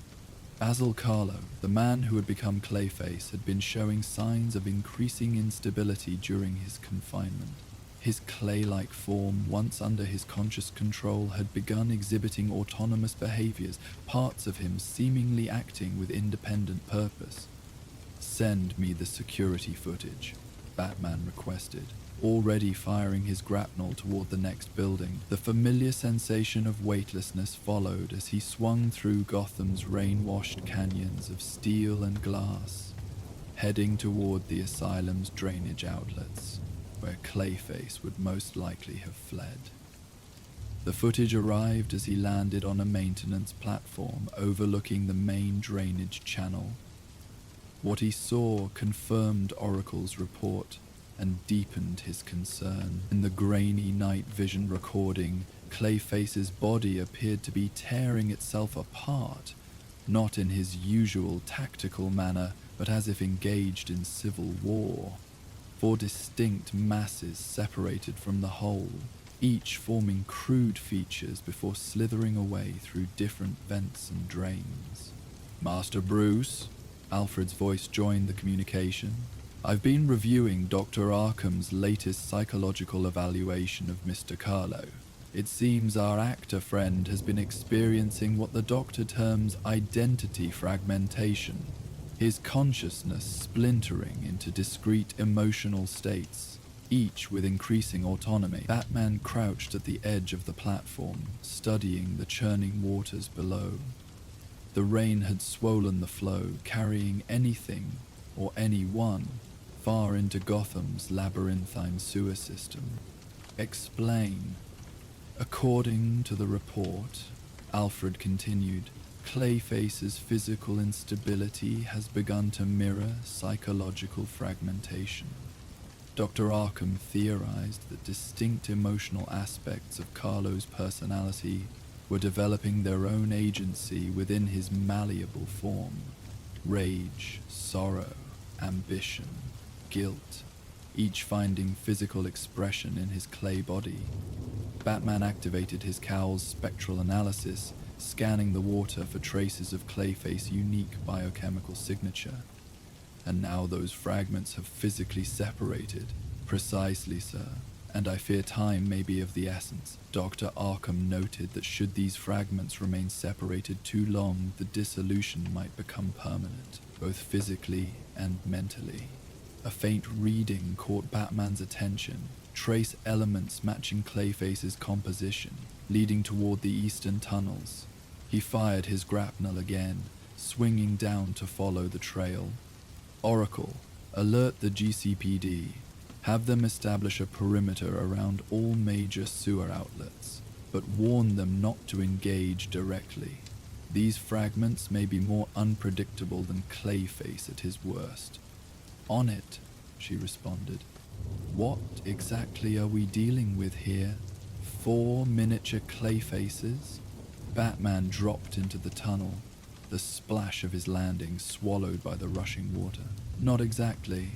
[SPEAKER 1] Basil Carlo, the man who had become Clayface, had been showing signs of increasing instability during his confinement. His clay-like form, once under his conscious control, had begun exhibiting autonomous behaviors, parts of him seemingly acting with independent purpose. "Send me the security footage," Batman requested, already firing his grapnel toward the next building. The familiar sensation of weightlessness followed as he swung through Gotham's rain-washed canyons of steel and glass, heading toward the asylum's drainage outlets, where Clayface would most likely have fled. The footage arrived as he landed on a maintenance platform overlooking the main drainage channel. What he saw confirmed Oracle's report and deepened his concern. In the grainy night vision recording, Clayface's body appeared to be tearing itself apart, not in his usual tactical manner, but as if engaged in civil war. 4 distinct masses separated from the whole, each forming crude features before slithering away through different vents and drains. "Master Bruce?" Alfred's voice joined the communication. "I've been reviewing Dr. Arkham's latest psychological evaluation of Mr. Carlo. It seems our actor friend has been experiencing what the doctor terms identity fragmentation, his consciousness splintering into discrete emotional states, each with increasing autonomy." Batman crouched at the edge of the platform, studying the churning waters below. The rain had swollen the flow, carrying anything or anyone far into Gotham's labyrinthine sewer system. "Explain." "According to the report," Alfred continued, "Clayface's physical instability has begun to mirror psychological fragmentation. Dr. Arkham theorized that distinct emotional aspects of Carlo's personality were developing their own agency within his malleable form. Rage, sorrow, ambition, guilt, each finding physical expression in his clay body. Batman activated his cowl's spectral analysis, scanning the water for traces of Clayface's unique biochemical signature. "And now those fragments have physically separated." "Precisely, sir. And I fear time may be of the essence." Dr. Arkham noted that should these fragments remain separated too long, the dissolution might become permanent, both physically and mentally. A faint reading caught Batman's attention, trace elements matching Clayface's composition, leading toward the eastern tunnels. He fired his grapnel again, swinging down to follow the trail. "Oracle, alert the GCPD. Have them establish a perimeter around all major sewer outlets, but warn them not to engage directly. These fragments may be more unpredictable than Clayface at his worst." "On it," she responded. "What exactly are we dealing with here? 4 miniature Clayfaces?" Batman dropped into the tunnel, the splash of his landing swallowed by the rushing water. "Not exactly.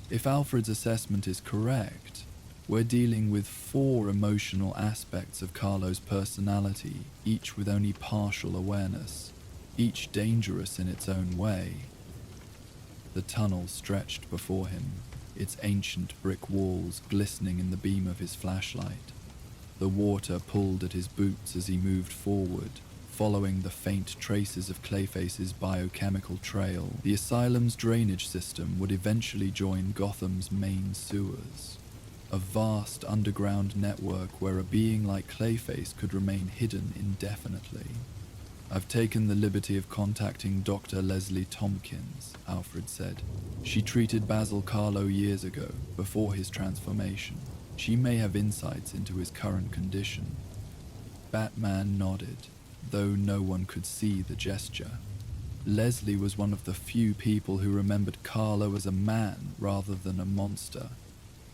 [SPEAKER 1] If Alfred's assessment is correct, we're dealing with 4 emotional aspects of Carlo's personality, each with only partial awareness, each dangerous in its own way. The tunnel stretched before him, its ancient brick walls glistening in the beam of his flashlight. The water pulled at his boots as he moved forward, following the faint traces of Clayface's biochemical trail. The asylum's drainage system would eventually join Gotham's main sewers, a vast underground network where a being like Clayface could remain hidden indefinitely. I've taken the liberty of contacting Dr. Leslie Tompkins, Alfred said. She treated Basil Carlo years ago, before his transformation. She may have insights into his current condition. Batman nodded, though no one could see the gesture. Leslie was one of the few people who remembered Carlo as a man rather than a monster,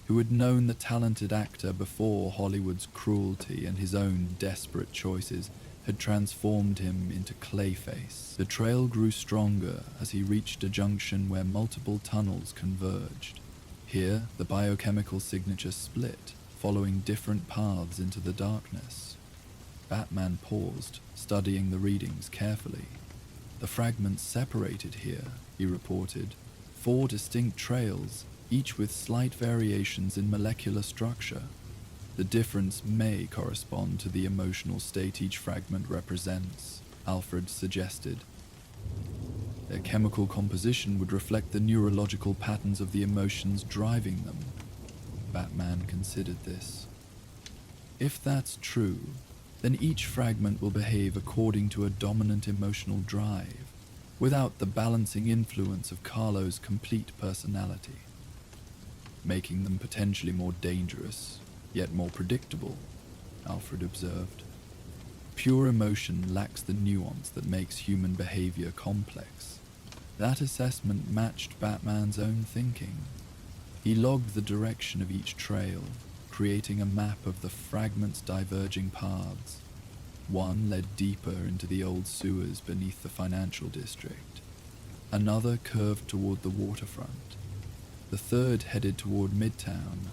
[SPEAKER 1] who had known the talented actor before Hollywood's cruelty and his own desperate choices had transformed him into Clayface. The trail grew stronger as he reached a junction where multiple tunnels converged. Here, the biochemical signature split, following different paths into the darkness. Batman paused, studying the readings carefully. The fragments separated here, he reported. 4 distinct trails, each with slight variations in molecular structure. The difference may correspond to the emotional state each fragment represents, Alfred suggested. Their chemical composition would reflect the neurological patterns of the emotions driving them. Batman considered this. If that's true, then each fragment will behave according to a dominant emotional drive, without the balancing influence of Carlo's complete personality, making them potentially more dangerous, yet more predictable, Alfred observed. Pure emotion lacks the nuance that makes human behavior complex. That assessment matched Batman's own thinking. He logged the direction of each trail, creating a map of the fragments' diverging paths. One led deeper into the old sewers beneath the financial district. Another curved toward the waterfront. The third headed toward Midtown,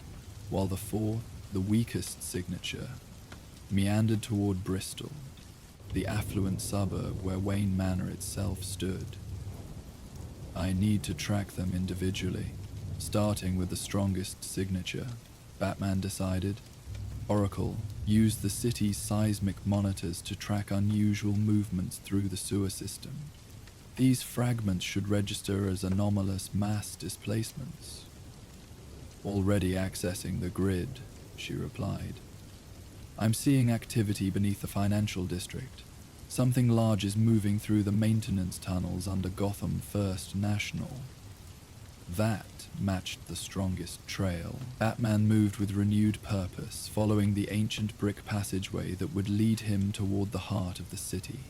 [SPEAKER 1] while the fourth, the weakest signature, meandered toward Bristol, the affluent suburb where Wayne Manor itself stood. I need to track them individually, starting with the strongest signature, Batman decided. Oracle used the city's seismic monitors to track unusual movements through the sewer system. These fragments should register as anomalous mass displacements. Already accessing the grid, she replied. I'm seeing activity beneath the financial district. Something large is moving through the maintenance tunnels under Gotham First National. That matched the strongest trail. Batman moved with renewed purpose, following the ancient brick passageway that would lead him toward the heart of the city.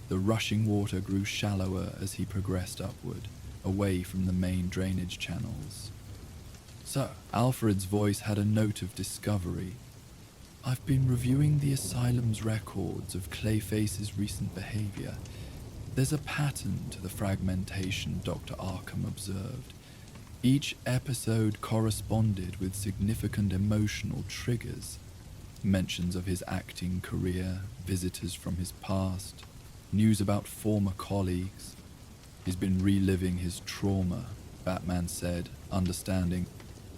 [SPEAKER 1] The rushing water grew shallower as he progressed upward, away from the main drainage channels. So, Alfred's voice had a note of discovery. I've been reviewing the asylum's records of Clayface's recent behavior. There's a pattern to the fragmentation Dr. Arkham observed. Each episode corresponded with significant emotional triggers. Mentions of his acting career, visitors from his past, news about former colleagues. He's been reliving his trauma, Batman said, understanding.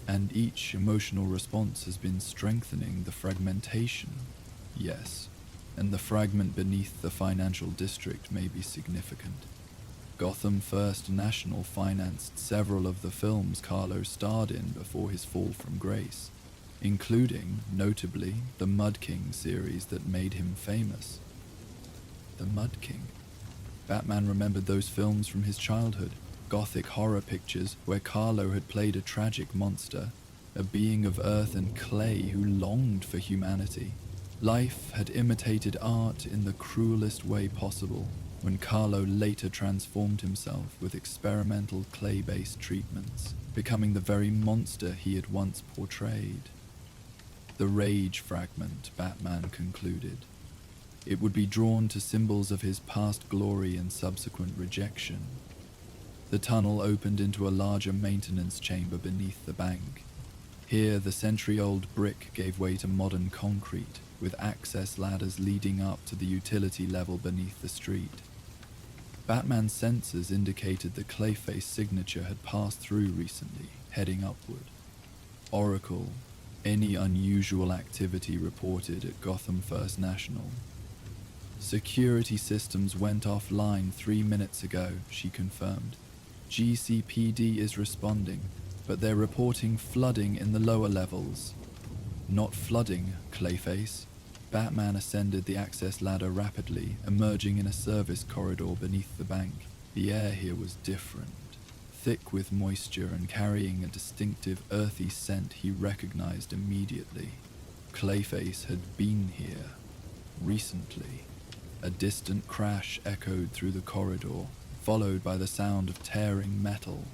[SPEAKER 1] And each emotional response has been strengthening the fragmentation. Yes, and the fragment beneath the financial district may be significant. Gotham First National financed several of the films Carlo starred in before his fall from grace, including, notably, the Mud King series that made him famous. The Mud King? Batman remembered those films from his childhood. Gothic horror pictures where Carlo had played a tragic monster, a being of earth and clay who longed for humanity. Life had imitated art in the cruelest way possible when Carlo later transformed himself with experimental clay-based treatments, becoming the very monster he had once portrayed. The Rage Fragment, Batman concluded. It would be drawn to symbols of his past glory and subsequent rejection. The tunnel opened into a larger maintenance chamber beneath the bank. Here, the century-old brick gave way to modern concrete, with access ladders leading up to the utility level beneath the street. Batman's sensors indicated the Clayface signature had passed through recently, heading upward. Oracle, any unusual activity reported at Gotham First National. Security systems went offline 3 minutes ago, she confirmed. GCPD is responding, but they're reporting flooding in the lower levels. Not flooding, Clayface. Batman ascended the access ladder rapidly, emerging in a service corridor beneath the bank. The air here was different, thick with moisture and carrying a distinctive earthy scent he recognized immediately. Clayface had been here, recently. A distant crash echoed through the corridor, followed by the sound of tearing metal.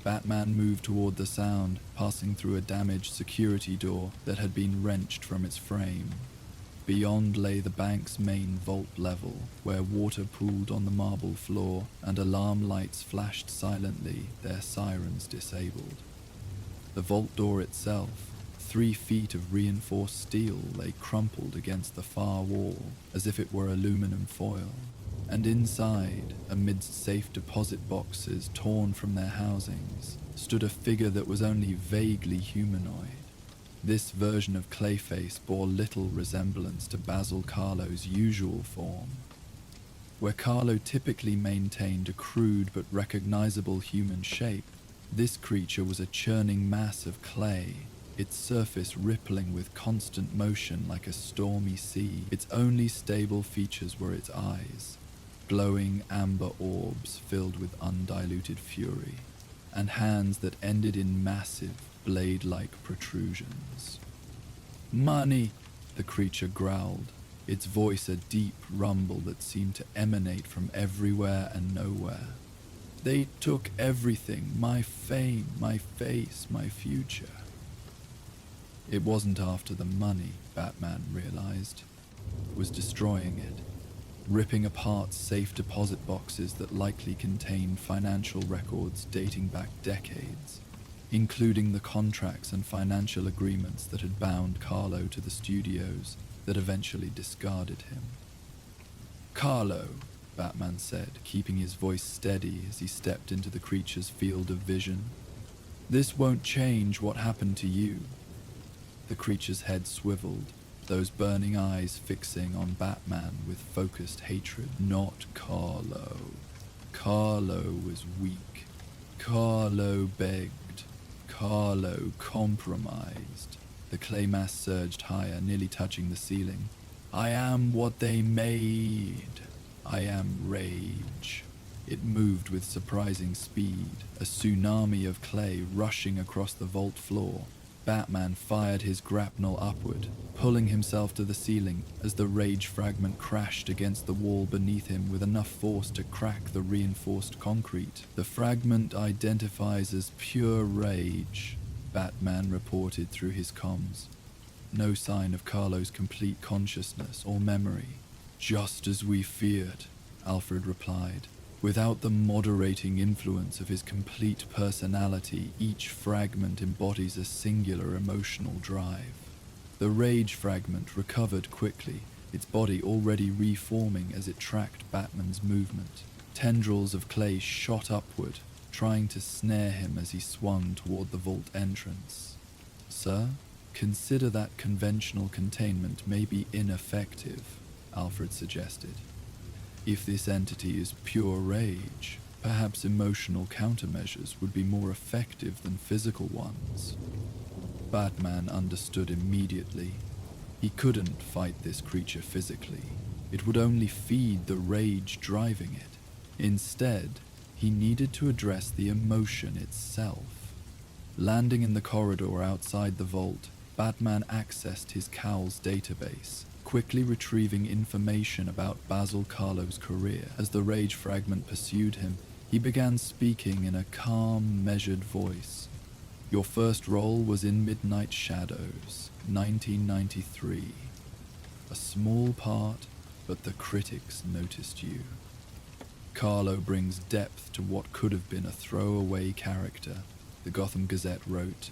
[SPEAKER 1] Batman moved toward the sound, passing through a damaged security door that had been wrenched from its frame. Beyond lay the bank's main vault level, where water pooled on the marble floor and alarm lights flashed silently, their sirens disabled. The vault door itself, 3 feet of reinforced steel, lay crumpled against the far wall, as if it were aluminum foil. And inside, amidst safe deposit boxes torn from their housings, stood a figure that was only vaguely humanoid. This version of Clayface bore little resemblance to Basil Carlo's usual form. Where Carlo typically maintained a crude but recognizable human shape, this creature was a churning mass of clay, its surface rippling with constant motion like a stormy sea. Its only stable features were its eyes, glowing amber orbs filled with undiluted fury, and hands that ended in massive, blade-like protrusions. "Money!" the creature growled, its voice a deep rumble that seemed to emanate from everywhere and nowhere. "They took everything, my fame, my face, my future." It wasn't after the money, Batman realized. It was destroying it, ripping apart safe deposit boxes that likely contained financial records dating back decades, including the contracts and financial agreements that had bound Carlo to the studios that eventually discarded him. "Carlo," Batman said, keeping his voice steady as he stepped into the creature's field of vision. "This won't change what happened to you." The creature's head swiveled, those burning eyes fixing on Batman with focused hatred. "Not Carlo. Carlo was weak. Carlo begged. Carlo compromised." The clay mass surged higher, nearly touching the ceiling. "I am what they made. I am rage." It moved with surprising speed, a tsunami of clay rushing across the vault floor. Batman fired his grapnel upward, pulling himself to the ceiling as the rage fragment crashed against the wall beneath him with enough force to crack the reinforced concrete. "The fragment identifies as pure rage," Batman reported through his comms. No sign of Carlo's complete consciousness or memory. "Just as we feared," Alfred replied. "Without the moderating influence of his complete personality, each fragment embodies a singular emotional drive." The rage fragment recovered quickly, its body already reforming as it tracked Batman's movement. Tendrils of clay shot upward, trying to snare him as he swung toward the vault entrance. "Sir, consider that conventional containment may be ineffective," Alfred suggested. "If this entity is pure rage, perhaps emotional countermeasures would be more effective than physical ones." Batman understood immediately. He couldn't fight this creature physically. It would only feed the rage driving it. Instead, he needed to address the emotion itself. Landing in the corridor outside the vault, Batman accessed his Cowl's database, quickly retrieving information about Basil Carlo's career. As the rage fragment pursued him, he began speaking in a calm, measured voice. "Your first role was in Midnight Shadows, 1993. A small part, but the critics noticed you. Carlo brings depth to what could have been a throwaway character, the Gotham Gazette wrote.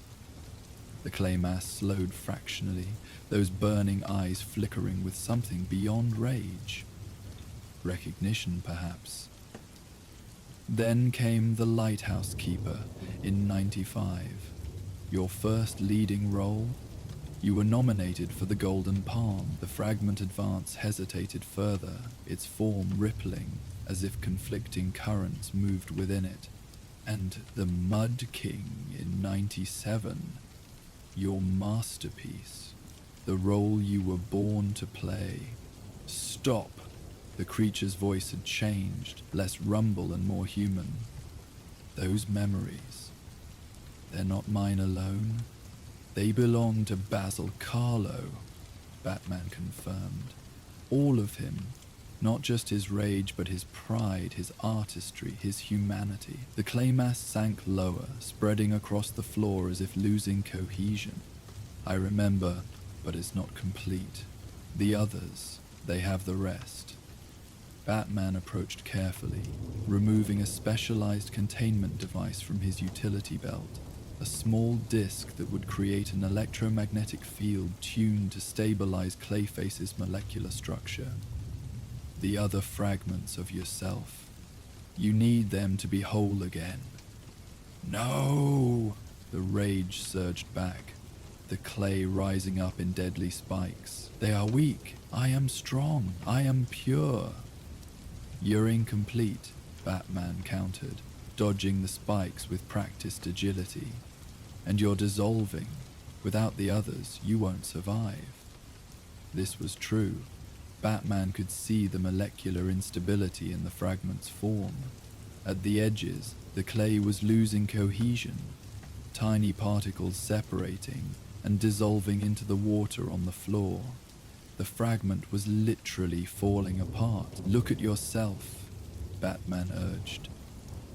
[SPEAKER 1] The clay mass slowed fractionally, those burning eyes flickering with something beyond rage. Recognition, perhaps. Then came The Lighthouse Keeper in '95. Your first leading role? You were nominated for the Golden Palm. The fragment advance hesitated further, its form rippling as if conflicting currents moved within it. And The Mud King in '97. Your masterpiece. The role you were born to play. Stop! The creature's voice had changed, less rumble and more human. Those memories. They're not mine alone. They belong to Basil Carlo, Batman confirmed. All of him. Not just his rage, but his pride, his artistry, his humanity. The clay mass sank lower, spreading across the floor as if losing cohesion. I remember, but it's not complete. The others, they have the rest. Batman approached carefully, removing a specialized containment device from his utility belt. A small disc that would create an electromagnetic field tuned to stabilize Clayface's molecular structure. The other fragments of yourself. You need them to be whole again. No! The rage surged back, the clay rising up in deadly spikes. They are weak. I am strong. I am pure. You're incomplete, Batman countered, dodging the spikes with practiced agility. And you're dissolving. Without the others, you won't survive. This was true. Batman could see the molecular instability in the fragment's form. At the edges, the clay was losing cohesion, tiny particles separating and dissolving into the water on the floor. The fragment was literally falling apart. Look at yourself, Batman urged.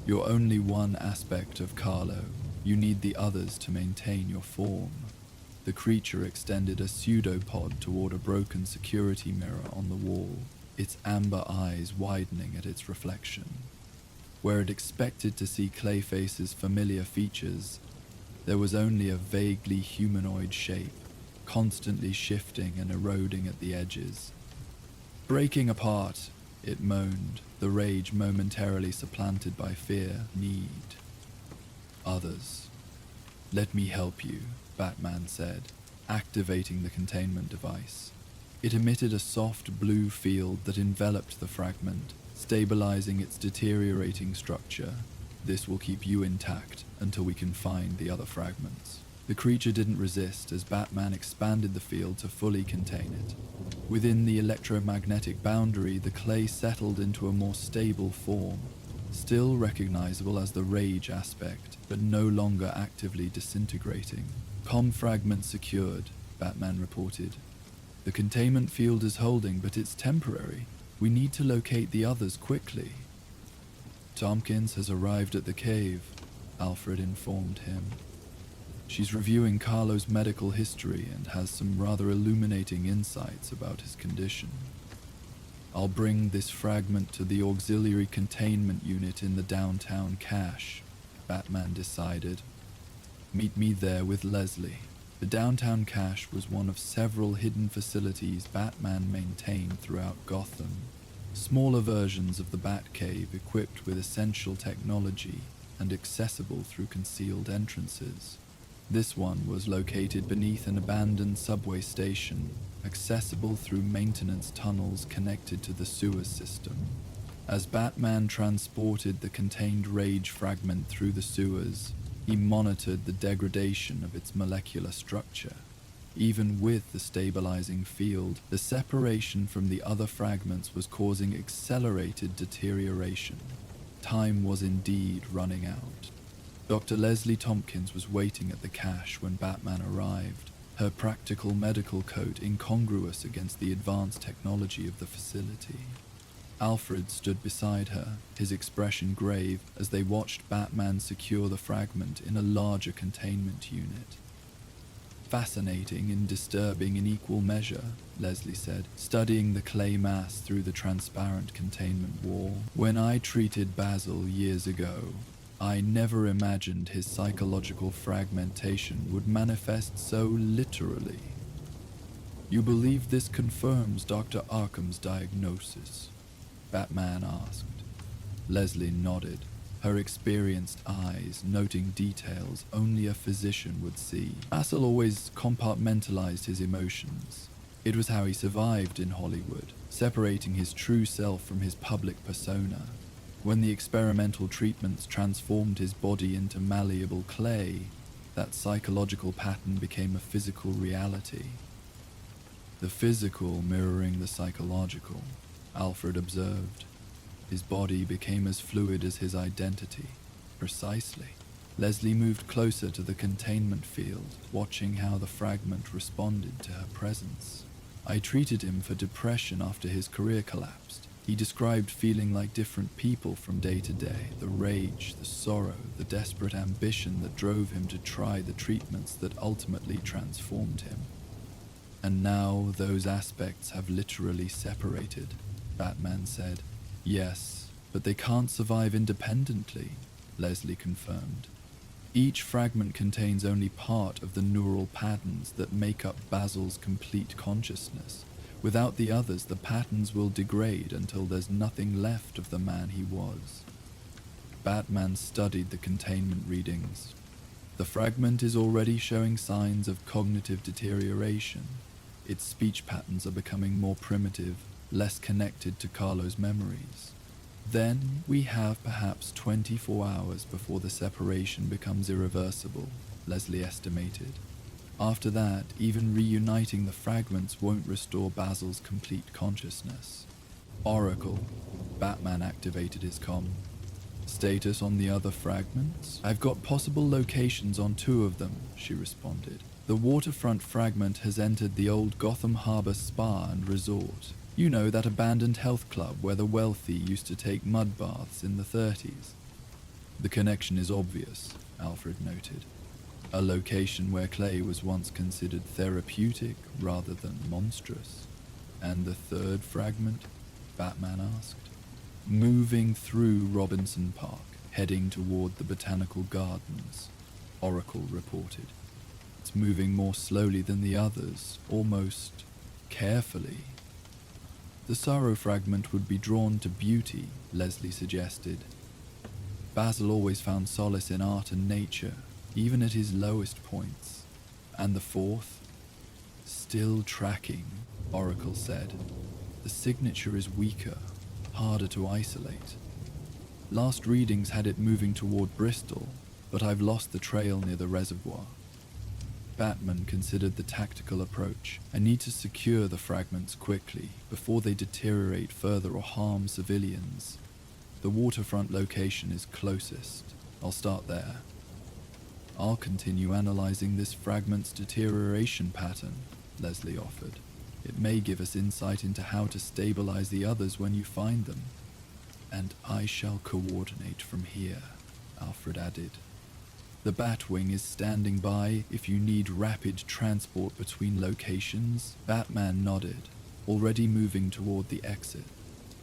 [SPEAKER 1] You're only one aspect of Carlo. You need the others to maintain your form. The creature extended a pseudopod toward a broken security mirror on the wall, its amber eyes widening at its reflection. Where it expected to see Clayface's familiar features, there was only a vaguely humanoid shape, constantly shifting and eroding at the edges. Breaking apart, it moaned, the rage momentarily supplanted by fear, need. Others. Let me help you, Batman said, activating the containment device. It emitted a soft blue field that enveloped the fragment, stabilizing its deteriorating structure. This will keep you intact until we can find the other fragments. The creature didn't resist as Batman expanded the field to fully contain it. Within the electromagnetic boundary, the clay settled into a more stable form, still recognizable as the rage aspect, but no longer actively disintegrating. Fragment secured, Batman reported. The containment field is holding, but it's temporary. We need to locate the others quickly. Tompkins has arrived at the cave, Alfred informed him. She's reviewing Carlo's medical history and has some rather illuminating insights about his condition. I'll bring this fragment to the auxiliary containment unit in the downtown cache, Batman decided. Meet me there with Leslie. The downtown cache was one of several hidden facilities Batman maintained throughout Gotham. Smaller versions of the Batcave equipped with essential technology and accessible through concealed entrances. This one was located beneath an abandoned subway station, accessible through maintenance tunnels connected to the sewer system. As Batman transported the contained rage fragment through the sewers, he monitored the degradation of its molecular structure. Even with the stabilizing field, the separation from the other fragments was causing accelerated deterioration. Time was indeed running out. Dr. Leslie Tompkins was waiting at the cache when Batman arrived, her practical medical coat incongruous against the advanced technology of the facility. Alfred stood beside her, his expression grave as they watched Batman secure the fragment in a larger containment unit. Fascinating and disturbing in equal measure, Leslie said, studying the clay mass through the transparent containment wall. When I treated Basil years ago, I never imagined his psychological fragmentation would manifest so literally. You believe this confirms Dr. Arkham's diagnosis? Batman asked. Leslie nodded, her experienced eyes noting details only a physician would see. Basil always compartmentalized his emotions. It was how he survived in Hollywood, separating his true self from his public persona. When the experimental treatments transformed his body into malleable clay, that psychological pattern became a physical reality. The physical mirroring the psychological, Alfred observed. His body became as fluid as his identity. Precisely. Leslie moved closer to the containment field, watching how the fragment responded to her presence. I treated him for depression after his career collapsed. He described feeling like different people from day to day, the rage, the sorrow, the desperate ambition that drove him to try the treatments that ultimately transformed him. And now those aspects have literally separated, Batman said. Yes, but they can't survive independently, Leslie confirmed. Each fragment contains only part of the neural patterns that make up Basil's complete consciousness. Without the others, the patterns will degrade until there's nothing left of the man he was. Batman studied the containment readings. The fragment is already showing signs of cognitive deterioration. Its speech patterns are becoming more primitive, less connected to Carlo's memories. Then we have perhaps 24 hours before the separation becomes irreversible, Leslie estimated. After that, even reuniting the fragments won't restore Basil's complete consciousness. Oracle. Batman activated his comm. Status on the other fragments? I've got possible locations on 2 of them, she responded. The waterfront fragment has entered the old Gotham Harbor Spa and Resort. You know, that abandoned health club where the wealthy used to take mud baths in the 30s. The connection is obvious, Alfred noted. A location where clay was once considered therapeutic rather than monstrous. And the 3rd fragment? Batman asked. Moving through Robinson Park, heading toward the Botanical Gardens, Oracle reported. It's moving more slowly than the others, almost carefully. The Sorrow Fragment would be drawn to beauty, Leslie suggested. Basil always found solace in art and nature, even at his lowest points. And the 4th? Still tracking, Oracle said. The signature is weaker, harder to isolate. Last readings had it moving toward Bristol, but I've lost the trail near the reservoir. Batman considered the tactical approach. I need to secure the fragments quickly before they deteriorate further or harm civilians. The waterfront location is closest. I'll start there. I'll continue analyzing this fragment's deterioration pattern, Leslie offered. It may give us insight into how to stabilize the others when you find them. And I shall coordinate from here, Alfred added. The Batwing is standing by if you need rapid transport between locations. Batman nodded, already moving toward the exit.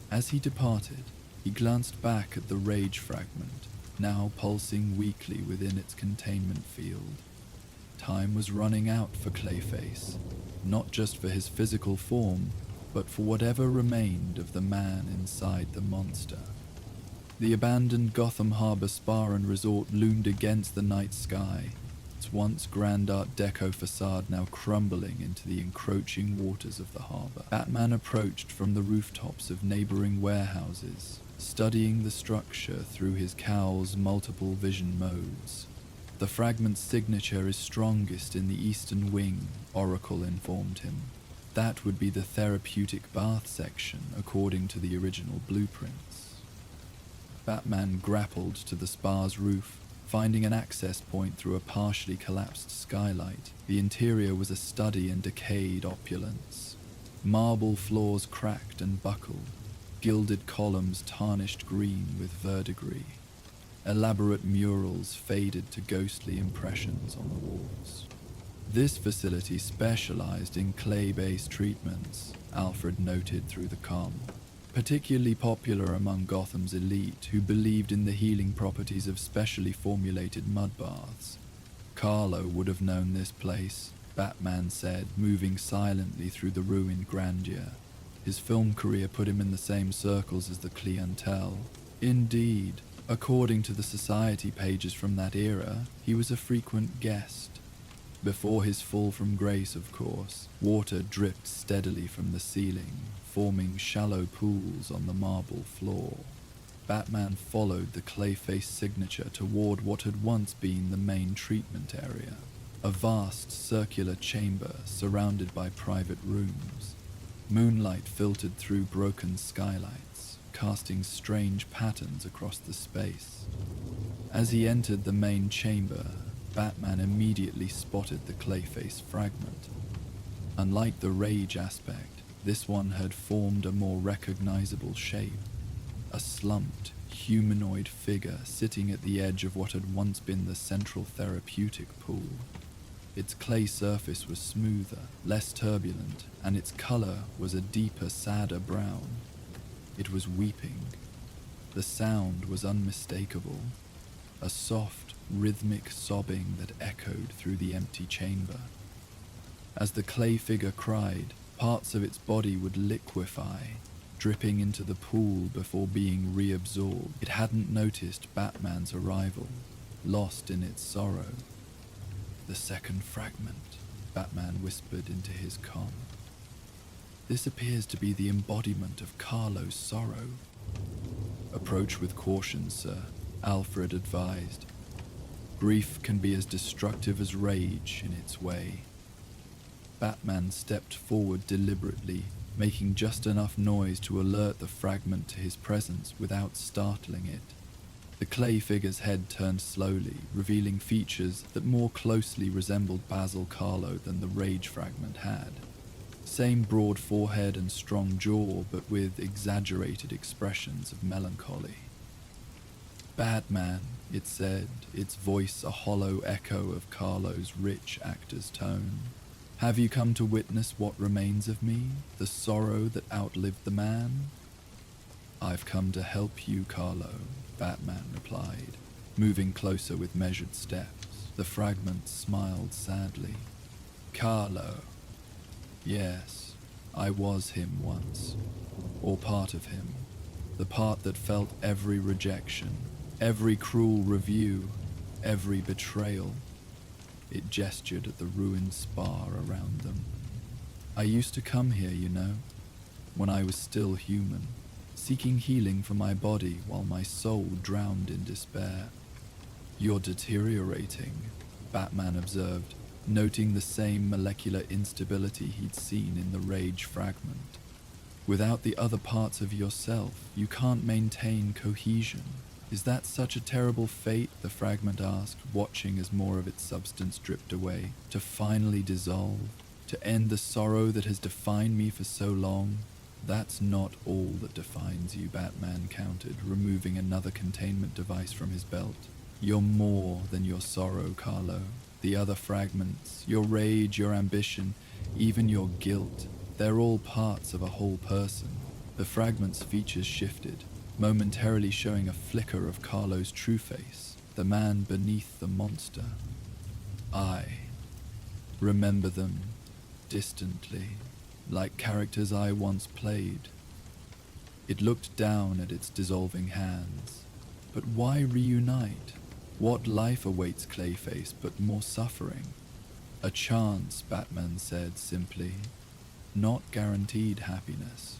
[SPEAKER 1] As he departed, he glanced back at the Rage Fragment, now pulsing weakly within its containment field. Time was running out for Clayface, not just for his physical form, but for whatever remained of the man inside the monster. The abandoned Gotham Harbor Spa and Resort loomed against the night sky, its once grand Art Deco facade now crumbling into the encroaching waters of the harbor. Batman approached from the rooftops of neighboring warehouses, studying the structure through his cowl's multiple vision modes. The fragment's signature is strongest in the eastern wing, Oracle informed him. That would be the therapeutic bath section, according to the original blueprints. Batman grappled to the spa's roof, finding an access point through a partially collapsed skylight. The interior was a study in decayed opulence. Marble floors cracked and buckled, gilded columns tarnished green with verdigris. Elaborate murals faded to ghostly impressions on the walls. This facility specialized in clay-based treatments, Alfred noted through the comm. Particularly popular among Gotham's elite who believed in the healing properties of specially formulated mud baths. Carlo would have known this place, Batman said, moving silently through the ruined grandeur. His film career put him in the same circles as the clientele. Indeed, according to the society pages from that era, he was a frequent guest. Before his fall from grace, of course, water dripped steadily from the ceiling, forming shallow pools on the marble floor. Batman followed the Clayface signature toward what had once been the main treatment area, a vast circular chamber surrounded by private rooms. Moonlight filtered through broken skylights, casting strange patterns across the space. As he entered the main chamber, Batman immediately spotted the Clayface fragment. Unlike the rage aspect, this one had formed a more recognizable shape, a slumped, humanoid figure sitting at the edge of what had once been the central therapeutic pool. Its clay surface was smoother, less turbulent, and its color was a deeper, sadder brown. It was weeping. The sound was unmistakable, a soft, rhythmic sobbing that echoed through the empty chamber. As the clay figure cried, parts of its body would liquefy, dripping into the pool before being reabsorbed. It hadn't noticed Batman's arrival, lost in its sorrow. "The second fragment," Batman whispered into his comm. "This appears to be the embodiment of Carlo's sorrow." "Approach with caution, sir," Alfred advised. "Grief can be as destructive as rage in its way." Batman stepped forward deliberately, making just enough noise to alert the fragment to his presence without startling it. The clay figure's head turned slowly, revealing features that more closely resembled Basil Carlo than the rage fragment had. Same broad forehead and strong jaw, but with exaggerated expressions of melancholy. "Batman," it said, its voice a hollow echo of Carlo's rich actor's tone. "Have you come to witness what remains of me, the sorrow that outlived the man?" "I've come to help you, Carlo," Batman replied, moving closer with measured steps. The fragment smiled sadly. "Carlo. Yes, I was him once, or part of him, the part that felt every rejection, every cruel review, every betrayal." It gestured at the ruined spa around them. "I used to come here, you know, when I was still human, seeking healing for my body while my soul drowned in despair." "You're deteriorating," Batman observed, noting the same molecular instability he'd seen in the rage fragment. "Without the other parts of yourself, you can't maintain cohesion." "Is that such a terrible fate?" the fragment asked, watching as more of its substance dripped away. "To finally dissolve? To end the sorrow that has defined me for so long?" "That's not all that defines you," Batman countered, removing another containment device from his belt. "You're more than your sorrow, Carlo. The other fragments, your rage, your ambition, even your guilt, they're all parts of a whole person." The fragment's features shifted, momentarily showing a flicker of Carlo's true face, the man beneath the monster. "I remember them distantly, like characters I once played." It looked down at its dissolving hands. "But why reunite? What life awaits Clayface but more suffering?" "A chance," Batman said simply. "Not guaranteed happiness,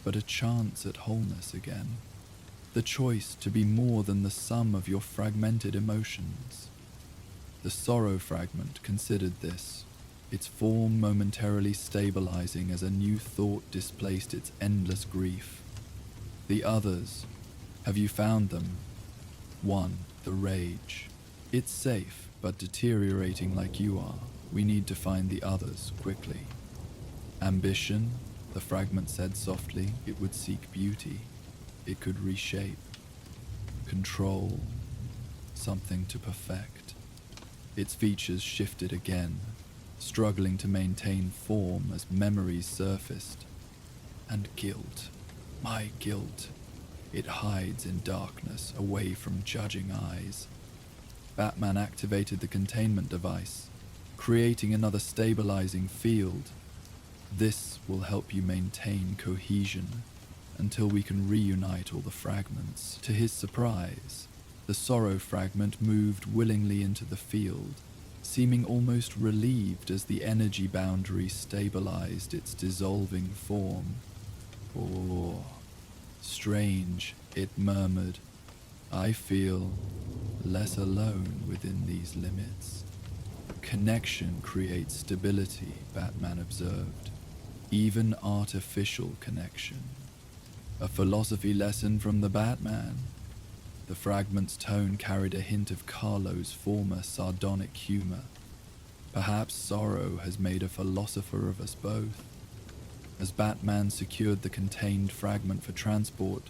[SPEAKER 1] but a chance at wholeness again. The choice to be more than the sum of your fragmented emotions." The Sorrow Fragment considered this, its form momentarily stabilizing as a new thought displaced its endless grief. "The others, have you found them?" "One, the rage. It's safe, but deteriorating like you are. We need to find the others quickly." "Ambition," the fragment said softly. "It would seek beauty. It could reshape. Control. Something to perfect." Its features shifted again, struggling to maintain form as memories surfaced. And guilt. My guilt. It hides in darkness, away from judging eyes. Batman activated the containment device, creating another stabilizing field. This will help you maintain cohesion until we can reunite all the fragments. To his surprise, the Sorrow Fragment moved willingly into the field, seeming almost relieved as the energy boundary stabilized its dissolving form. "Oh, strange," it murmured. "I feel less alone within these limits." "Connection creates stability," Batman observed. "Even artificial connection." A philosophy lesson from the Batman. The fragment's tone carried a hint of Carlo's former sardonic humor. Perhaps sorrow has made a philosopher of us both. As Batman secured the contained fragment for transport,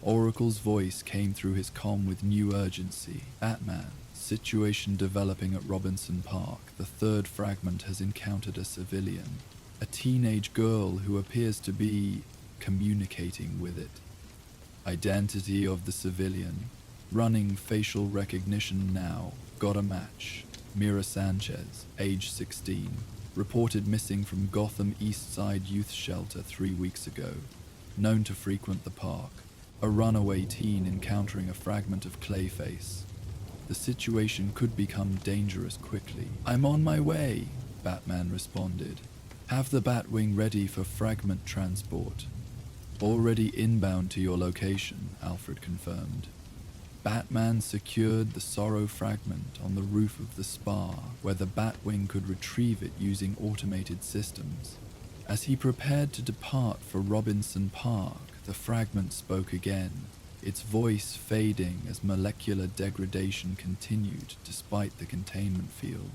[SPEAKER 1] Oracle's voice came through his comm with new urgency. "Batman, situation developing at Robinson Park. The third fragment has encountered a civilian. A teenage girl who appears to be communicating with it. Identity of the civilian. Running facial recognition now. Got a match. Mira Sanchez, age 16. Reported missing from Gotham East Side Youth Shelter 3 weeks ago. Known to frequent the park. A runaway teen encountering a fragment of Clayface. The situation could become dangerous quickly." "I'm on my way," Batman responded. "Have the Batwing ready for fragment transport." "Already inbound to your location," Alfred confirmed. Batman secured the Sorrow Fragment on the roof of the spa, where the Batwing could retrieve it using automated systems. As he prepared to depart for Robinson Park, the fragment spoke again, its voice fading as molecular degradation continued despite the containment field.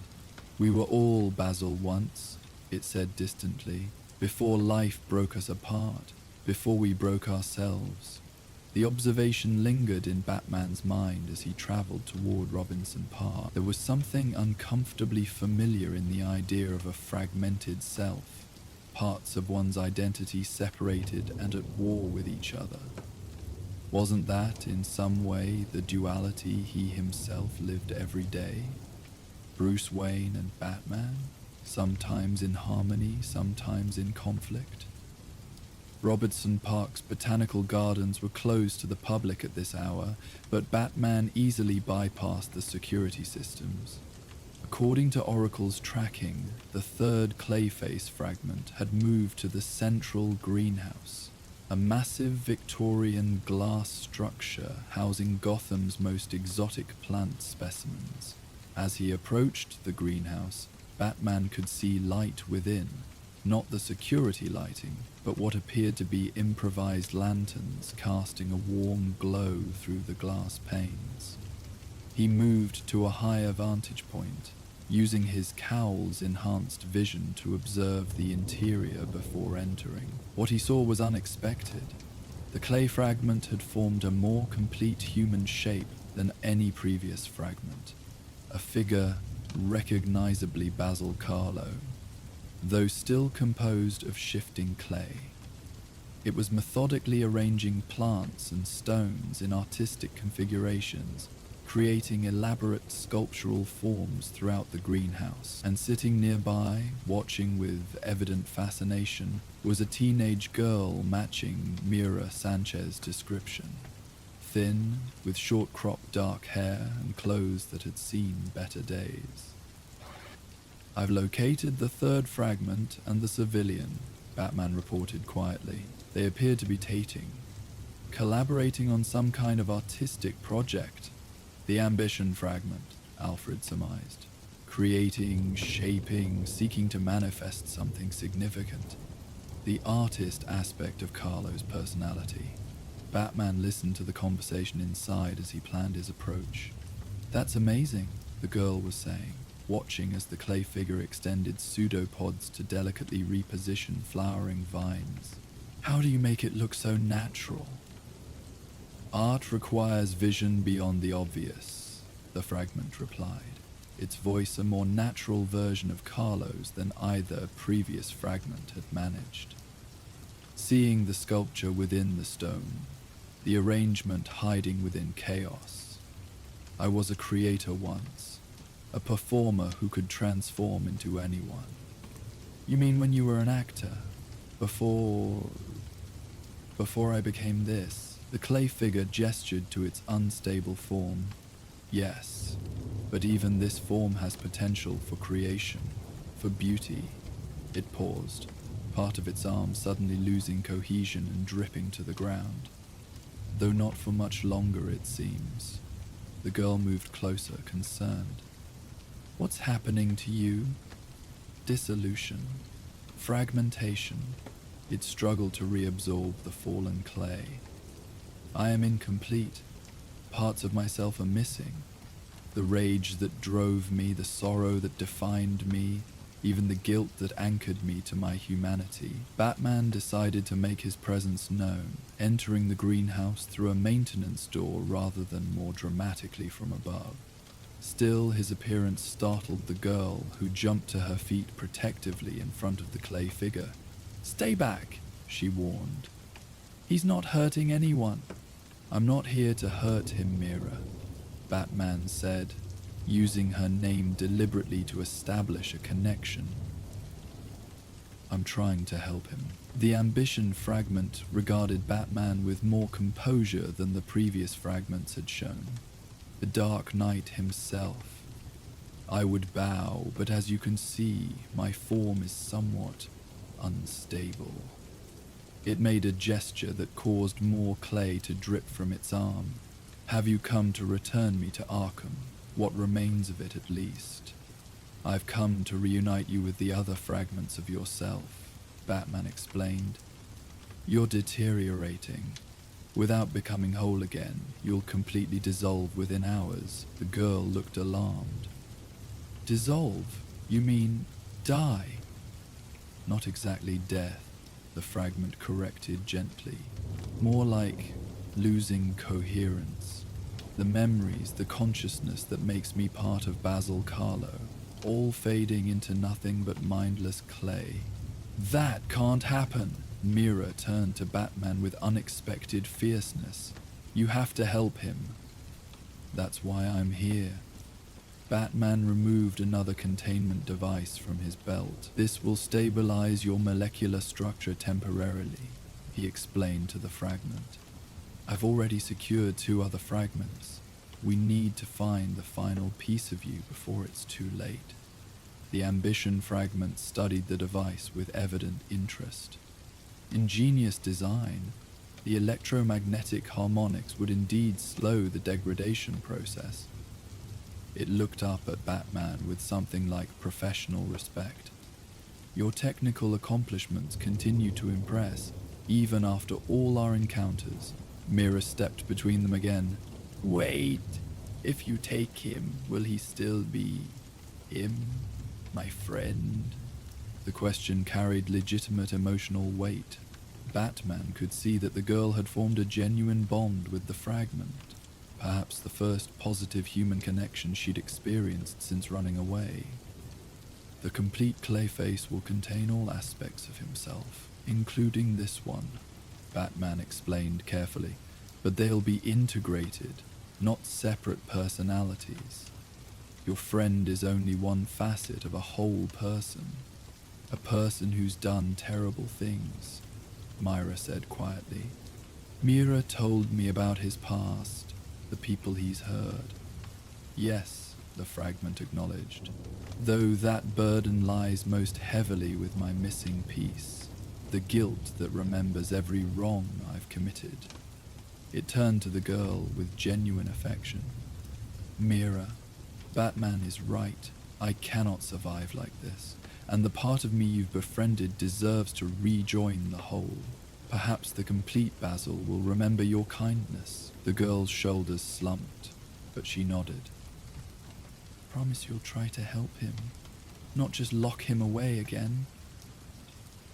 [SPEAKER 1] "We were all Basil once," it said distantly, "before life broke us apart, before we broke ourselves." The observation lingered in Batman's mind as he traveled toward Robinson Park. There was something uncomfortably familiar in the idea of a fragmented self, parts of one's identity separated and at war with each other. Wasn't that, in some way, the duality he himself lived every day? Bruce Wayne and Batman, sometimes in harmony, sometimes in conflict. Robinson Park's botanical gardens were closed to the public at this hour, but Batman easily bypassed the security systems. According to Oracle's tracking, the third Clayface fragment had moved to the central greenhouse, a massive Victorian glass structure housing Gotham's most exotic plant specimens. As he approached the greenhouse, Batman could see light within, not the security lighting, but what appeared to be improvised lanterns casting a warm glow through the glass panes. He moved to a higher vantage point, using his cowl's enhanced vision to observe the interior before entering. What he saw was unexpected. The clay fragment had formed a more complete human shape than any previous fragment, a figure recognizably Basil Carlo, though still composed of shifting clay. It was methodically arranging plants and stones in artistic configurations, creating elaborate sculptural forms throughout the greenhouse. And sitting nearby, watching with evident fascination, was a teenage girl matching Mira Sanchez's description. Thin, with short-cropped dark hair and clothes that had seen better days. "I've located the third fragment and the civilian," Batman reported quietly. "They appear to be dating, collaborating on some kind of artistic project. The Ambition Fragment," Alfred surmised. "Creating, shaping, seeking to manifest something significant. The artist aspect of Carlo's personality." Batman listened to the conversation inside as he planned his approach. "That's amazing," the girl was saying, watching as the clay figure extended pseudopods to delicately reposition flowering vines. "How do you make it look so natural?" "Art requires vision beyond the obvious," the fragment replied. its voice a more natural version of Carlo's than either previous fragment had managed. Seeing the sculpture within the stone, the arrangement hiding within chaos, I was a creator once, a performer who could transform into anyone. You mean when you were an actor? Before I became this? The clay figure gestured to its unstable form. Yes, but even this form has potential for creation, for beauty. It paused, part of its arm suddenly losing cohesion and dripping to the ground. Though not for much longer, it seems. The girl moved closer, concerned. What's happening to you? Dissolution. Fragmentation. It struggled to reabsorb the fallen clay. I am incomplete. Parts of myself are missing. The rage that drove me, the sorrow that defined me, even the guilt that anchored me to my humanity. Batman decided to make his presence known, entering the greenhouse through a maintenance door rather than more dramatically from above. Still, his appearance startled the girl, who jumped to her feet protectively in front of the clay figure. "Stay back," she warned. "He's not hurting anyone." "I'm not here to hurt him, Mira," Batman said, using her name deliberately to establish a connection. "I'm trying to help him." The Ambition Fragment regarded Batman with more composure than the previous fragments had shown. The Dark Knight himself. "I would bow, but as you can see, my form is somewhat unstable." It made a gesture that caused more clay to drip from its arm. "Have you come to return me to Arkham? What remains of it, at least?" "I've come to reunite you with the other fragments of yourself," Batman explained. "You're deteriorating. Without becoming whole again, you'll completely dissolve within hours." The girl looked alarmed. "Dissolve? You mean die?" "Not exactly death," the fragment corrected gently. "More like losing coherence. The memories, the consciousness that makes me part of Basil Carlo, all fading into nothing but mindless clay." "That can't happen!" Mira turned to Batman with unexpected fierceness. "You have to help him." "That's why I'm here." Batman removed another containment device from his belt. "This will stabilize your molecular structure temporarily," he explained to the fragment. "I've already secured 2 other fragments. We need to find the final piece of you before it's too late." The Ambition Fragment studied the device with evident interest. Ingenious design. The electromagnetic harmonics would indeed slow the degradation process. It looked up at Batman with something like professional respect. "Your technical accomplishments continue to impress, even after all our encounters." Mira stepped between them again. "Wait, if you take him, will he still be him, my friend?" The question carried legitimate emotional weight. Batman could see that the girl had formed a genuine bond with the fragment, perhaps the first positive human connection she'd experienced since running away. "The complete Clayface will contain all aspects of himself, including this one," Batman explained carefully, "but they'll be integrated, not separate personalities. Your friend is only one facet of a whole person, a person who's done terrible things," Myra said quietly. "Mira told me about his past, the people he's hurt." "Yes," the fragment acknowledged, "though that burden lies most heavily with my missing piece, the guilt that remembers every wrong I've committed." It turned to the girl with genuine affection. "Mira, Batman is right. I cannot survive like this, and the part of me you've befriended deserves to rejoin the whole. Perhaps the complete Basil will remember your kindness." The girl's shoulders slumped, but she nodded. "Promise you'll try to help him, not just lock him away again?"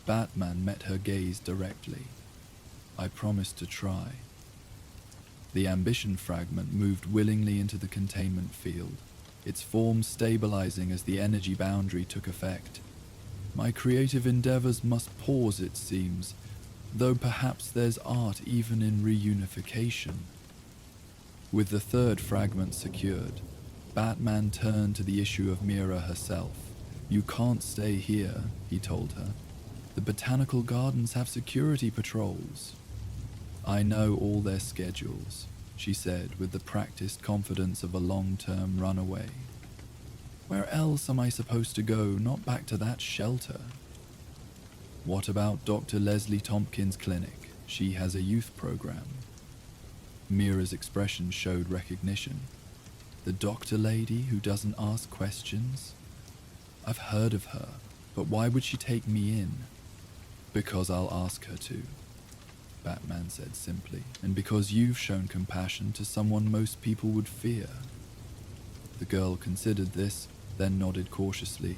[SPEAKER 1] Batman met her gaze directly. "I promise to try." The Ambition Fragment moved willingly into the containment field, its form stabilizing as the energy boundary took effect. My creative endeavors must pause, it seems, though perhaps there's art even in reunification. With the third fragment secured, Batman turned to the issue of Mira herself. You can't stay here, he told her. The botanical gardens have security patrols. I know all their schedules, she said with the practiced confidence of a long-term runaway. Where else am I supposed to go, not back to that shelter? What about Dr. Leslie Tompkins' clinic? She has a youth program. Mira's expression showed recognition. The doctor lady who doesn't ask questions? I've heard of her, but why would she take me in? Because I'll ask her to, Batman said simply, and because you've shown compassion to someone most people would fear. The girl considered this, then nodded cautiously.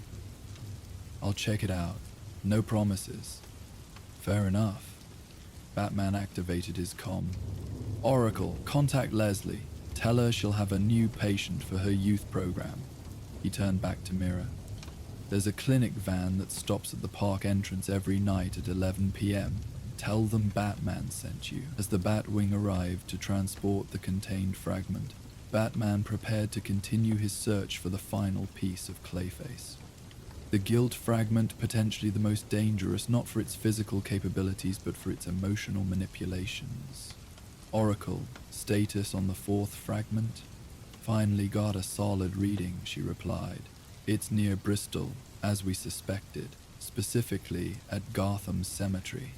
[SPEAKER 1] I'll check it out. No promises. Fair enough. Batman activated his comm. Oracle, contact Leslie. Tell her she'll have a new patient for her youth program. He turned back to Mira. There's a clinic van that stops at the park entrance every night at 11 p.m. Tell them Batman sent you. As the Batwing arrived to transport the contained fragment, Batman prepared to continue his search for the final piece of Clayface. The Guilt Fragment, potentially the most dangerous, not for its physical capabilities but for its emotional manipulations. Oracle, status on the fourth fragment? Finally got a solid reading, she replied. It's near Bristol, as we suspected, specifically at Gotham Cemetery.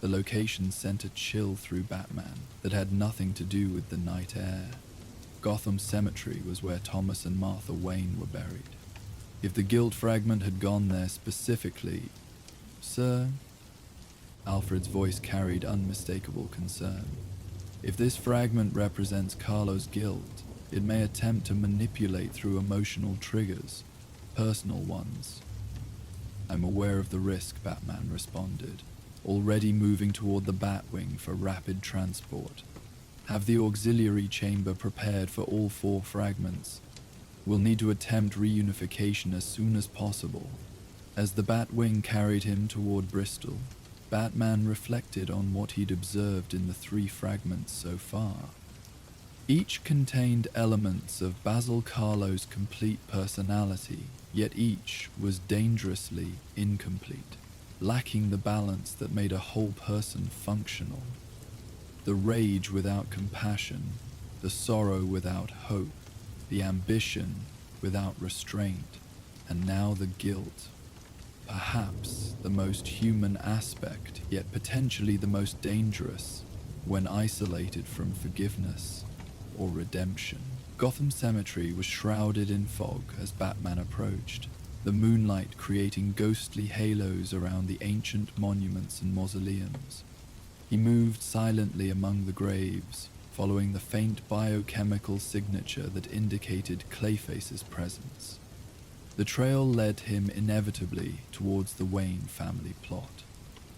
[SPEAKER 1] The location sent a chill through Batman that had nothing to do with the night air. Gotham Cemetery was where Thomas and Martha Wayne were buried. If the Guilt Fragment had gone there specifically... Sir? Alfred's voice carried unmistakable concern. If this fragment represents Carlo's guilt, it may attempt to manipulate through emotional triggers, personal ones. I'm aware of the risk, Batman responded, already moving toward the Batwing for rapid transport. Have the auxiliary chamber prepared for all 4 fragments. We'll need to attempt reunification as soon as possible. As the Batwing carried him toward Bristol, Batman reflected on what he'd observed in the 3 fragments so far. Each contained elements of Basil Carlo's complete personality, yet each was dangerously incomplete, lacking the balance that made a whole person functional. The rage without compassion, the sorrow without hope, the ambition without restraint, and now the guilt. Perhaps the most human aspect, yet potentially the most dangerous, when isolated from forgiveness or redemption. Gotham Cemetery was shrouded in fog as Batman approached, the moonlight creating ghostly halos around the ancient monuments and mausoleums. He moved silently among the graves, following the faint biochemical signature that indicated Clayface's presence. The trail led him inevitably towards the Wayne family plot,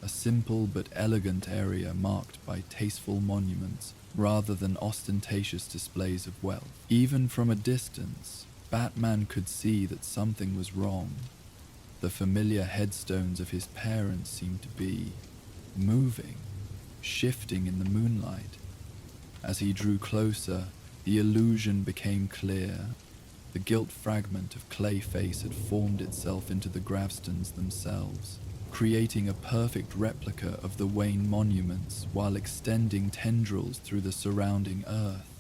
[SPEAKER 1] a simple but elegant area marked by tasteful monuments rather than ostentatious displays of wealth. Even from a distance, Batman could see that something was wrong. The familiar headstones of his parents seemed to be moving, shifting in the moonlight. As he drew closer, the illusion became clear. The Guilt Fragment of Clayface had formed itself into the gravestones themselves, creating a perfect replica of the Wayne monuments while extending tendrils through the surrounding earth.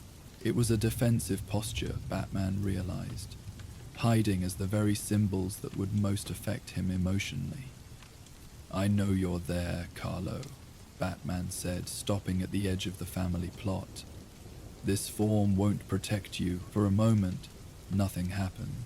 [SPEAKER 1] It was a defensive posture, Batman realized, hiding as the very symbols that would most affect him emotionally. I know you're there, Carlo, Batman said, stopping at the edge of the family plot. This form won't protect you. For a moment, nothing happened.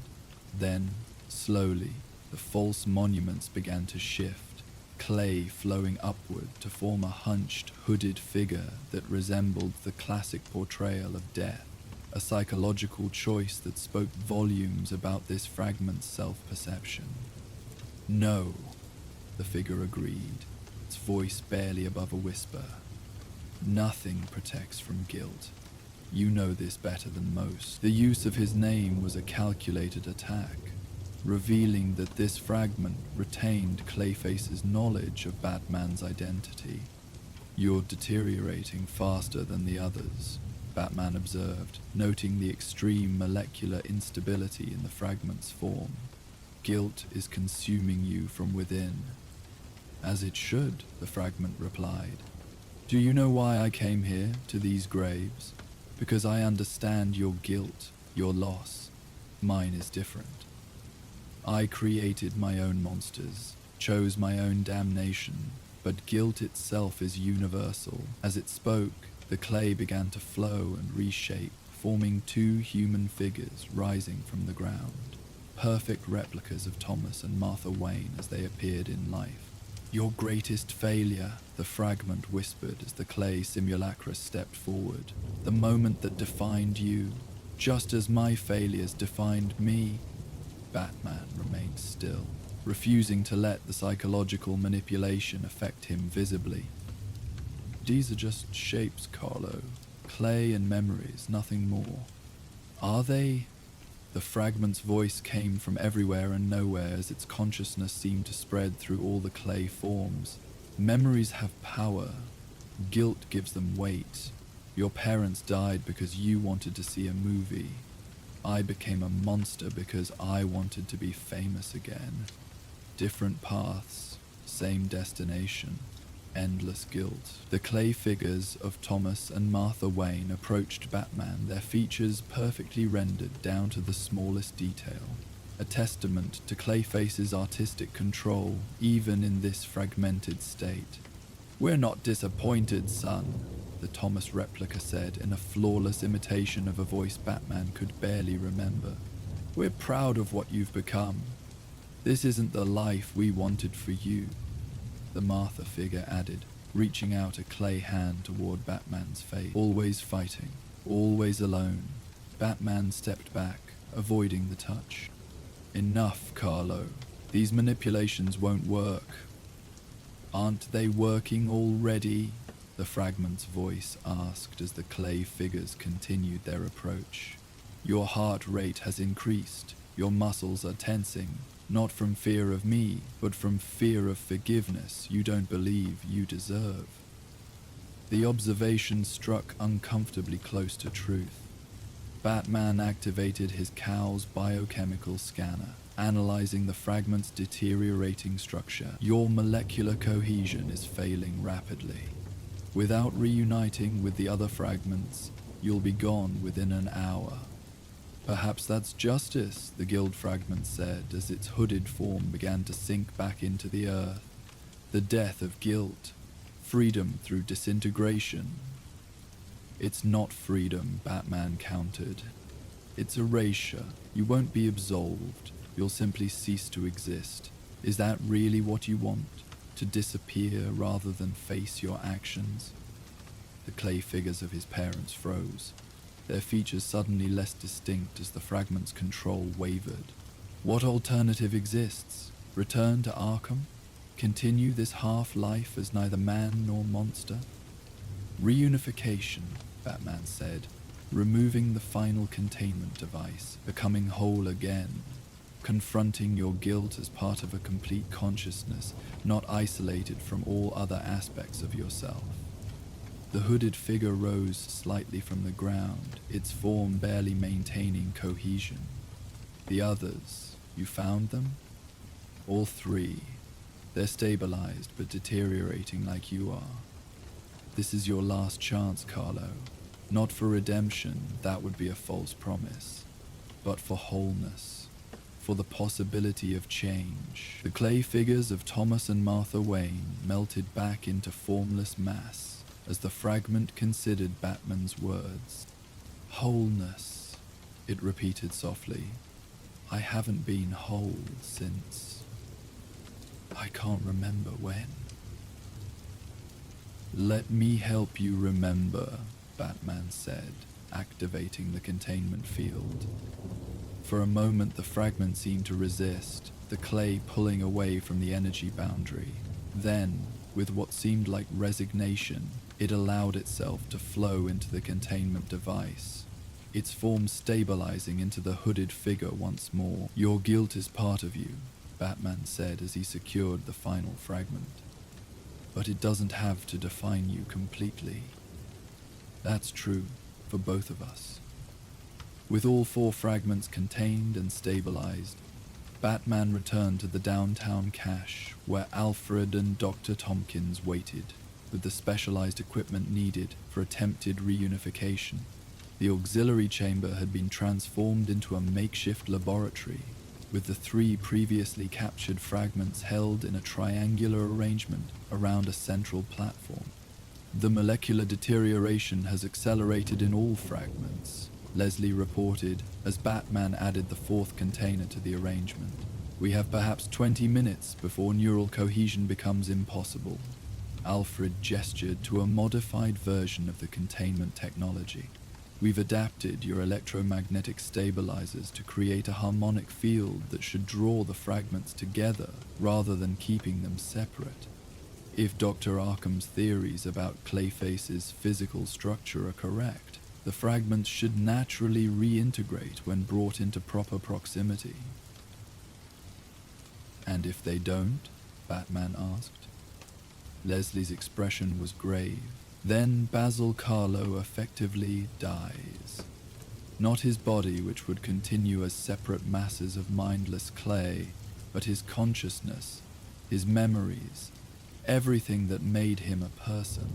[SPEAKER 1] Then, slowly, the false monuments began to shift, clay flowing upward to form a hunched, hooded figure that resembled the classic portrayal of death, a psychological choice that spoke volumes about this fragment's self-perception. No, the figure agreed, its voice barely above a whisper. Nothing protects from guilt. You know this better than most. The use of his name was a calculated attack, revealing that this fragment retained Clayface's knowledge of Batman's identity. You're deteriorating faster than the others, Batman observed, noting the extreme molecular instability in the fragment's form. Guilt is consuming you from within. As it should, the fragment replied. Do you know why I came here, to these graves? Because I understand your guilt, your loss. Mine is different. I created my own monsters, chose my own damnation, but guilt itself is universal. As it spoke, the clay began to flow and reshape, forming two human figures rising from the ground, perfect replicas of Thomas and Martha Wayne as they appeared in life. Your greatest failure, the fragment whispered as the clay simulacra stepped forward. The moment that defined you, just as my failures defined me. Batman remained still, refusing to let the psychological manipulation affect him visibly. These are just shapes, Carlo. Clay and memories, nothing more. Are they? The fragment's voice came from everywhere and nowhere as its consciousness seemed to spread through all the clay forms. Memories have power. Guilt gives them weight. Your parents died because you wanted to see a movie. I became a monster because I wanted to be famous again. Different paths, same destination. Endless guilt. The clay figures of Thomas and Martha Wayne approached Batman, their features perfectly rendered down to the smallest detail, a testament to Clayface's artistic control, even in this fragmented state. We're not disappointed, son, the Thomas replica said in a flawless imitation of a voice Batman could barely remember. We're proud of what you've become. This isn't the life we wanted for you. The Martha figure added, reaching out a clay hand toward Batman's face. Always fighting, always alone. Batman stepped back, avoiding the touch. Enough, Carlo. These manipulations won't work. Aren't they working already? The fragment's voice asked as the clay figures continued their approach. Your heart rate has increased. Your muscles are tensing. Not from fear of me, but from fear of forgiveness you don't believe you deserve. The observation struck uncomfortably close to truth. Batman activated his cow's biochemical scanner, analyzing the fragment's deteriorating structure. Your molecular cohesion is failing rapidly. Without reuniting with the other fragments, you'll be gone within an hour. Perhaps that's justice, the Guilt Fragment said as its hooded form began to sink back into the earth. The death of guilt. Freedom through disintegration. It's not freedom, Batman countered. It's erasure. You won't be absolved. You'll simply cease to exist. Is that really what you want? To disappear rather than face your actions? The clay figures of his parents froze, their features suddenly less distinct as the fragment's control wavered. What alternative exists? Return to Arkham? Continue this half-life as neither man nor monster? Reunification, Batman said, removing the final containment device, becoming whole again, confronting your guilt as part of a complete consciousness, not isolated from all other aspects of yourself. The hooded figure rose slightly from the ground, its form barely maintaining cohesion. The others, you found them? All three. They're stabilized but deteriorating like you are. This is your last chance, Carlo. Not for redemption, that would be a false promise, but for wholeness, for the possibility of change. The clay figures of Thomas and Martha Wayne melted back into formless mass as the fragment considered Batman's words. Wholeness, it repeated softly. I haven't been whole since... I can't remember when. Let me help you remember, Batman said, activating the containment field. For a moment the fragment seemed to resist, the clay pulling away from the energy boundary. Then, with what seemed like resignation, It allowed itself to flow into the containment device, its form stabilizing into the hooded figure once more. "Your guilt is part of you," Batman said as he secured the final fragment. "But it doesn't have to define you completely." That's true for both of us. With all 4 fragments contained and stabilized, Batman returned to the downtown cache where Alfred and Dr. Tompkins waited, with the specialized equipment needed for attempted reunification. The auxiliary chamber had been transformed into a makeshift laboratory, with the 3 previously captured fragments held in a triangular arrangement around a central platform. "The molecular deterioration has accelerated in all fragments," Leslie reported as Batman added the 4th container to the arrangement. "We have perhaps 20 minutes before neural cohesion becomes impossible." Alfred gestured to a modified version of the containment technology. "We've adapted your electromagnetic stabilizers to create a harmonic field that should draw the fragments together rather than keeping them separate. If Dr. Arkham's theories about Clayface's physical structure are correct, the fragments should naturally reintegrate when brought into proper proximity." "And if they don't?" Batman asked. Leslie's expression was grave. "Then Basil Carlo effectively dies. Not his body, which would continue as separate masses of mindless clay, but his consciousness, his memories, everything that made him a person."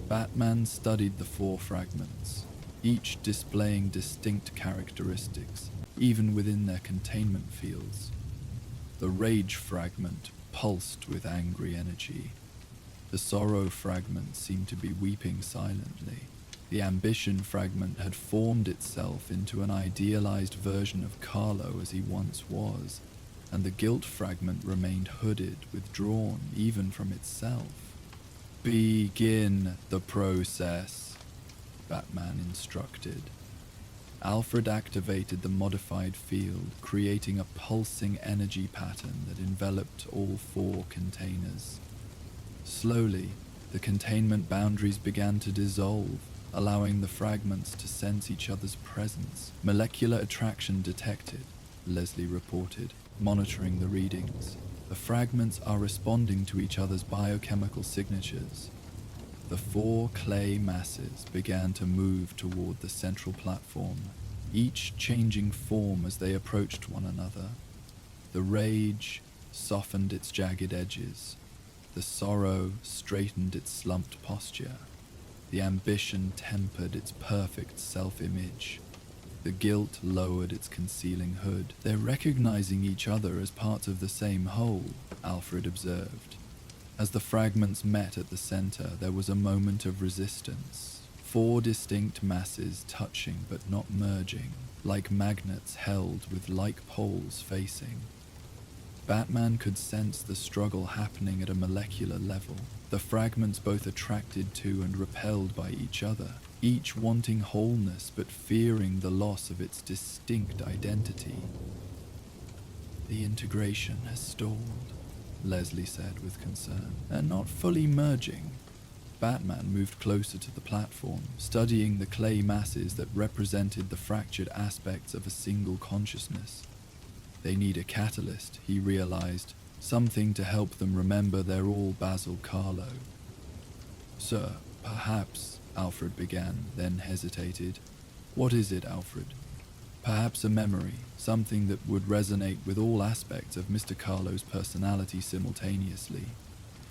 [SPEAKER 1] Batman studied the 4 fragments, each displaying distinct characteristics, even within their containment fields. The Rage Fragment pulsed with angry energy. The Sorrow Fragment seemed to be weeping silently. The Ambition Fragment had formed itself into an idealized version of Carlo as he once was, and the Guilt Fragment remained hooded, withdrawn even from itself. "Begin the process," Batman instructed. Alfred activated the modified field, creating a pulsing energy pattern that enveloped all 4 containers. Slowly, the containment boundaries began to dissolve, allowing the fragments to sense each other's presence. "Molecular attraction detected," Leslie reported, monitoring the readings. "The fragments are responding to each other's biochemical signatures." The 4 clay masses began to move toward the central platform, each changing form as they approached one another. The Rage softened its jagged edges. The Sorrow straightened its slumped posture. The Ambition tempered its perfect self-image. The Guilt lowered its concealing hood. "They're recognizing each other as parts of the same whole," Alfred observed. As the fragments met at the center, there was a moment of resistance. 4 distinct masses touching but not merging, like magnets held with like poles facing. Batman could sense the struggle happening at a molecular level, the fragments both attracted to and repelled by each other, each wanting wholeness but fearing the loss of its distinct identity. "The integration has stalled," Leslie said with concern. "They're not fully merging." Batman moved closer to the platform, studying the clay masses that represented the fractured aspects of a single consciousness. They need a catalyst, he realized, something to help them remember they're all Basil Carlo. "Sir, perhaps," Alfred began, then hesitated. "What is it, Alfred?" "Perhaps a memory, something that would resonate with all aspects of Mr. Carlo's personality simultaneously."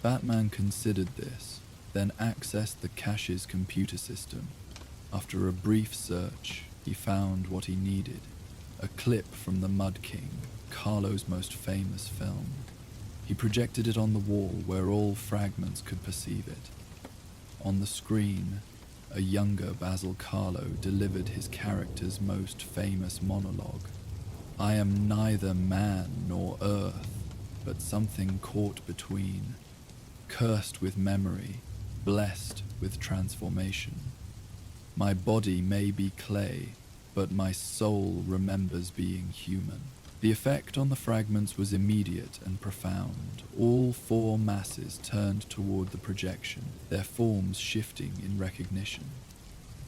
[SPEAKER 1] Batman considered this, then accessed the cache's computer system. After a brief search, he found what he needed. A clip from The Mud King, Carlo's most famous film. He projected it on the wall where all fragments could perceive it. On the screen, a younger Basil Carlo delivered his character's most famous monologue. "I am neither man nor earth, but something caught between, cursed with memory, blessed with transformation. My body may be clay, but my soul remembers being human." The effect on the fragments was immediate and profound. All 4 masses turned toward the projection, their forms shifting in recognition.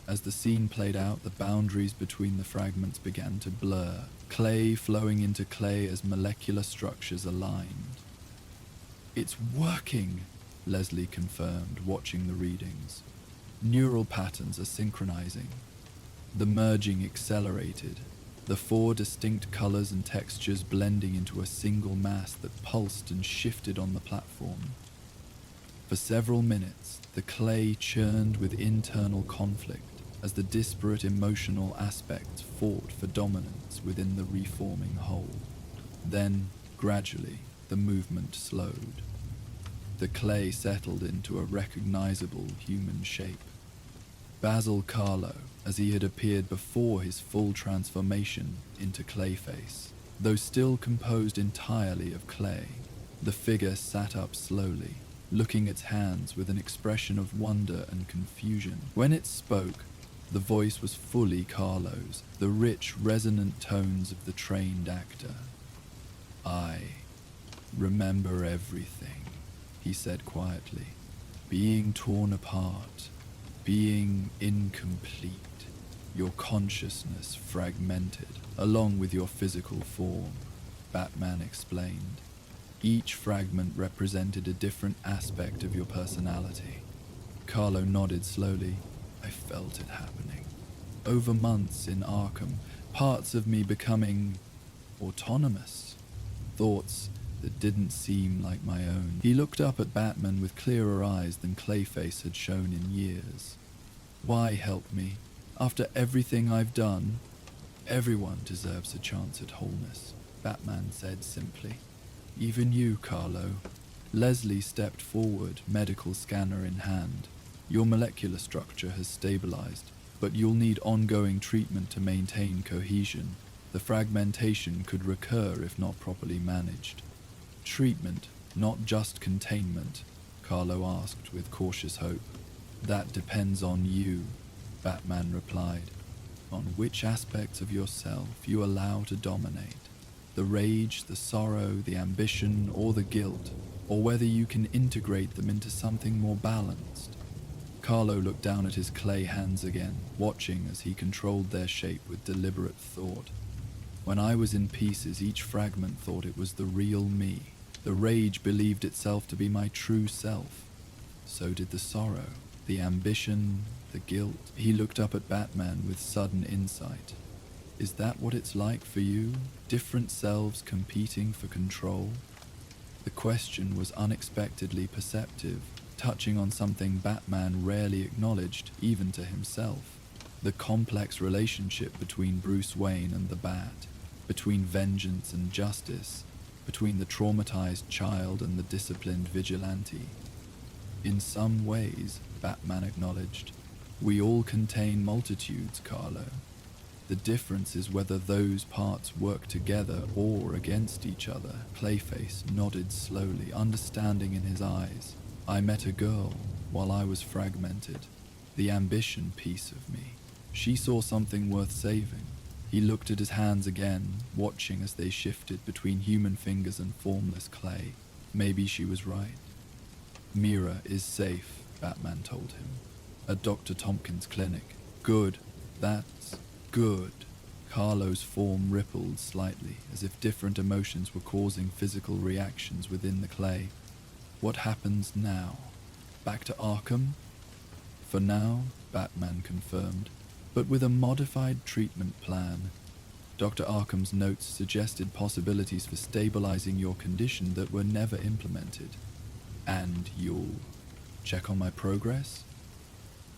[SPEAKER 1] As the scene played out, the boundaries between the fragments began to blur, clay flowing into clay as molecular structures aligned. "It's working," Leslie confirmed, watching the readings. "Neural patterns are synchronizing." The merging accelerated, the 4 distinct colors and textures blending into a single mass that pulsed and shifted on the platform. For several minutes, the clay churned with internal conflict as the disparate emotional aspects fought for dominance within the reforming whole. Then, gradually, the movement slowed. The clay settled into a recognizable human shape. Basil Carlo, as he had appeared before his full transformation into Clayface. Though still composed entirely of clay, the figure sat up slowly, looking at its hands with an expression of wonder and confusion. When it spoke, the voice was fully Carlo's, the rich, resonant tones of the trained actor. "I remember everything," he said quietly. "Being torn apart, being incomplete, your consciousness fragmented, along with your physical form," Batman explained. "Each fragment represented a different aspect of your personality." Carlo nodded slowly. "I felt it happening. Over months in Arkham, parts of me becoming autonomous. Thoughts that didn't seem like my own." He looked up at Batman with clearer eyes than Clayface had shown in years. "Why help me? After everything I've done?" "Everyone deserves a chance at wholeness," Batman said simply. "Even you, Carlo." Leslie stepped forward, medical scanner in hand. "Your molecular structure has stabilized, but you'll need ongoing treatment to maintain cohesion. The fragmentation could recur if not properly managed." "Treatment, not just containment?" Carlo asked with cautious hope. "That depends on you," Batman replied. "On which aspects of yourself you allow to dominate. The rage, the sorrow, the ambition, or the guilt, or whether you can integrate them into something more balanced." Carlo looked down at his clay hands again, watching as he controlled their shape with deliberate thought. "When I was in pieces, each fragment thought it was the real me. The rage believed itself to be my true self. So did the sorrow, the ambition, the guilt." He looked up at Batman with sudden insight. "Is that what it's like for you? Different selves competing for control?" The question was unexpectedly perceptive, touching on something Batman rarely acknowledged, even to himself. The complex relationship between Bruce Wayne and the Bat, between vengeance and justice, between the traumatized child and the disciplined vigilante. "In some ways," Batman acknowledged, "we all contain multitudes, Carlo. The difference is whether those parts work together or against each other." Clayface nodded slowly, understanding in his eyes. "I met a girl while I was fragmented, the ambition piece of me. She saw something worth saving." He looked at his hands again, watching as they shifted between human fingers and formless clay. Maybe she was right. "Mira is safe," Batman told him. "At Dr. Tompkins' clinic." "Good. That's good." Carlo's form rippled slightly, as if different emotions were causing physical reactions within the clay. "What happens now? Back to Arkham?" "For now," Batman confirmed, "but with a modified treatment plan. Dr. Arkham's notes suggested possibilities for stabilizing your condition that were never implemented." "And you'll check on my progress?"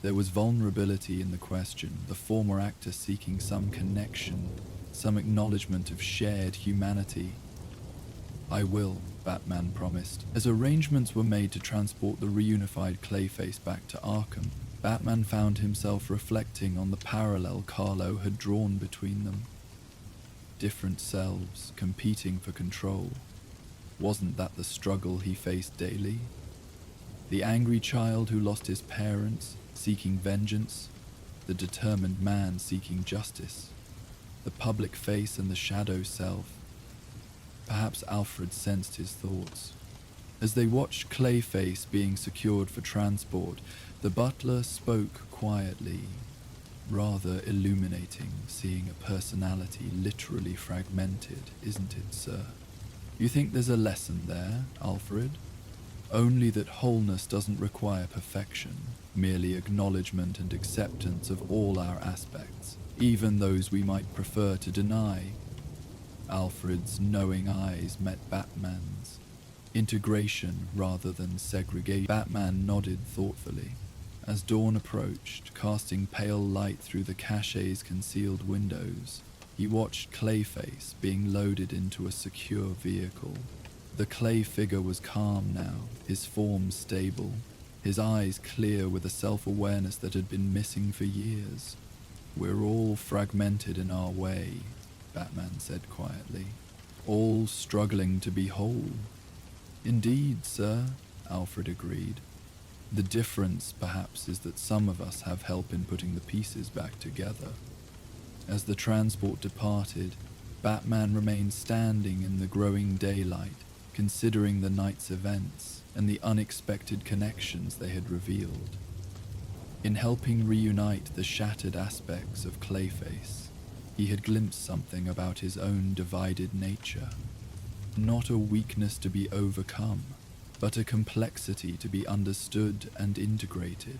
[SPEAKER 1] There was vulnerability in the question, the former actor seeking some connection, some acknowledgement of shared humanity. "I will," Batman promised. As arrangements were made to transport the reunified Clayface back to Arkham, Batman found himself reflecting on the parallel Carlo had drawn between them. Different selves competing for control. Wasn't that the struggle he faced daily? The angry child who lost his parents, seeking vengeance, the determined man seeking justice, the public face and the shadow self, Perhaps Alfred sensed his thoughts. As they watched Clayface being secured for transport, the butler spoke quietly, rather illuminating, seeing a personality literally fragmented, isn't it, sir? You think there's a lesson there, Alfred? Only that wholeness doesn't require perfection, merely acknowledgement and acceptance of all our aspects, even those we might prefer to deny. Alfred's knowing eyes met Batman's. Integration rather than segregation. Batman nodded thoughtfully. As dawn approached, casting pale light through the cache's concealed windows, he watched Clayface being loaded into a secure vehicle. The clay figure was calm now, his form stable, his eyes clear with a self-awareness that had been missing for years. We're all fragmented in our way, Batman said quietly, all struggling to be whole. Indeed, sir, Alfred agreed. The difference, perhaps, is that some of us have help in putting the pieces back together. As the transport departed, Batman remained standing in the growing daylight, considering the night's events and the unexpected connections they had revealed. In helping reunite the shattered aspects of Clayface, he had glimpsed something about his own divided nature. Not a weakness to be overcome, but a complexity to be understood and integrated.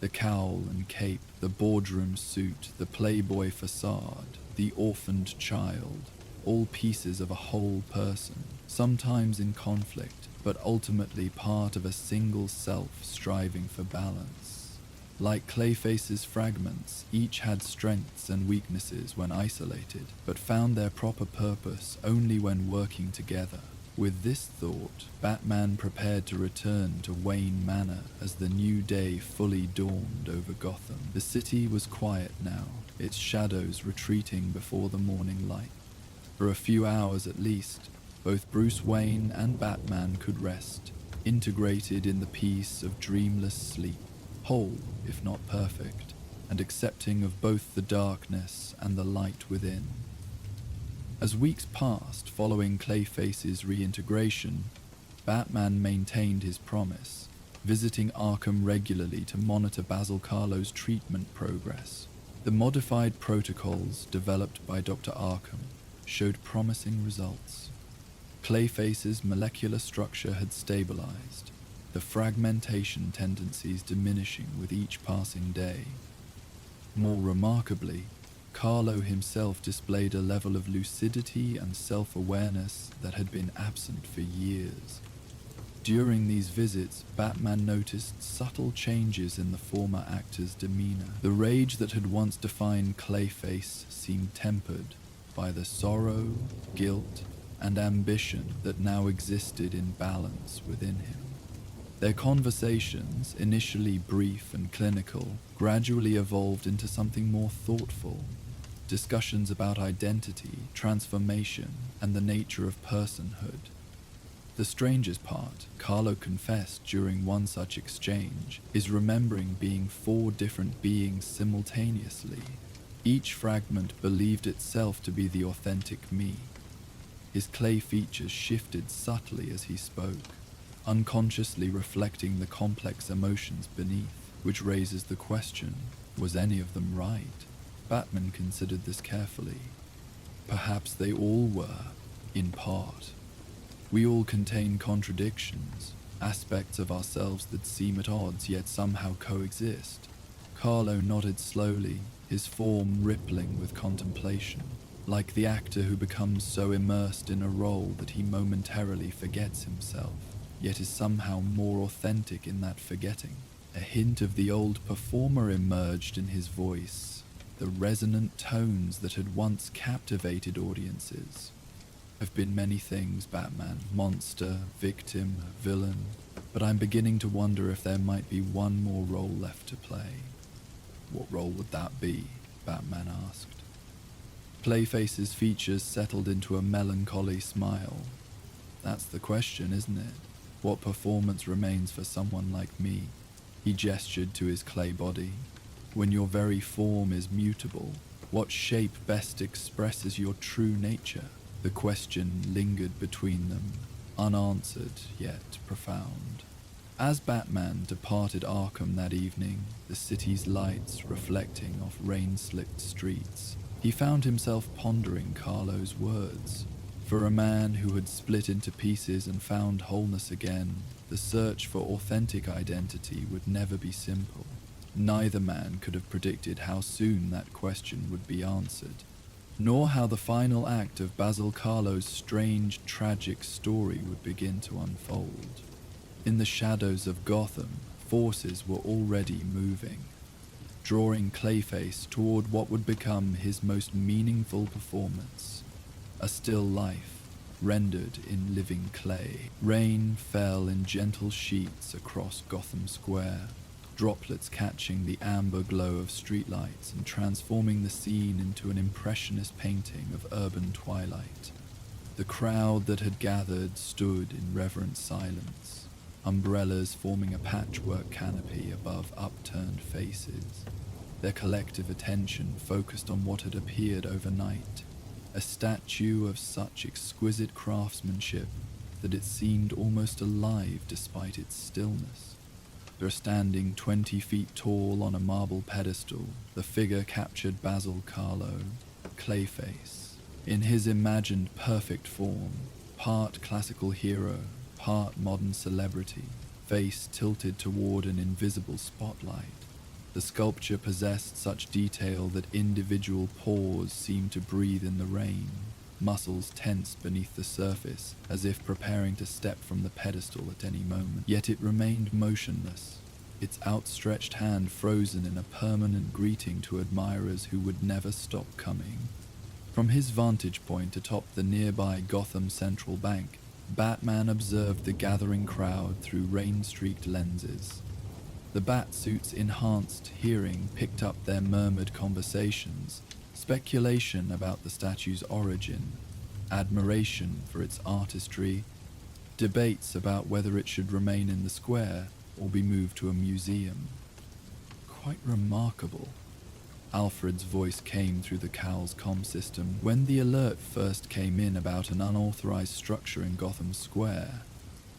[SPEAKER 1] The cowl and cape, the boardroom suit, the playboy facade, the orphaned child, all pieces of a whole person, sometimes in conflict, but ultimately part of a single self striving for balance. Like Clayface's fragments, each had strengths and weaknesses when isolated, but found their proper purpose only when working together. With this thought, Batman prepared to return to Wayne Manor as the new day fully dawned over Gotham. The city was quiet now, its shadows retreating before the morning light. For a few hours at least, both Bruce Wayne and Batman could rest, integrated in the peace of dreamless sleep, whole, if not perfect, and accepting of both the darkness and the light within. As weeks passed following Clayface's reintegration, Batman maintained his promise, visiting Arkham regularly to monitor Basil Karlo's treatment progress. The modified protocols developed by Dr. Arkham showed promising results. Clayface's molecular structure had stabilized, the fragmentation tendencies diminishing with each passing day. More remarkably, Carlo himself displayed a level of lucidity and self-awareness that had been absent for years. During these visits, Batman noticed subtle changes in the former actor's demeanor. The rage that had once defined Clayface seemed tempered by the sorrow, guilt, and ambition that now existed in balance within him. Their conversations, initially brief and clinical, gradually evolved into something more thoughtful. Discussions about identity, transformation, and the nature of personhood. The strangest part, Carlo confessed during one such exchange, is remembering being 4 different beings simultaneously. Each fragment believed itself to be the authentic me. His clay features shifted subtly as he spoke, unconsciously reflecting the complex emotions beneath, which raises the question, was any of them right? Batman considered this carefully. Perhaps they all were, in part. We all contain contradictions, aspects of ourselves that seem at odds yet somehow coexist. Carlo nodded slowly, his form rippling with contemplation, like the actor who becomes so immersed in a role that he momentarily forgets himself, yet is somehow more authentic in that forgetting. A hint of the old performer emerged in his voice, the resonant tones that had once captivated audiences. Have been many things, Batman. Monster, victim, villain. But I'm beginning to wonder if there might be one more role left to play. What role would that be? Batman asked. Clayface's features settled into a melancholy smile. That's the question, isn't it? What performance remains for someone like me? He gestured to his clay body. When your very form is mutable, what shape best expresses your true nature? The question lingered between them, unanswered yet profound. As Batman departed Arkham that evening, the city's lights reflecting off rain-slicked streets, he found himself pondering Carlo's words. For a man who had split into pieces and found wholeness again, the search for authentic identity would never be simple. Neither man could have predicted how soon that question would be answered, nor how the final act of Basil Carlo's strange, tragic story would begin to unfold. In the shadows of Gotham, forces were already moving, drawing Clayface toward what would become his most meaningful performance, a still life rendered in living clay. Rain fell in gentle sheets across Gotham Square, droplets catching the amber glow of streetlights and transforming the scene into an impressionist painting of urban twilight. The crowd that had gathered stood in reverent silence, umbrellas forming a patchwork canopy above upturned faces, their collective attention focused on what had appeared overnight, a statue of such exquisite craftsmanship that it seemed almost alive despite its stillness. There, standing 20 feet tall on a marble pedestal, the figure captured Basil Carlo, Clayface, in his imagined perfect form, part classical hero, part modern celebrity, face tilted toward an invisible spotlight. The sculpture possessed such detail that individual pores seemed to breathe in the rain, muscles tensed beneath the surface as if preparing to step from the pedestal at any moment. Yet it remained motionless, its outstretched hand frozen in a permanent greeting to admirers who would never stop coming. From his vantage point atop the nearby Gotham Central Bank, Batman observed the gathering crowd through rain-streaked lenses. The Batsuit's enhanced hearing picked up their murmured conversations, speculation about the statue's origin, admiration for its artistry, debates about whether it should remain in the square or be moved to a museum. Quite remarkable. Alfred's voice came through the Cowl's comm system. When the alert first came in about an unauthorized structure in Gotham Square,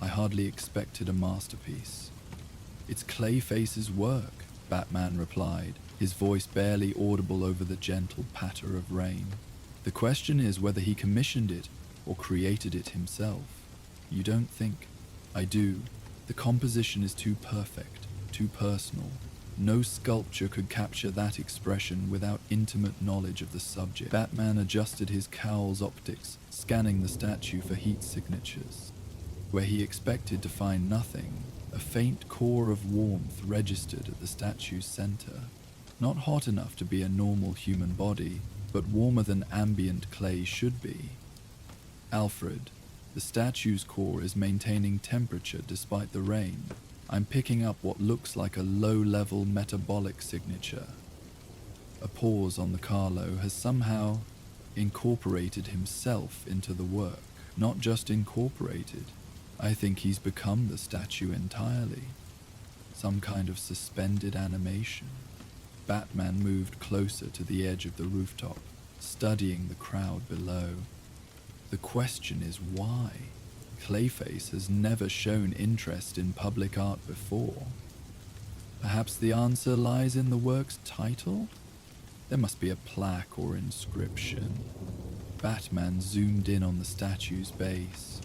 [SPEAKER 1] I hardly expected a masterpiece. It's Clayface's work, Batman replied, his voice barely audible over the gentle patter of rain. The question is whether he commissioned it or created it himself. You don't think? I do. The composition is too perfect, too personal. No sculpture could capture that expression without intimate knowledge of the subject. Batman adjusted his cowl's optics, scanning the statue for heat signatures. Where he expected to find nothing, a faint core of warmth registered at the statue's center. Not hot enough to be a normal human body, but warmer than ambient clay should be. Alfred, the statue's core is maintaining temperature despite the rain. I'm picking up what looks like a low-level metabolic signature. A pause on the Carlo has somehow incorporated himself into the work. Not just incorporated, I think he's become the statue entirely. Some kind of suspended animation. Batman moved closer to the edge of the rooftop, studying the crowd below. The question is why? Clayface has never shown interest in public art before. Perhaps the answer lies in the work's title? There must be a plaque or inscription. Batman zoomed in on the statue's base.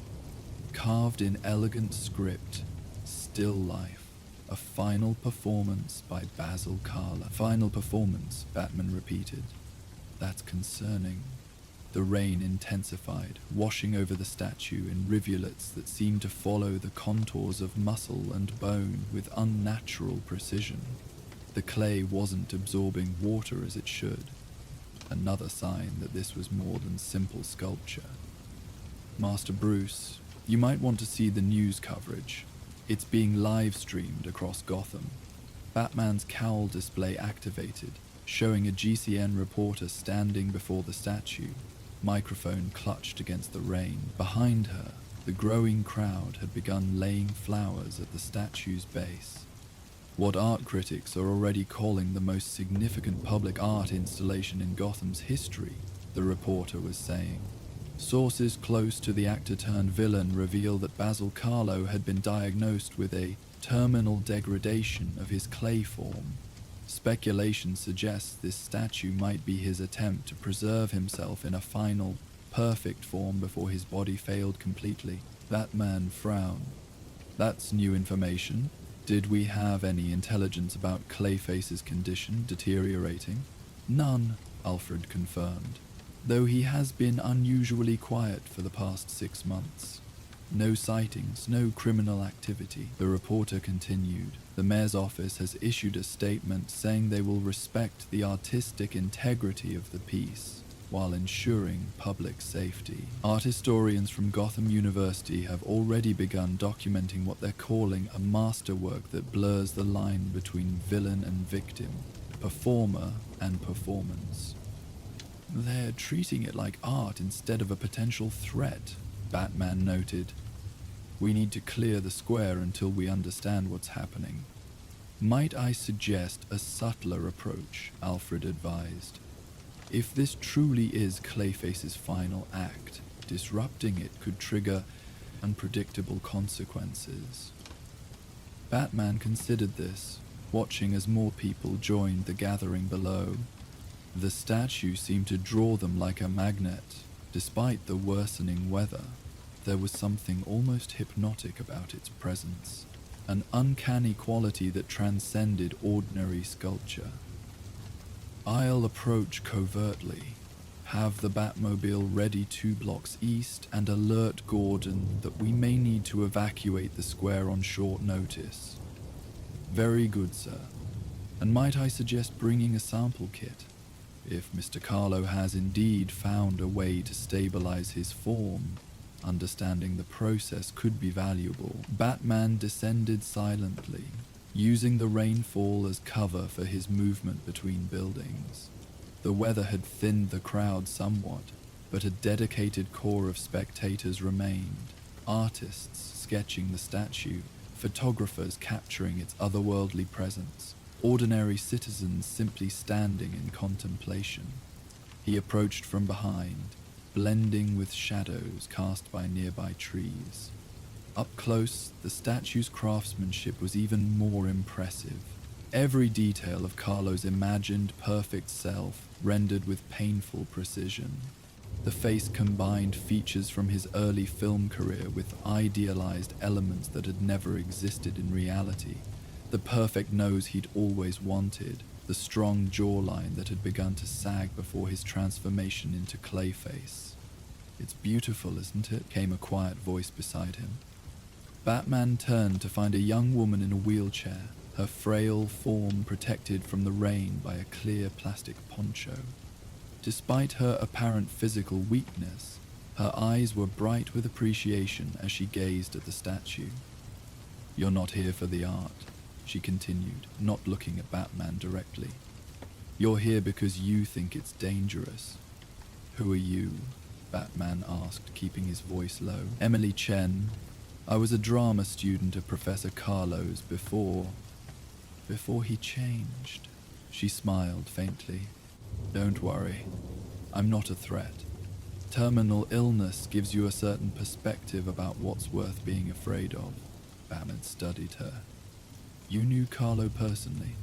[SPEAKER 1] Carved in elegant script, still life, a final performance by Basil Carlo. Final performance, Batman repeated. That's concerning. The rain intensified, washing over the statue in rivulets that seemed to follow the contours of muscle and bone with unnatural precision. The clay wasn't absorbing water as it should. Another sign that this was more than simple sculpture. Master Bruce, you might want to see the news coverage. It's being live-streamed across Gotham. Batman's cowl display activated, showing a GCN reporter standing before the statue, microphone clutched against the rain. Behind her, the growing crowd had begun laying flowers at the statue's base. What art critics are already calling the most significant public art installation in Gotham's history, the reporter was saying. Sources close to the actor-turned-villain reveal that Basil Carlo had been diagnosed with a terminal degradation of his clay form. Speculation suggests this statue might be his attempt to preserve himself in a final, perfect form before his body failed completely. Batman frowned. That's new information. Did we have any intelligence about Clayface's condition deteriorating? None, Alfred confirmed, though he has been unusually quiet for the past 6 months. No sightings, no criminal activity, the reporter continued. The mayor's office has issued a statement saying they will respect the artistic integrity of the piece while ensuring public safety. Art historians from Gotham University have already begun documenting what they're calling a masterwork that blurs the line between villain and victim, performer and performance. They're treating it like art instead of a potential threat, Batman noted. We need to clear the square until we understand what's happening. Might I suggest a subtler approach, Alfred advised. If this truly is Clayface's final act, disrupting it could trigger unpredictable consequences. Batman considered this, watching as more people joined the gathering below. The statue seemed to draw them like a magnet. Despite the worsening weather, there was something almost hypnotic about its presence, an uncanny quality that transcended ordinary sculpture. I'll approach covertly, have the Batmobile ready 2 blocks east, and alert Gordon that we may need to evacuate the square on short notice. Very good, sir. And might I suggest bringing a sample kit? If Mr. Carlo has indeed found a way to stabilize his form, understanding the process could be valuable. Batman descended silently, using the rainfall as cover for his movement between buildings. The weather had thinned the crowd somewhat, but a dedicated core of spectators remained, artists sketching the statue, photographers capturing its otherworldly presence, ordinary citizens simply standing in contemplation. He approached from behind, blending with shadows cast by nearby trees. Up close, the statue's craftsmanship was even more impressive. Every detail of Carlo's imagined perfect self rendered with painful precision. The face combined features from his early film career with idealized elements that had never existed in reality. The perfect nose he'd always wanted, the strong jawline that had begun to sag before his transformation into Clayface. "It's beautiful, isn't it?" came a quiet voice beside him. Batman turned to find a young woman in a wheelchair, her frail form protected from the rain by a clear plastic poncho. Despite her apparent physical weakness, her eyes were bright with appreciation as she gazed at the statue. "You're not here for the art," she continued, not looking at Batman directly. "You're here because you think it's dangerous." "Who are you?" Batman asked, keeping his voice low. "Emily Chen. I was a drama student of Professor Carlo's before he changed." She smiled faintly. "Don't worry. I'm not a threat. Terminal illness gives you a certain perspective about what's worth being afraid of." Batman studied her. "You knew Carlo personally.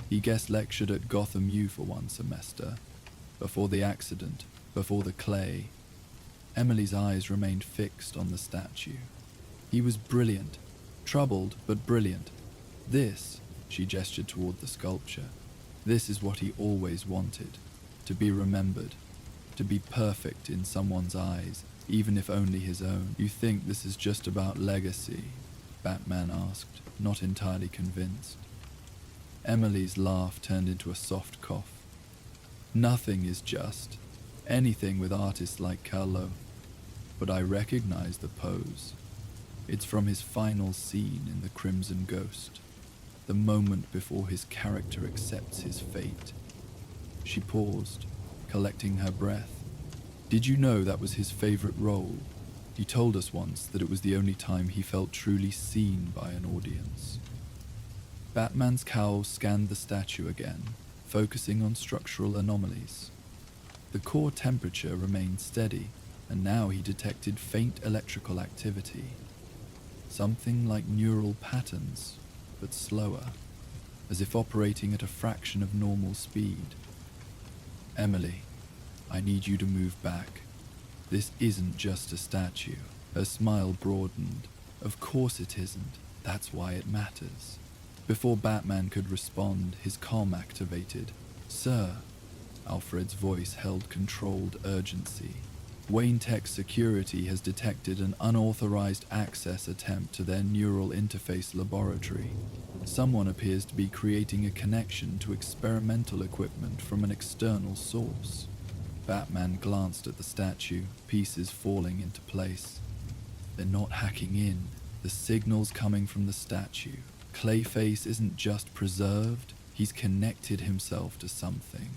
[SPEAKER 1] He guest lectured at Gotham U for 1 semester. Before the accident, before the clay." Emily's eyes remained fixed on the statue. "He was brilliant. Troubled, but brilliant. This," she gestured toward the sculpture, "this is what he always wanted. To be remembered. To be perfect in someone's eyes, even if only his own." "You think this is just about legacy?" Batman asked, not entirely convinced. Emily's laugh turned into a soft cough. "Nothing is just. Anything with artists like Carlo. But I recognize the pose. It's from his final scene in The Crimson Ghost, the moment before his character accepts his fate." She paused, collecting her breath. "Did you know that was his favorite role? He told us once that it was the only time he felt truly seen by an audience." Batman's cowl scanned the statue again, focusing on structural anomalies. The core temperature remained steady, and now he detected faint electrical activity. Something like neural patterns, but slower, as if operating at a fraction of normal speed. Emily, I need you to move back. This isn't just a statue. Her smile broadened. Of course it isn't. That's why it matters. Before Batman could respond, his comm activated. Sir, Alfred's voice held controlled urgency. Wayne Tech Security has detected an unauthorized access attempt to their neural interface laboratory. Someone appears to be creating a connection to experimental equipment from an external source. Batman glanced at the statue, pieces falling into place. They're not hacking in. The signal's coming from the statue. Clayface isn't just preserved, he's connected himself to something.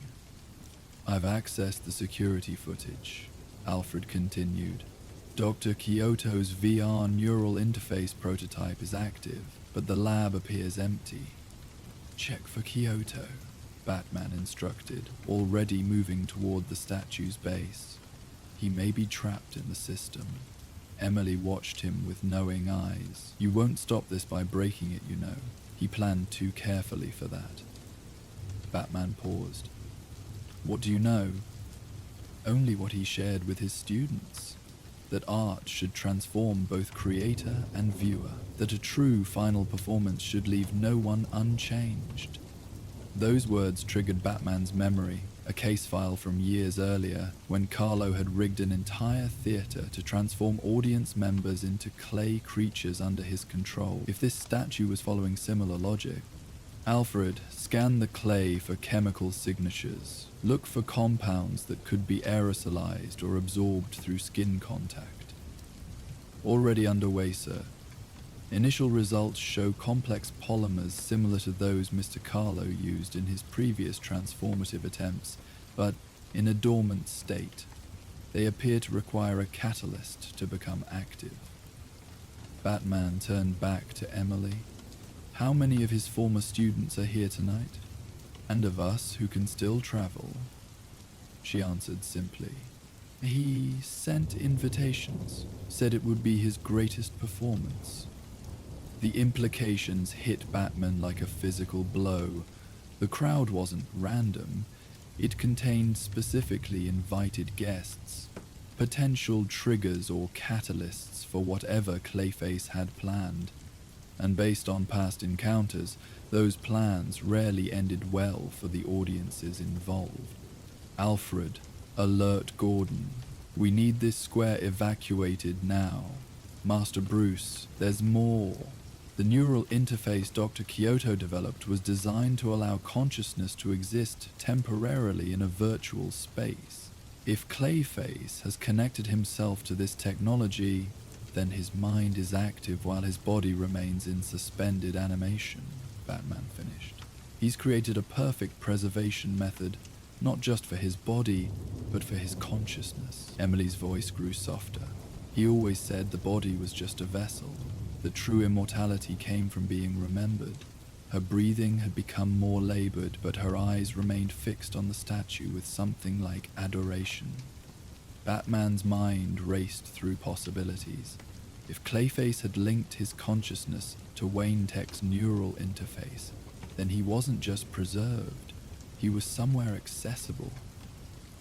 [SPEAKER 1] I've accessed the security footage, Alfred continued. Dr. Kyoto's VR neural interface prototype is active, but the lab appears empty. Check for Kyoto, Batman instructed, already moving toward the statue's base. He may be trapped in the system. Emily watched him with knowing eyes. You won't stop this by breaking it, you know. He planned too carefully for that. Batman paused. What do you know? Only what he shared with his students. That art should transform both creator and viewer. That a true final performance should leave no one unchanged. Those words triggered Batman's memory, a case file from years earlier, when Carlo had rigged an entire theater to transform audience members into clay creatures under his control. If this statue was following similar logic, Alfred, scan the clay for chemical signatures. Look for compounds that could be aerosolized or absorbed through skin contact. Already underway, sir. Initial results show complex polymers similar to those Mr. Carlo used in his previous transformative attempts, but in a dormant state. They appear to require a catalyst to become active. Batman turned back to Emily. How many of his former students are here tonight? And of us who can still travel? She answered simply. He sent invitations, said it would be his greatest performance. The implications hit Batman like a physical blow. The crowd wasn't random. It contained specifically invited guests, potential triggers or catalysts for whatever Clayface had planned. And based on past encounters, those plans rarely ended well for the audiences involved. Alfred, alert Gordon. We need this square evacuated now. Master Bruce, there's more. The neural interface Dr. Kyoto developed was designed to allow consciousness to exist temporarily in a virtual space. If Clayface has connected himself to this technology, then his mind is active while his body remains in suspended animation, Batman finished. He's created a perfect preservation method, not just for his body, but for his consciousness. Emily's voice grew softer. He always said the body was just a vessel. The true immortality came from being remembered. Her breathing had become more labored, but her eyes remained fixed on the statue with something like adoration. Batman's mind raced through possibilities. If Clayface had linked his consciousness to Wayne Tech's neural interface, then he wasn't just preserved, he was somewhere accessible.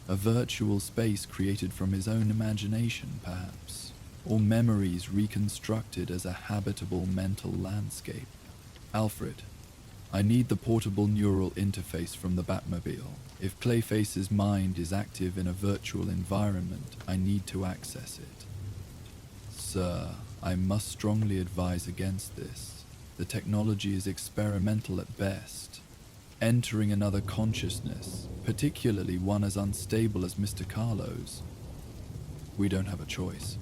[SPEAKER 1] A virtual space created from his own imagination, perhaps, or memories reconstructed as a habitable mental landscape. Alfred, I need the portable neural interface from the Batmobile. If Clayface's mind is active in a virtual environment, I need to access it. Sir, I must strongly advise against this. The technology is experimental at best. Entering another consciousness, particularly one as unstable as Mr. Carlo's. We don't have a choice.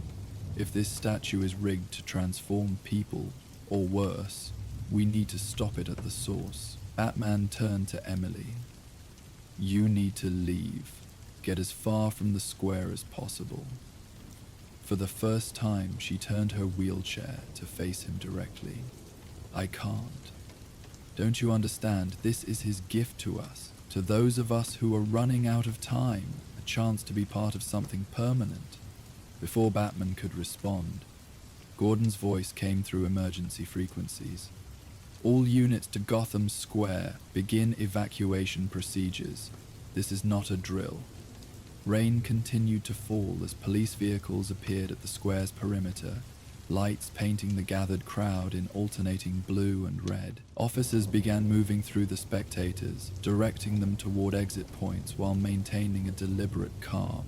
[SPEAKER 1] If this statue is rigged to transform people, or worse, we need to stop it at the source. Batman turned to Emily. You need to leave. Get as far from the square as possible. For the first time, she turned her wheelchair to face him directly. I can't. Don't you understand? This is his gift to us, to those of us who are running out of time, a chance to be part of something permanent. Before Batman could respond, Gordon's voice came through emergency frequencies. All units to Gotham Square, begin evacuation procedures. This is not a drill. Rain continued to fall as police vehicles appeared at the square's perimeter, lights painting the gathered crowd in alternating blue and red. Officers began moving through the spectators, directing them toward exit points while maintaining a deliberate calm.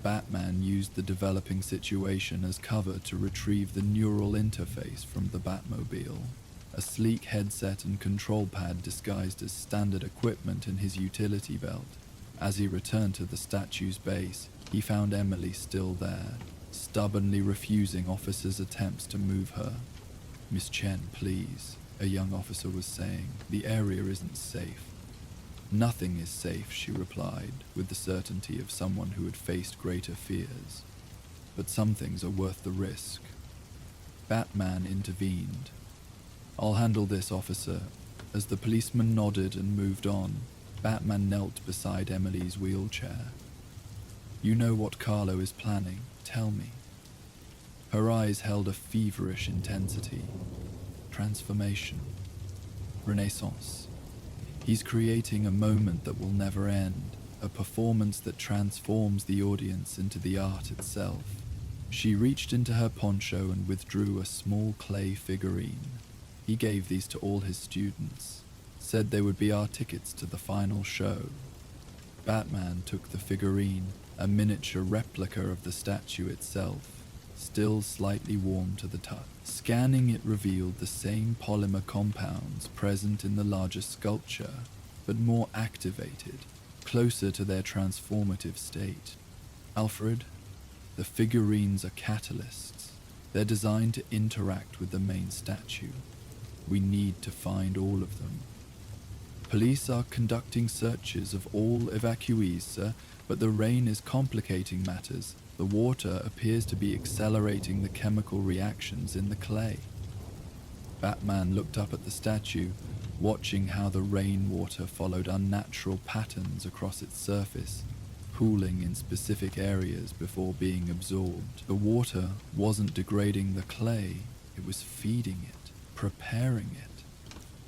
[SPEAKER 1] Batman used the developing situation as cover to retrieve the neural interface from the Batmobile, a sleek headset and control pad disguised as standard equipment in his utility belt. As he returned to the statue's base, he found Emily still there, stubbornly refusing officers' attempts to move her. "Miss Chen, please," a young officer was saying. "The area isn't safe." "Nothing is safe," she replied, with the certainty of someone who had faced greater fears. "But some things are worth the risk." Batman intervened. "I'll handle this, officer." As the policeman nodded and moved on, Batman knelt beside Emily's wheelchair. "You know what Carlo is planning. Tell me." Her eyes held a feverish intensity. "Transformation. Renaissance. He's creating a moment that will never end, a performance that transforms the audience into the art itself." She reached into her poncho and withdrew a small clay figurine. "He gave these to all his students, said they would be our tickets to the final show." Batman took the figurine, a miniature replica of the statue itself, still slightly warm to the touch. Scanning it revealed the same polymer compounds present in the larger sculpture, but more activated, closer to their transformative state. "Alfred, the figurines are catalysts. They're designed to interact with the main statue. We need to find all of them." "Police are conducting searches of all evacuees, sir, but the rain is complicating matters. The water appears to be accelerating the chemical reactions in the clay." Batman looked up at the statue, watching how the rainwater followed unnatural patterns across its surface, pooling in specific areas before being absorbed. The water wasn't degrading the clay, it was feeding it, preparing it.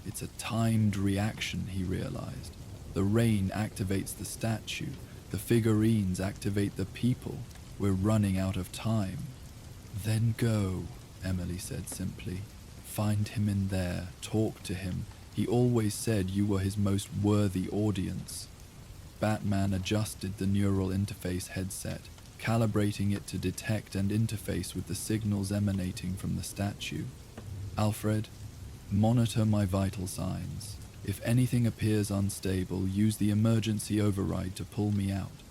[SPEAKER 1] It's a timed reaction, he realized. The rain activates the statue, the figurines activate the people. We're running out of time. "Then go," Emily said simply. "Find him in there, talk to him. He always said you were his most worthy audience." Batman adjusted the neural interface headset, calibrating it to detect and interface with the signals emanating from the statue. "Alfred, monitor my vital signs. If anything appears unstable, use the emergency override to pull me out.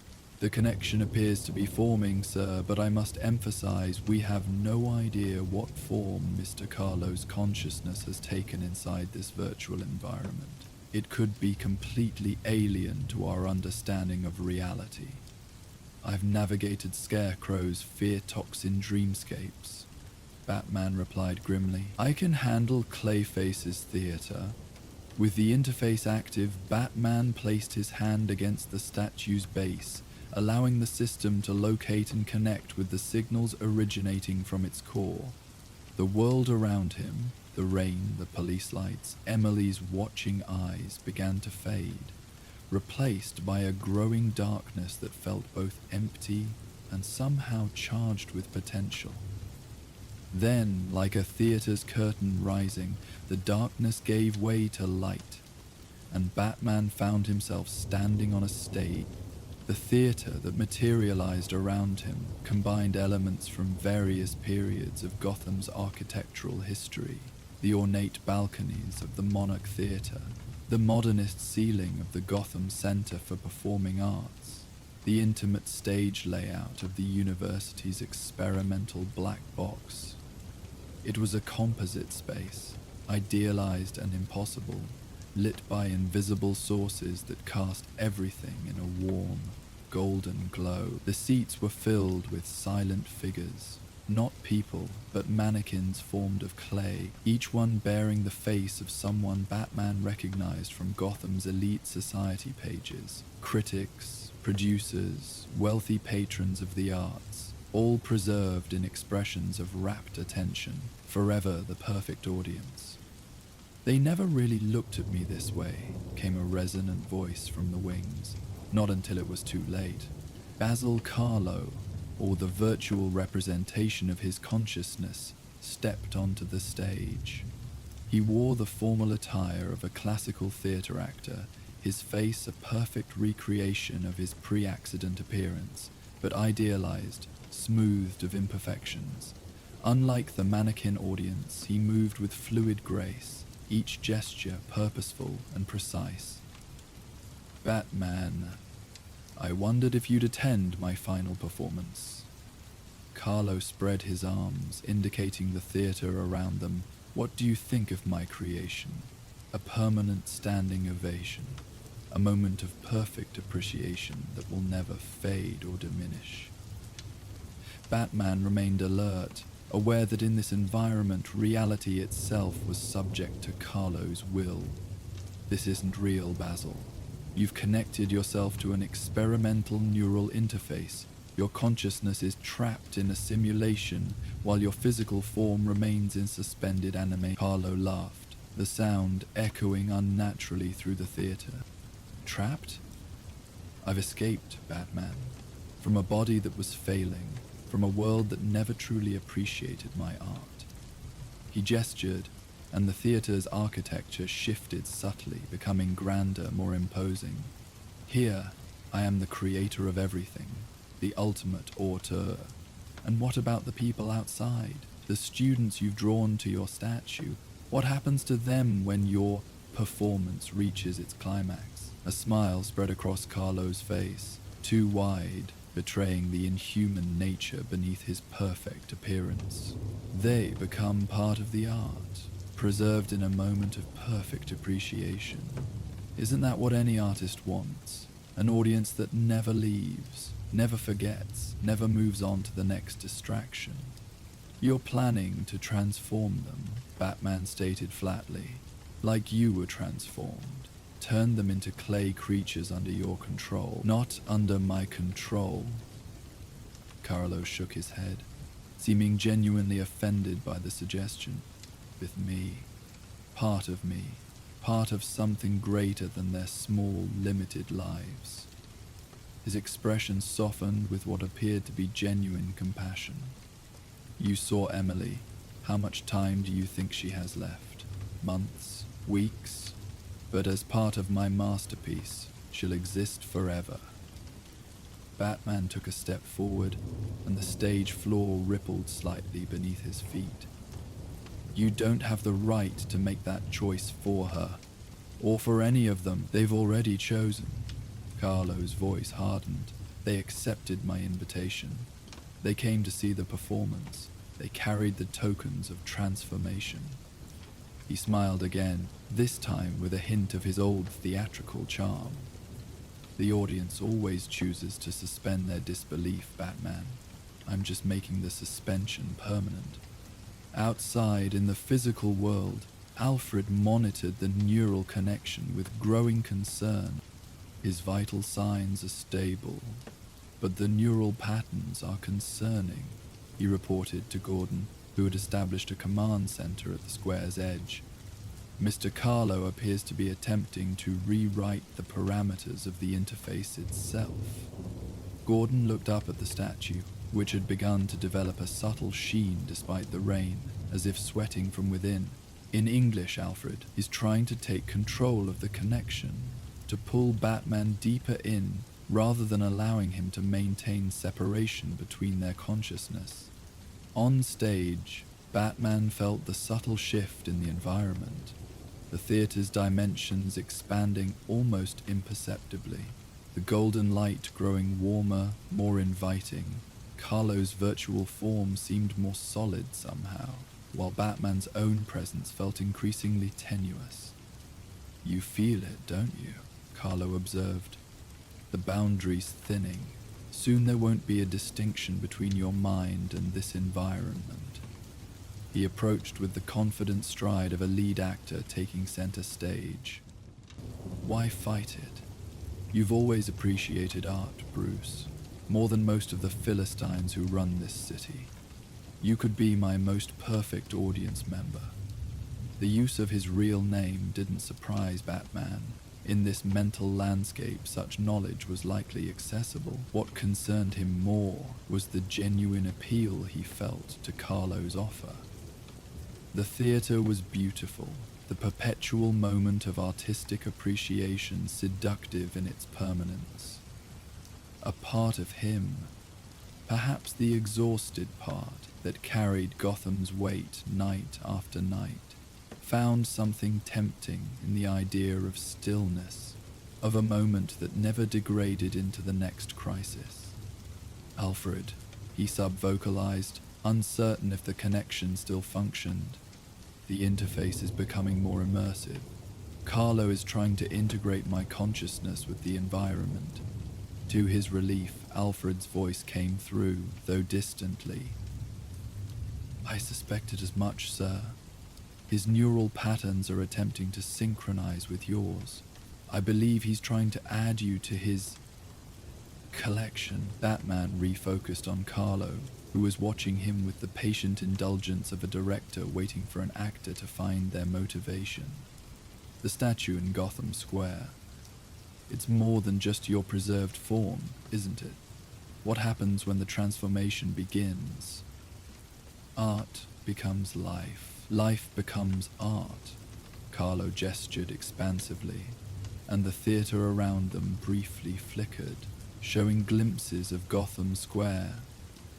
[SPEAKER 1] The connection appears to be forming, sir, but I must emphasize we have no idea what form Mr. Carlo's consciousness has taken inside this virtual environment. It could be completely alien to our understanding of reality. I've navigated Scarecrow's fear-toxin dreamscapes." Batman replied grimly. "I can handle Clayface's theater." With the interface active, Batman placed his hand against the statue's base, allowing the system to locate and connect with the signals originating from its core. The world around him, the rain, the police lights, Emily's watching eyes began to fade, replaced by a growing darkness that felt both empty and somehow charged with potential. Then, like a theater's curtain rising, the darkness gave way to light, and Batman found himself standing on a stage. The theater that materialized around him combined elements from various periods of Gotham's architectural history: the ornate balconies of the Monarch Theater, the modernist ceiling of the Gotham Center for Performing Arts, the intimate stage layout of the university's experimental black box. It was a composite space, idealized and impossible, lit by invisible sources that cast everything in a warm, golden glow. The seats were filled with silent figures, not people, but mannequins formed of clay, each one bearing the face of someone Batman recognized from Gotham's elite society pages. Critics, producers, wealthy patrons of the arts, all preserved in expressions of rapt attention, forever the perfect audience. "They never really looked at me this way," came a resonant voice from the wings, not until it was too late. Basil Carlo, or the virtual representation of his consciousness, stepped onto the stage. He wore the formal attire of a classical theatre actor, his face a perfect recreation of his pre-accident appearance, but idealized, smoothed of imperfections. Unlike the mannequin audience, he moved with fluid grace, each gesture purposeful and precise. "Batman, I wondered if you'd attend my final performance." Carlo spread his arms, indicating the theatre around them. "What do you think of my creation?" A permanent standing ovation, a moment of perfect appreciation that will never fade or diminish. Batman remained alert, aware that in this environment reality itself was subject to Carlo's will. "This isn't real, Basil. You've connected yourself to an experimental neural interface. Your consciousness is trapped in a simulation while your physical form remains in suspended animation." Carlo laughed, the sound echoing unnaturally through the theatre. "Trapped? I've escaped, Batman, from a body that was failing, from a world that never truly appreciated my art." He gestured, and the theatre's architecture shifted subtly, becoming grander, more imposing. "Here, I am the creator of everything, the ultimate auteur. And what about the people outside, the students you've drawn to your statue? What happens to them when your performance reaches its climax?" A smile spread across Carlo's face, too wide, betraying the inhuman nature beneath his perfect appearance. "They become part of the art, preserved in a moment of perfect appreciation. Isn't that what any artist wants? An audience that never leaves, never forgets, never moves on to the next distraction." "You're planning to transform them," Batman stated flatly, "like you were transformed. Turn them into clay creatures under your control, not under my control." Carlo shook his head, seeming genuinely offended by the suggestion. "With me, part of something greater than their small, limited lives." His expression softened with what appeared to be genuine compassion. "You saw Emily. How much time do you think she has left? Months? Weeks? But as part of my masterpiece, she'll exist forever." Batman took a step forward, and the stage floor rippled slightly beneath his feet. "You don't have the right to make that choice for her, or for any of them. They've already chosen." Carlo's voice hardened. "They accepted my invitation. They came to see the performance. They carried the tokens of transformation." He smiled again, this time with a hint of his old theatrical charm. "The audience always chooses to suspend their disbelief, Batman. I'm just making the suspension permanent." Outside, in the physical world, Alfred monitored the neural connection with growing concern. "His vital signs are stable, but the neural patterns are concerning," he reported to Gordon, who had established a command center at the square's edge. "Mr. Carlo appears to be attempting to rewrite the parameters of the interface itself." Gordon looked up at the statue, which had begun to develop a subtle sheen despite the rain, as if sweating from within. "In English, Alfred, he's trying to take control of the connection, to pull Batman deeper in, rather than allowing him to maintain separation between their consciousness." On stage, Batman felt the subtle shift in the environment, the theater's dimensions expanding almost imperceptibly, the golden light growing warmer, more inviting. Carlo's virtual form seemed more solid somehow, while Batman's own presence felt increasingly tenuous. "You feel it, don't you?" Carlo observed. "The boundaries thinning. Soon there won't be a distinction between your mind and this environment." He approached with the confident stride of a lead actor taking center stage. "Why fight it? You've always appreciated art, Bruce. more than most of the Philistines who run this city. You could be my most perfect audience member. The use of his real name didn't surprise Batman. In this mental landscape, such knowledge was likely accessible. What concerned him more was the genuine appeal he felt to Carlo's offer. The theater was beautiful, the perpetual moment of artistic appreciation seductive in its permanence. A part of him, perhaps the exhausted part that carried Gotham's weight night after night, found something tempting in the idea of stillness, of a moment that never degraded into the next crisis. Alfred, he sub-vocalized, uncertain if the connection still functioned. The interface is becoming more immersive. Carlo is trying to integrate my consciousness with the environment. To his relief, Alfred's voice came through, though distantly. I suspected as much, sir. His neural patterns are attempting to synchronize with yours. I believe he's trying to add you to his collection. Batman refocused on Carlo, who was watching him with the patient indulgence of a director waiting for an actor to find their motivation. The statue in Gotham Square. It's more than just your preserved form, isn't it? What happens when the transformation begins? Art becomes life. Life becomes art. Carlo gestured expansively, and the theater around them briefly flickered, showing glimpses of Gotham Square,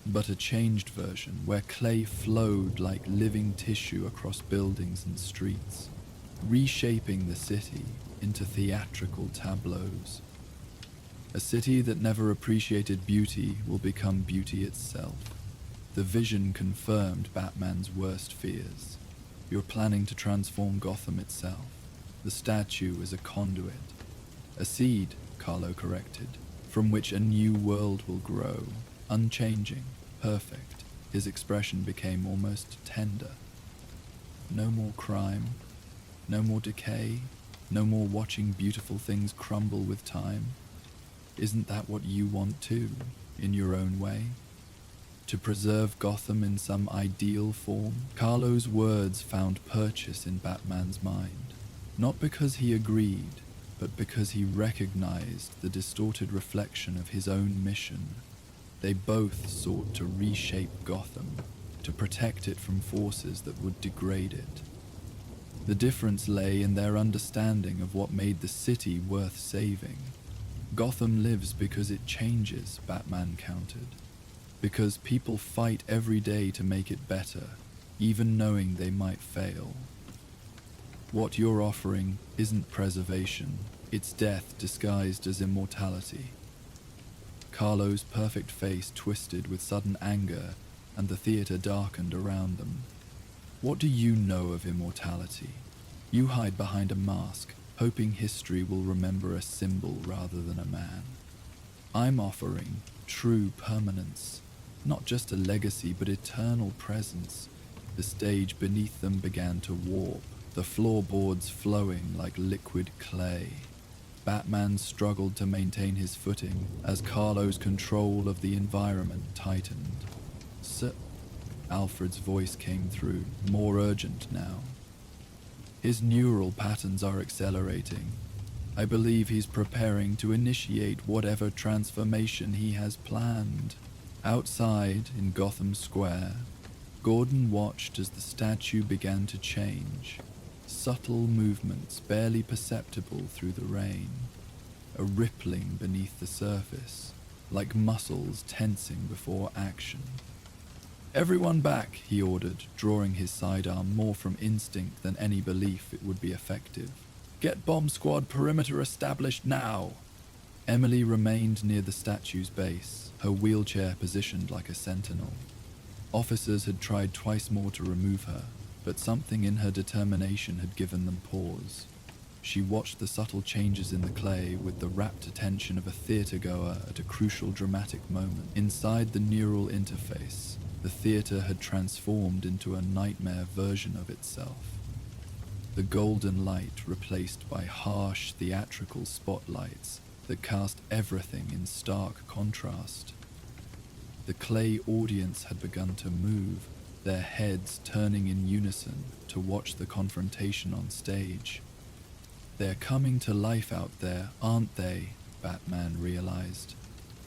[SPEAKER 1] but a changed version where clay flowed like living tissue across buildings and streets, reshaping the city into theatrical tableaus. A city that never appreciated beauty will become beauty itself. The vision confirmed Batman's worst fears. You're planning to transform Gotham itself. The statue is a conduit. A seed, Carlo corrected, from which a new world will grow, unchanging, perfect. His expression became almost tender. No more crime, no more decay, no more watching beautiful things crumble with time. Isn't that what you want too, in your own way? To preserve Gotham in some ideal form? Carlo's words found purchase in Batman's mind, not because he agreed, but because he recognized the distorted reflection of his own mission. They both sought to reshape Gotham, to protect it from forces that would degrade it. The difference lay in their understanding of what made the city worth saving. Gotham lives because it changes, Batman countered. Because people fight every day to make it better, even knowing they might fail. What you're offering isn't preservation, it's death disguised as immortality. Carlo's perfect face twisted with sudden anger, and the theater darkened around them. What do you know of immortality? You hide behind a mask, hoping history will remember a symbol rather than a man. I'm offering true permanence. Not just a legacy, but eternal presence. The stage beneath them began to warp, the floorboards flowing like liquid clay. Batman struggled to maintain his footing as Carlo's control of the environment tightened. Sir, Alfred's voice came through, more urgent now. His neural patterns are accelerating. I believe he's preparing to initiate whatever transformation he has planned. Outside, in Gotham Square, Gordon watched as the statue began to change, subtle movements barely perceptible through the rain, a rippling beneath the surface, like muscles tensing before action. Everyone back, he ordered, drawing his sidearm more from instinct than any belief it would be effective. Get bomb squad perimeter established now! Emily remained near the statue's base, her wheelchair positioned like a sentinel. Officers had tried twice more to remove her, but something in her determination had given them pause. She watched the subtle changes in the clay with the rapt attention of a theater-goer at a crucial dramatic moment. Inside the neural interface, the theater had transformed into a nightmare version of itself. The golden light replaced by harsh theatrical spotlights that cast everything in stark contrast. The Clay audience had begun to move, their heads turning in unison to watch the confrontation on stage. They're coming to life out there, aren't they? Batman realized.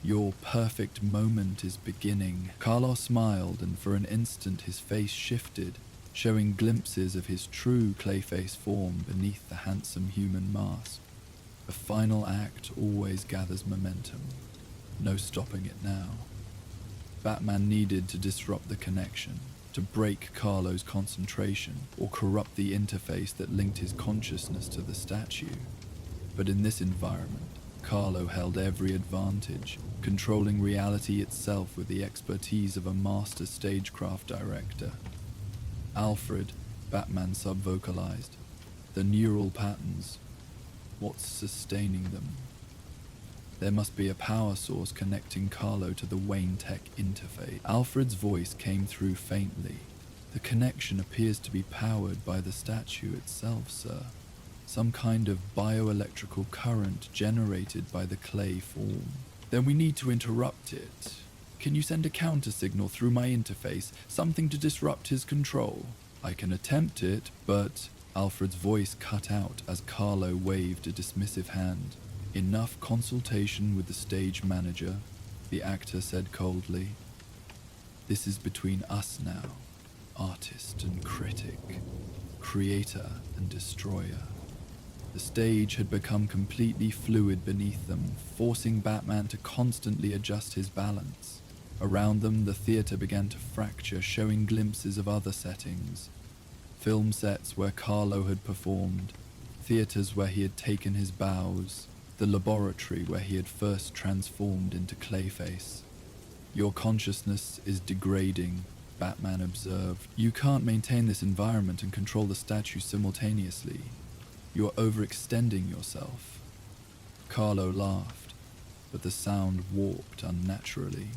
[SPEAKER 1] Your perfect moment is beginning. Carlos smiled, and for an instant his face shifted, showing glimpses of his true Clayface form beneath the handsome human mask. The final act always gathers momentum. No stopping it now. Batman needed to disrupt the connection, to break Carlo's concentration, or corrupt the interface that linked his consciousness to the statue. But in this environment, Carlo held every advantage, controlling reality itself with the expertise of a master stagecraft director. Alfred, Batman sub-vocalized. The neural patterns. What's sustaining them? There must be a power source connecting Carlo to the Wayne Tech interface. Alfred's voice came through faintly. The connection appears to be powered by the statue itself, sir. Some kind of bioelectrical current generated by the Clay form. Then we need to interrupt it. Can you send a counter signal through my interface, something to disrupt his control? I can attempt it, but... Alfred's voice cut out as Carlo waved a dismissive hand. Enough consultation with the stage manager, the actor said coldly. This is between us now, artist and critic, creator and destroyer. The stage had become completely fluid beneath them, forcing Batman to constantly adjust his balance. Around them, the theater began to fracture, showing glimpses of other settings. Film sets where Carlo had performed, theaters where he had taken his bows, the laboratory where he had first transformed into Clayface. Your consciousness is degrading, Batman observed. You can't maintain this environment and control the statue simultaneously. You're overextending yourself. Carlo laughed, but the sound warped unnaturally.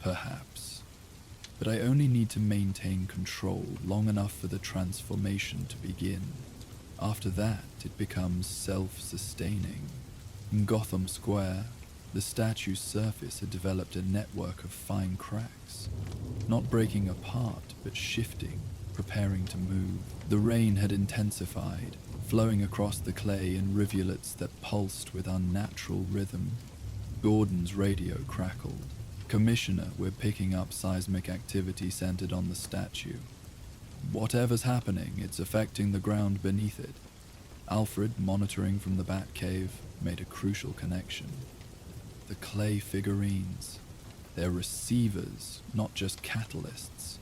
[SPEAKER 1] Perhaps. But I only need to maintain control long enough for the transformation to begin. After that, it becomes self-sustaining. In Gotham Square, the statue's surface had developed a network of fine cracks, not breaking apart, but shifting, preparing to move. The rain had intensified, flowing across the clay in rivulets that pulsed with unnatural rhythm. Gordon's radio crackled. Commissioner, we're picking up seismic activity centered on the statue. Whatever's happening, it's affecting the ground beneath it. Alfred, monitoring from the Batcave, made a crucial connection. The clay figurines. They're receivers, not just catalysts.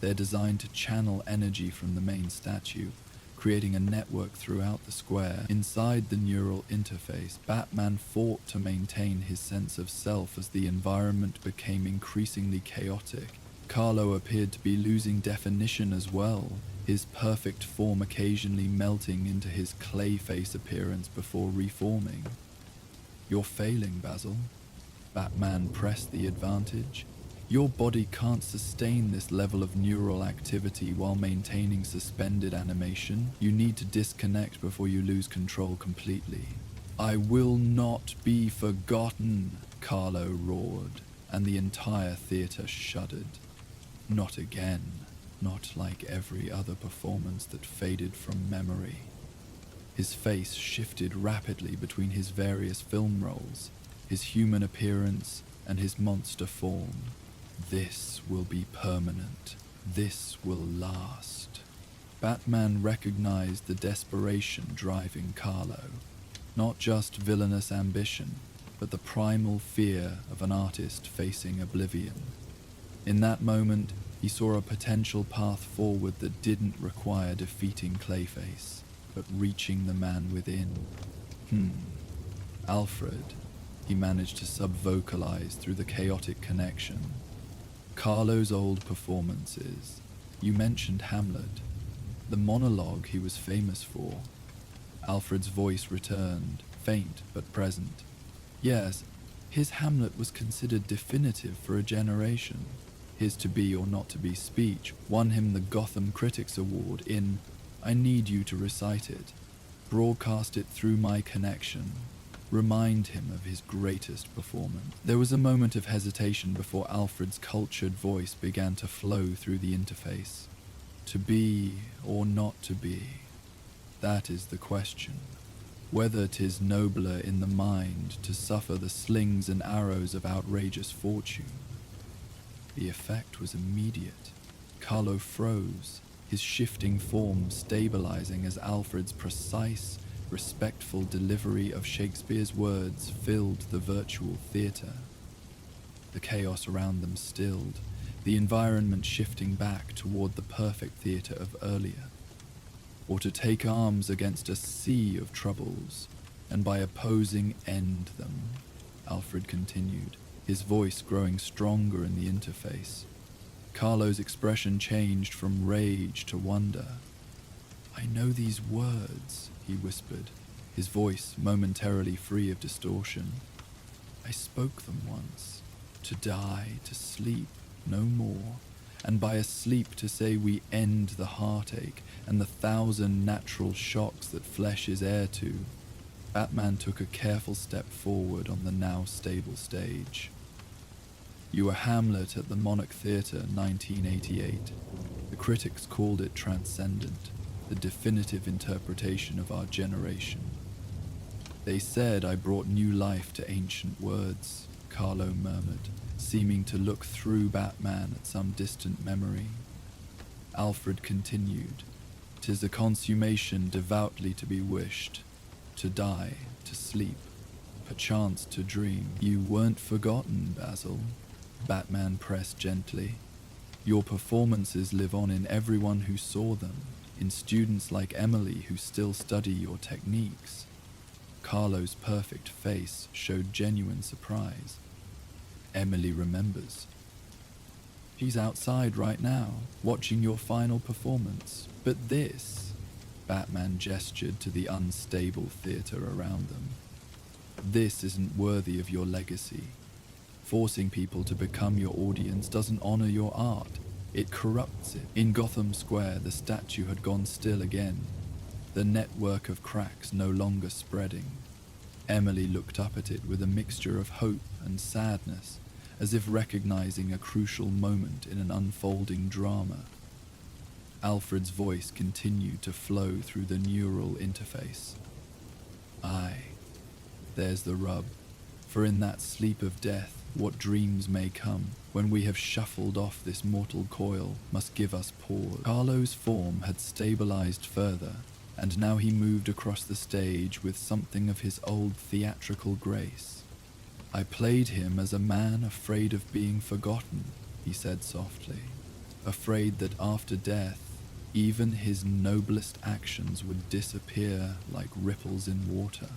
[SPEAKER 1] They're designed to channel energy from the main statue, creating a network throughout the square. Inside the neural interface, Batman fought to maintain his sense of self as the environment became increasingly chaotic. Carlo appeared to be losing definition as well, his perfect form occasionally melting into his Clayface appearance before reforming. You're failing, Basil. Batman pressed the advantage. Your body can't sustain this level of neural activity while maintaining suspended animation. You need to disconnect before you lose control completely. I will not be forgotten, Carlo roared, and the entire theater shuddered. Not again. Not like every other performance that faded from memory. His face shifted rapidly between his various film roles, his human appearance and his monster form. This will be permanent. This will last. Batman recognized the desperation driving Carlo. Not just villainous ambition, but the primal fear of an artist facing oblivion. In that moment, he saw a potential path forward that didn't require defeating Clayface, but reaching the man within. Alfred, he managed to sub-vocalize through the chaotic connection. Carlo's old performances. You mentioned Hamlet, the monologue he was famous for. Alfred's voice returned, faint but present. Yes, his Hamlet was considered definitive for a generation. His to-be or not-to-be speech won him the Gotham Critics Award in I Need You to Recite It. Broadcast it through my connection. remind him of his greatest performance. There was a moment of hesitation before Alfred's cultured voice began to flow through the interface. To be or not to be, that is the question. Whether 'tis nobler in the mind to suffer the slings and arrows of outrageous fortune. The effect was immediate. Carlo froze, his shifting form stabilizing as Alfred's precise, respectful delivery of Shakespeare's words filled the virtual theater. The chaos around them stilled, the environment shifting back toward the perfect theater of earlier. Or to take arms against a sea of troubles, and by opposing end them, Alfred continued, his voice growing stronger in the interface. Carlo's expression changed from rage to wonder. "I know these words," he whispered, his voice momentarily free of distortion. "I spoke them once. To die, to sleep, no more. And by a sleep to say we end the heartache and the 1,000 natural shocks that flesh is heir to." Batman took a careful step forward on the now stable stage. "You were Hamlet at the Monarch Theatre, 1988. The critics called it transcendent, the definitive interpretation of our generation. They said I brought new life to ancient words," Carlo murmured, seeming to look through Batman at some distant memory. Alfred continued, "'Tis a consummation devoutly to be wished, to die, to sleep, perchance to dream." "You weren't forgotten, Basil," Batman pressed gently. "Your performances live on in everyone who saw them, in students like Emily who still study your techniques." Carlo's perfect face showed genuine surprise. "Emily remembers. She's outside right now, watching your final performance. But this," Batman gestured to the unstable theater around them, "this isn't worthy of your legacy. Forcing people to become your audience doesn't honor your art. It corrupts it." In Gotham Square, the statue had gone still again, the network of cracks no longer spreading. Emily looked up at it with a mixture of hope and sadness, as if recognizing a crucial moment in an unfolding drama. Alfred's voice continued to flow through the neural interface. "Aye, there's the rub. For in that sleep of death, what dreams may come, when we have shuffled off this mortal coil, must give us pause." Carlo's form had stabilized further, and now he moved across the stage with something of his old theatrical grace. "I played him as a man afraid of being forgotten," he said softly, "afraid that after death, even his noblest actions would disappear like ripples in water."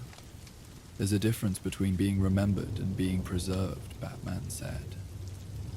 [SPEAKER 1] "There's a difference between being remembered and being preserved," Batman said.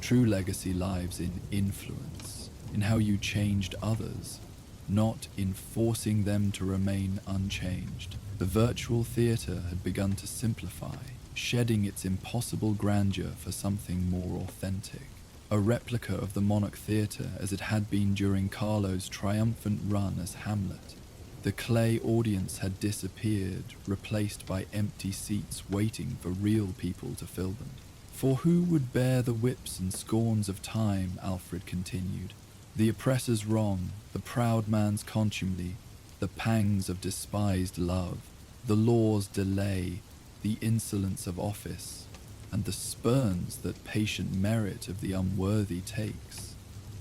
[SPEAKER 1] "True legacy lies in influence, in how you changed others, not in forcing them to remain unchanged." The virtual theater had begun to simplify, shedding its impossible grandeur for something more authentic. A replica of the Monarch Theatre as it had been during Carlo's triumphant run as Hamlet. The clay audience had disappeared, replaced by empty seats waiting for real people to fill them. "For who would bear the whips and scorns of time," Alfred continued, "the oppressor's wrong, the proud man's contumely, the pangs of despised love, the law's delay, the insolence of office, and the spurns that patient merit of the unworthy takes?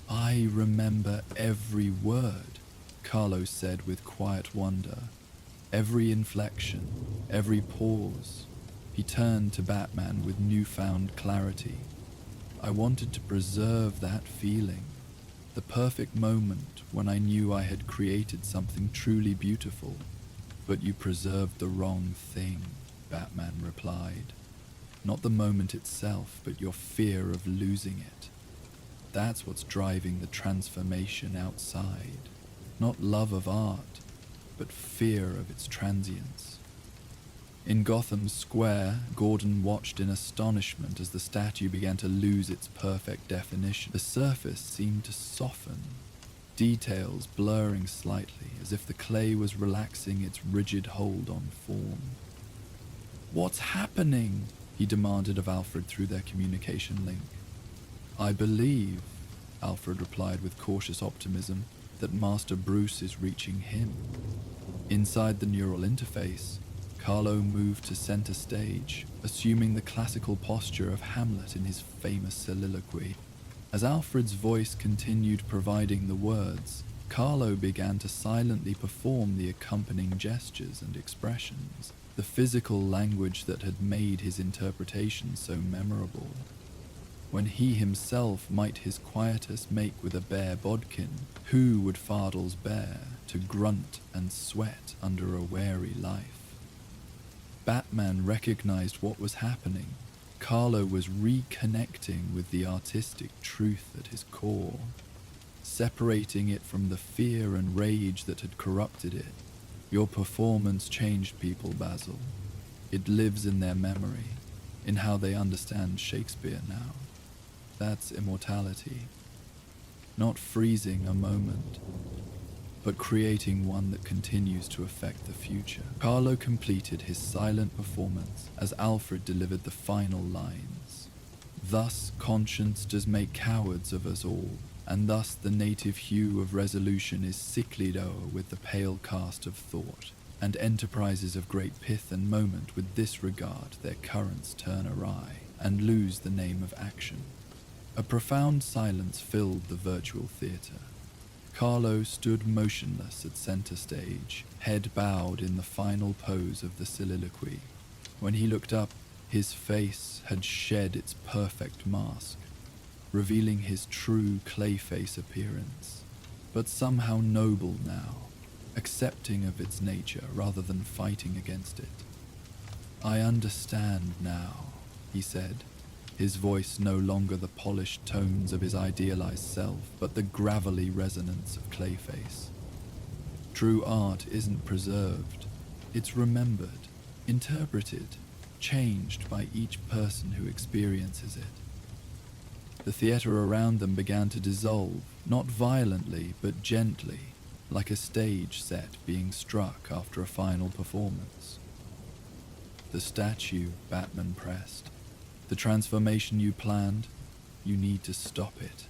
[SPEAKER 1] I remember every word," Carlo said with quiet wonder, "every inflection, every pause." He turned to Batman with newfound clarity. "I wanted to preserve that feeling, the perfect moment when I knew I had created something truly beautiful." "But you preserved the wrong thing," Batman replied. "Not the moment itself, but your fear of losing it. That's what's driving the transformation outside. Not love of art, but fear of its transience." In Gotham Square, Gordon watched in astonishment as the statue began to lose its perfect definition. The surface seemed to soften, details blurring slightly, as if the clay was relaxing its rigid hold on form. What's happening? He demanded of Alfred through their communication link. I believe, Alfred replied with cautious optimism, that Master Bruce is reaching him. Inside the neural interface, Carlo moved to center stage, assuming the classical posture of Hamlet in his famous soliloquy. As Alfred's voice continued providing the words, Carlo began to silently perform the accompanying gestures and expressions, the physical language that had made his interpretation so memorable. When he himself might his quietus make with a bare bodkin, who would Fardels bear to grunt and sweat under a wary life? Batman recognized what was happening. Carlo was reconnecting with the artistic truth at his core, separating it from the fear and rage that had corrupted it. Your performance changed people, Basil. It lives in their memory, in how they understand Shakespeare now. That's immortality. Not freezing a moment, but creating one that continues to affect the future. Carlo completed his silent performance as Alfred delivered the final lines. Thus conscience does make cowards of us all, and thus the native hue of resolution is sicklied o'er with the pale cast of thought, and enterprises of great pith and moment with this regard their currents turn awry, and lose the name of action. A profound silence filled the virtual theatre. Carlo stood motionless at center stage, head bowed in the final pose of the soliloquy. When he looked up, his face had shed its perfect mask, revealing his true Clayface appearance, but somehow noble now, accepting of its nature rather than fighting against it. I understand now, he said, his voice no longer the polished tones of his idealized self, but the gravelly resonance of Clayface. True art isn't preserved, it's remembered, interpreted, changed by each person who experiences it. The theater around them began to dissolve, not violently, but gently, like a stage set being struck after a final performance. The statue, Batman pressed. The transformation you planned, you need to stop it.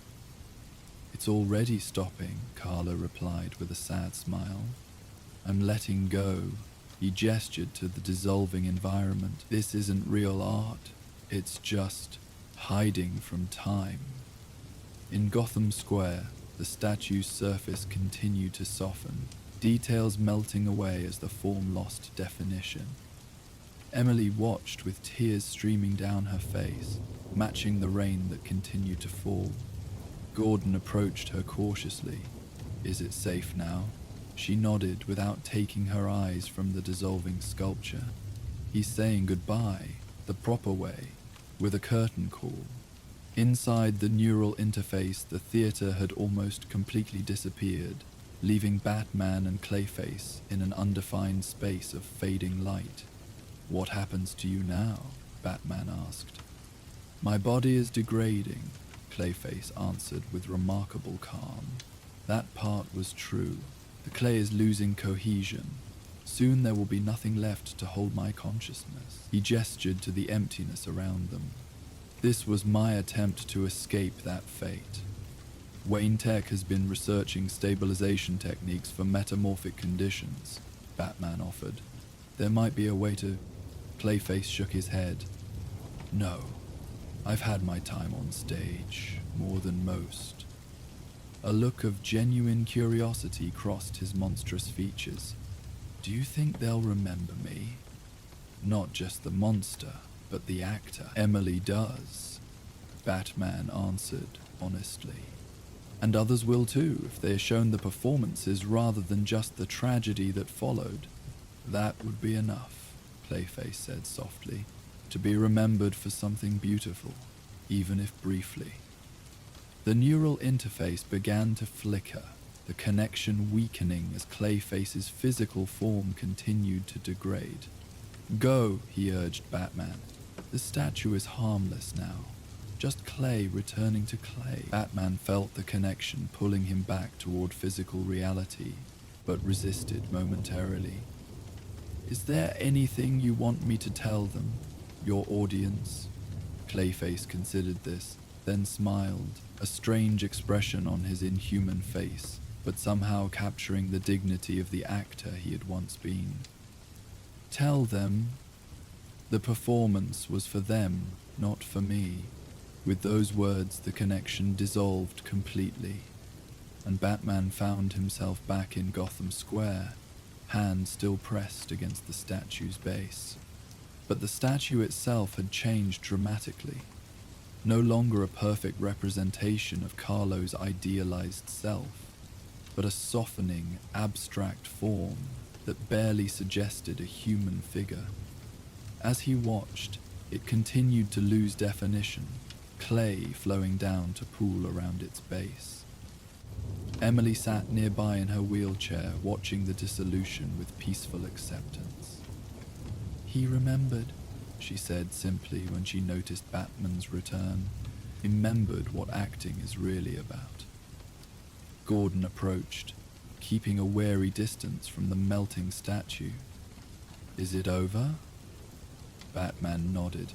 [SPEAKER 1] It's already stopping, Carlo replied with a sad smile. I'm letting go. He gestured to the dissolving environment. This isn't real art. It's just hiding from time. In Gotham Square, the statue's surface continued to soften, details melting away as the form lost definition. Emily watched with tears streaming down her face, matching the rain that continued to fall. Gordon approached her cautiously. Is it safe now? She nodded without taking her eyes from the dissolving sculpture. He's saying goodbye, the proper way, with a curtain call. Inside the neural interface, the theater had almost completely disappeared, leaving Batman and Clayface in an undefined space of fading light. What happens to you now? Batman asked. My body is degrading, Clayface answered with remarkable calm. That part was true. The clay is losing cohesion. Soon there will be nothing left to hold my consciousness. He gestured to the emptiness around them. This was my attempt to escape that fate. Wayne Tech has been researching stabilization techniques for metamorphic conditions, Batman offered. There might be a way to... Clayface shook his head. No, I've had my time on stage, more than most. A look of genuine curiosity crossed his monstrous features. Do you think they'll remember me? Not just the monster, but the actor. Emily does, Batman answered honestly. And others will too, if they are shown the performances rather than just the tragedy that followed. That would be enough, Clayface said softly, to be remembered for something beautiful, even if briefly. The neural interface began to flicker, the connection weakening as Clayface's physical form continued to degrade. Go, he urged Batman. The statue is harmless now. Just clay returning to clay. Batman felt the connection pulling him back toward physical reality, but resisted momentarily. Is there anything you want me to tell them, your audience? Clayface considered this, then smiled, a strange expression on his inhuman face, but somehow capturing the dignity of the actor he had once been. Tell them the performance was for them, not for me. With those words, the connection dissolved completely, and Batman found himself back in Gotham Square, hand still pressed against the statue's base. But the statue itself had changed dramatically. No longer a perfect representation of Carlo's idealized self, but a softening, abstract form that barely suggested a human figure. As he watched, it continued to lose definition, clay flowing down to pool around its base. Emily sat nearby in her wheelchair, watching the dissolution with peaceful acceptance. He remembered, she said simply when she noticed Batman's return. Remembered what acting is really about. Gordon approached, keeping a wary distance from the melting statue. Is it over? Batman nodded.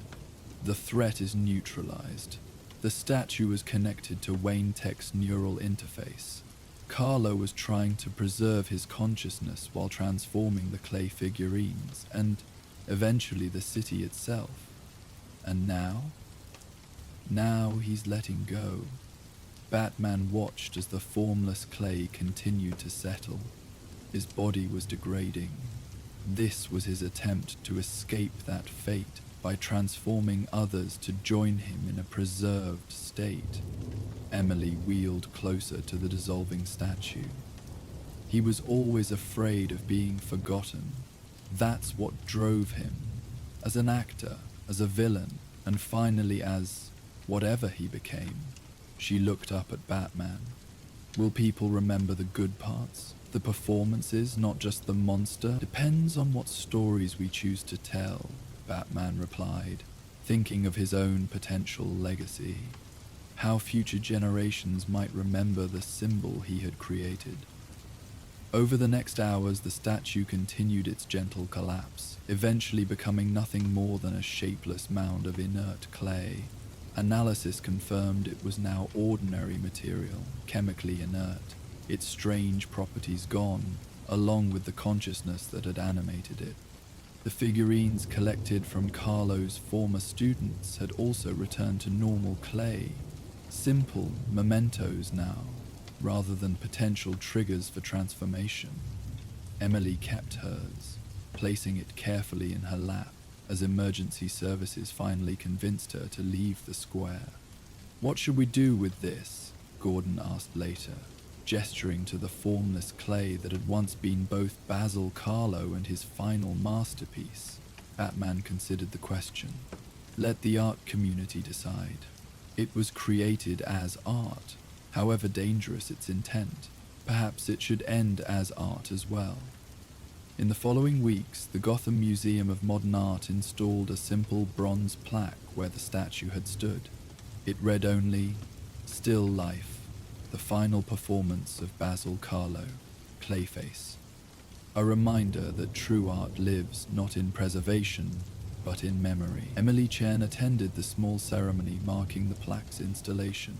[SPEAKER 1] The threat is neutralized. The statue was connected to Wayne Tech's neural interface. Carlo was trying to preserve his consciousness while transforming the clay figurines, and eventually the city itself. And now? Now he's letting go. Batman watched as the formless clay continued to settle. His body was degrading. This was his attempt to escape that fate by transforming others to join him in a preserved state. Emily wheeled closer to the dissolving statue. He was always afraid of being forgotten. That's what drove him. As an actor, as a villain, and finally as whatever he became. She looked up at Batman. Will people remember the good parts? The performances, not just the monster? Depends on what stories we choose to tell, Batman replied, thinking of his own potential legacy. How future generations might remember the symbol he had created. Over the next hours, the statue continued its gentle collapse, eventually becoming nothing more than a shapeless mound of inert clay. Analysis confirmed it was now ordinary material, chemically inert, its strange properties gone, along with the consciousness that had animated it. The figurines collected from Carlo's former students had also returned to normal clay, simple mementos now, rather than potential triggers for transformation. Emily kept hers, placing it carefully in her lap, as emergency services finally convinced her to leave the square. What should we do with this? Gordon asked later, gesturing to the formless clay that had once been both Basil Carlo and his final masterpiece. Batman considered the question. Let the art community decide. It was created as art, however dangerous its intent. Perhaps it should end as art as well. In the following weeks, the Gotham Museum of Modern Art installed a simple bronze plaque where the statue had stood. It read only, "Still Life, the final performance of Basil Carlo, Clayface." A reminder that true art lives not in preservation, but in memory. Emily Chen attended the small ceremony marking the plaque's installation.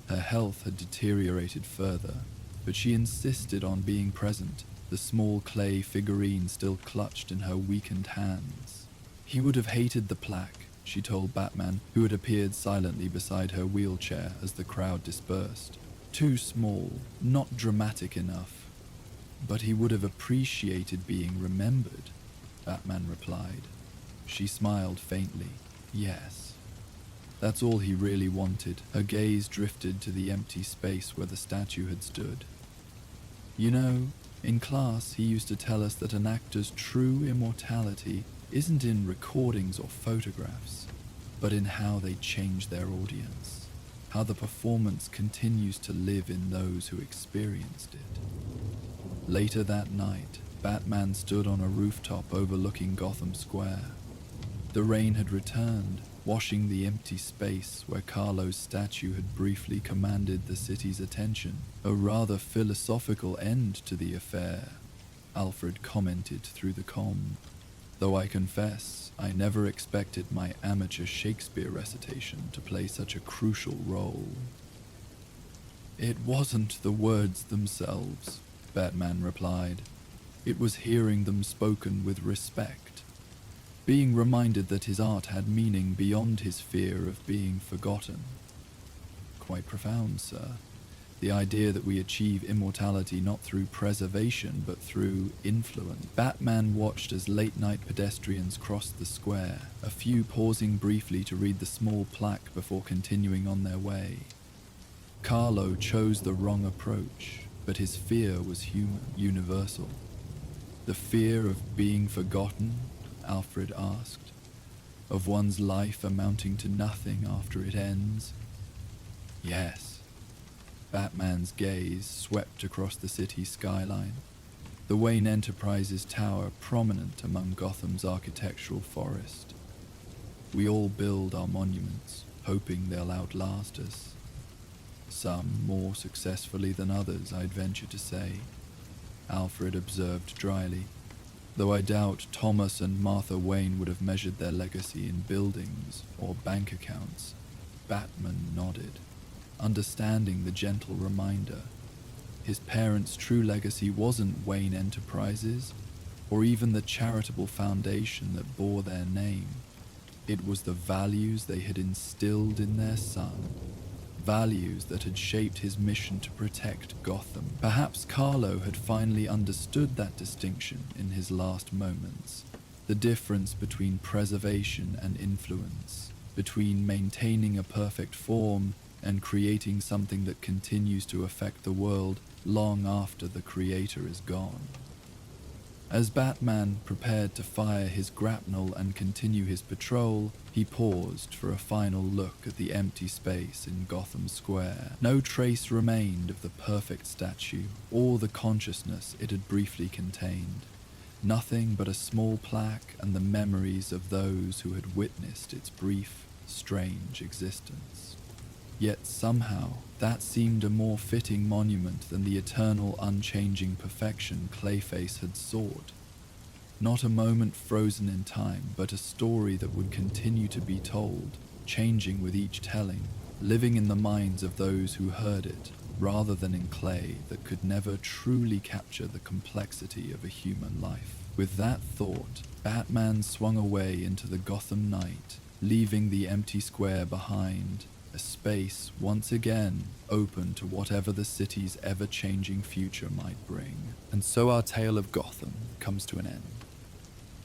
[SPEAKER 1] Her health had deteriorated further, but she insisted on being present, the small clay figurine still clutched in her weakened hands. He would have hated the plaque, she told Batman, who had appeared silently beside her wheelchair as the crowd dispersed. Too small, not dramatic enough. But he would have appreciated being remembered, Batman replied. She smiled faintly. Yes. That's all he really wanted. Her gaze drifted to the empty space where the statue had stood. You know, in class he used to tell us that an actor's true immortality isn't in recordings or photographs, but in how they change their audience, how the performance continues to live in those who experienced it. Later that night, Batman stood on a rooftop overlooking Gotham Square. The rain had returned, washing the empty space where Carlo's statue had briefly commanded the city's attention. A rather philosophical end to the affair, Alfred commented through the comm. though I confess I never expected my amateur Shakespeare recitation to play such a crucial role. It wasn't the words themselves, Batman replied. It was hearing them spoken with respect, being reminded that his art had meaning beyond his fear of being forgotten. Quite profound, sir. The idea that we achieve immortality not through preservation but through influence. Batman watched as late-night pedestrians crossed the square, a few pausing briefly to read the small plaque before continuing on their way. Carlo chose the wrong approach, but his fear was human, universal. The fear of being forgotten, Alfred asked, of one's life amounting to nothing after it ends. Yes. Batman's gaze swept across the city skyline, the Wayne Enterprises tower prominent among Gotham's architectural forest. We all build our monuments, hoping they'll outlast us. Some more successfully than others, I'd venture to say, Alfred observed dryly, though I doubt Thomas and Martha Wayne would have measured their legacy in buildings or bank accounts. Batman nodded, understanding the gentle reminder. His parents' true legacy wasn't Wayne Enterprises, or even the charitable foundation that bore their name. It was the values they had instilled in their son, values that had shaped his mission to protect Gotham. Perhaps Carlo had finally understood that distinction in his last moments, the difference between preservation and influence, between maintaining a perfect form and creating something that continues to affect the world long after the creator is gone. As Batman prepared to fire his grapnel and continue his patrol, he paused for a final look at the empty space in Gotham Square. No trace remained of the perfect statue or the consciousness it had briefly contained. Nothing but a small plaque and the memories of those who had witnessed its brief, strange existence. Yet somehow, that seemed a more fitting monument than the eternal, unchanging perfection Clayface had sought. Not a moment frozen in time, but a story that would continue to be told, changing with each telling, living in the minds of those who heard it, rather than in clay that could never truly capture the complexity of a human life. With that thought, Batman swung away into the Gotham night, leaving the empty square behind, a space once again open to whatever the city's ever-changing future might bring. And so our tale of Gotham comes to an end.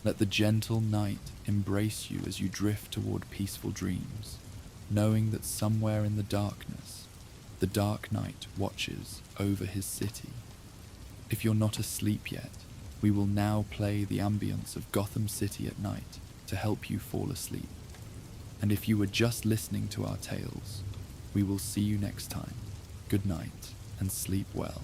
[SPEAKER 1] Let the gentle night embrace you as you drift toward peaceful dreams, knowing that somewhere in the darkness, the Dark Knight watches over his city. If you're not asleep yet, we will now play the ambience of Gotham City at night to help you fall asleep. And if you were just listening to our tales, we will see you next time. Good night, and sleep well.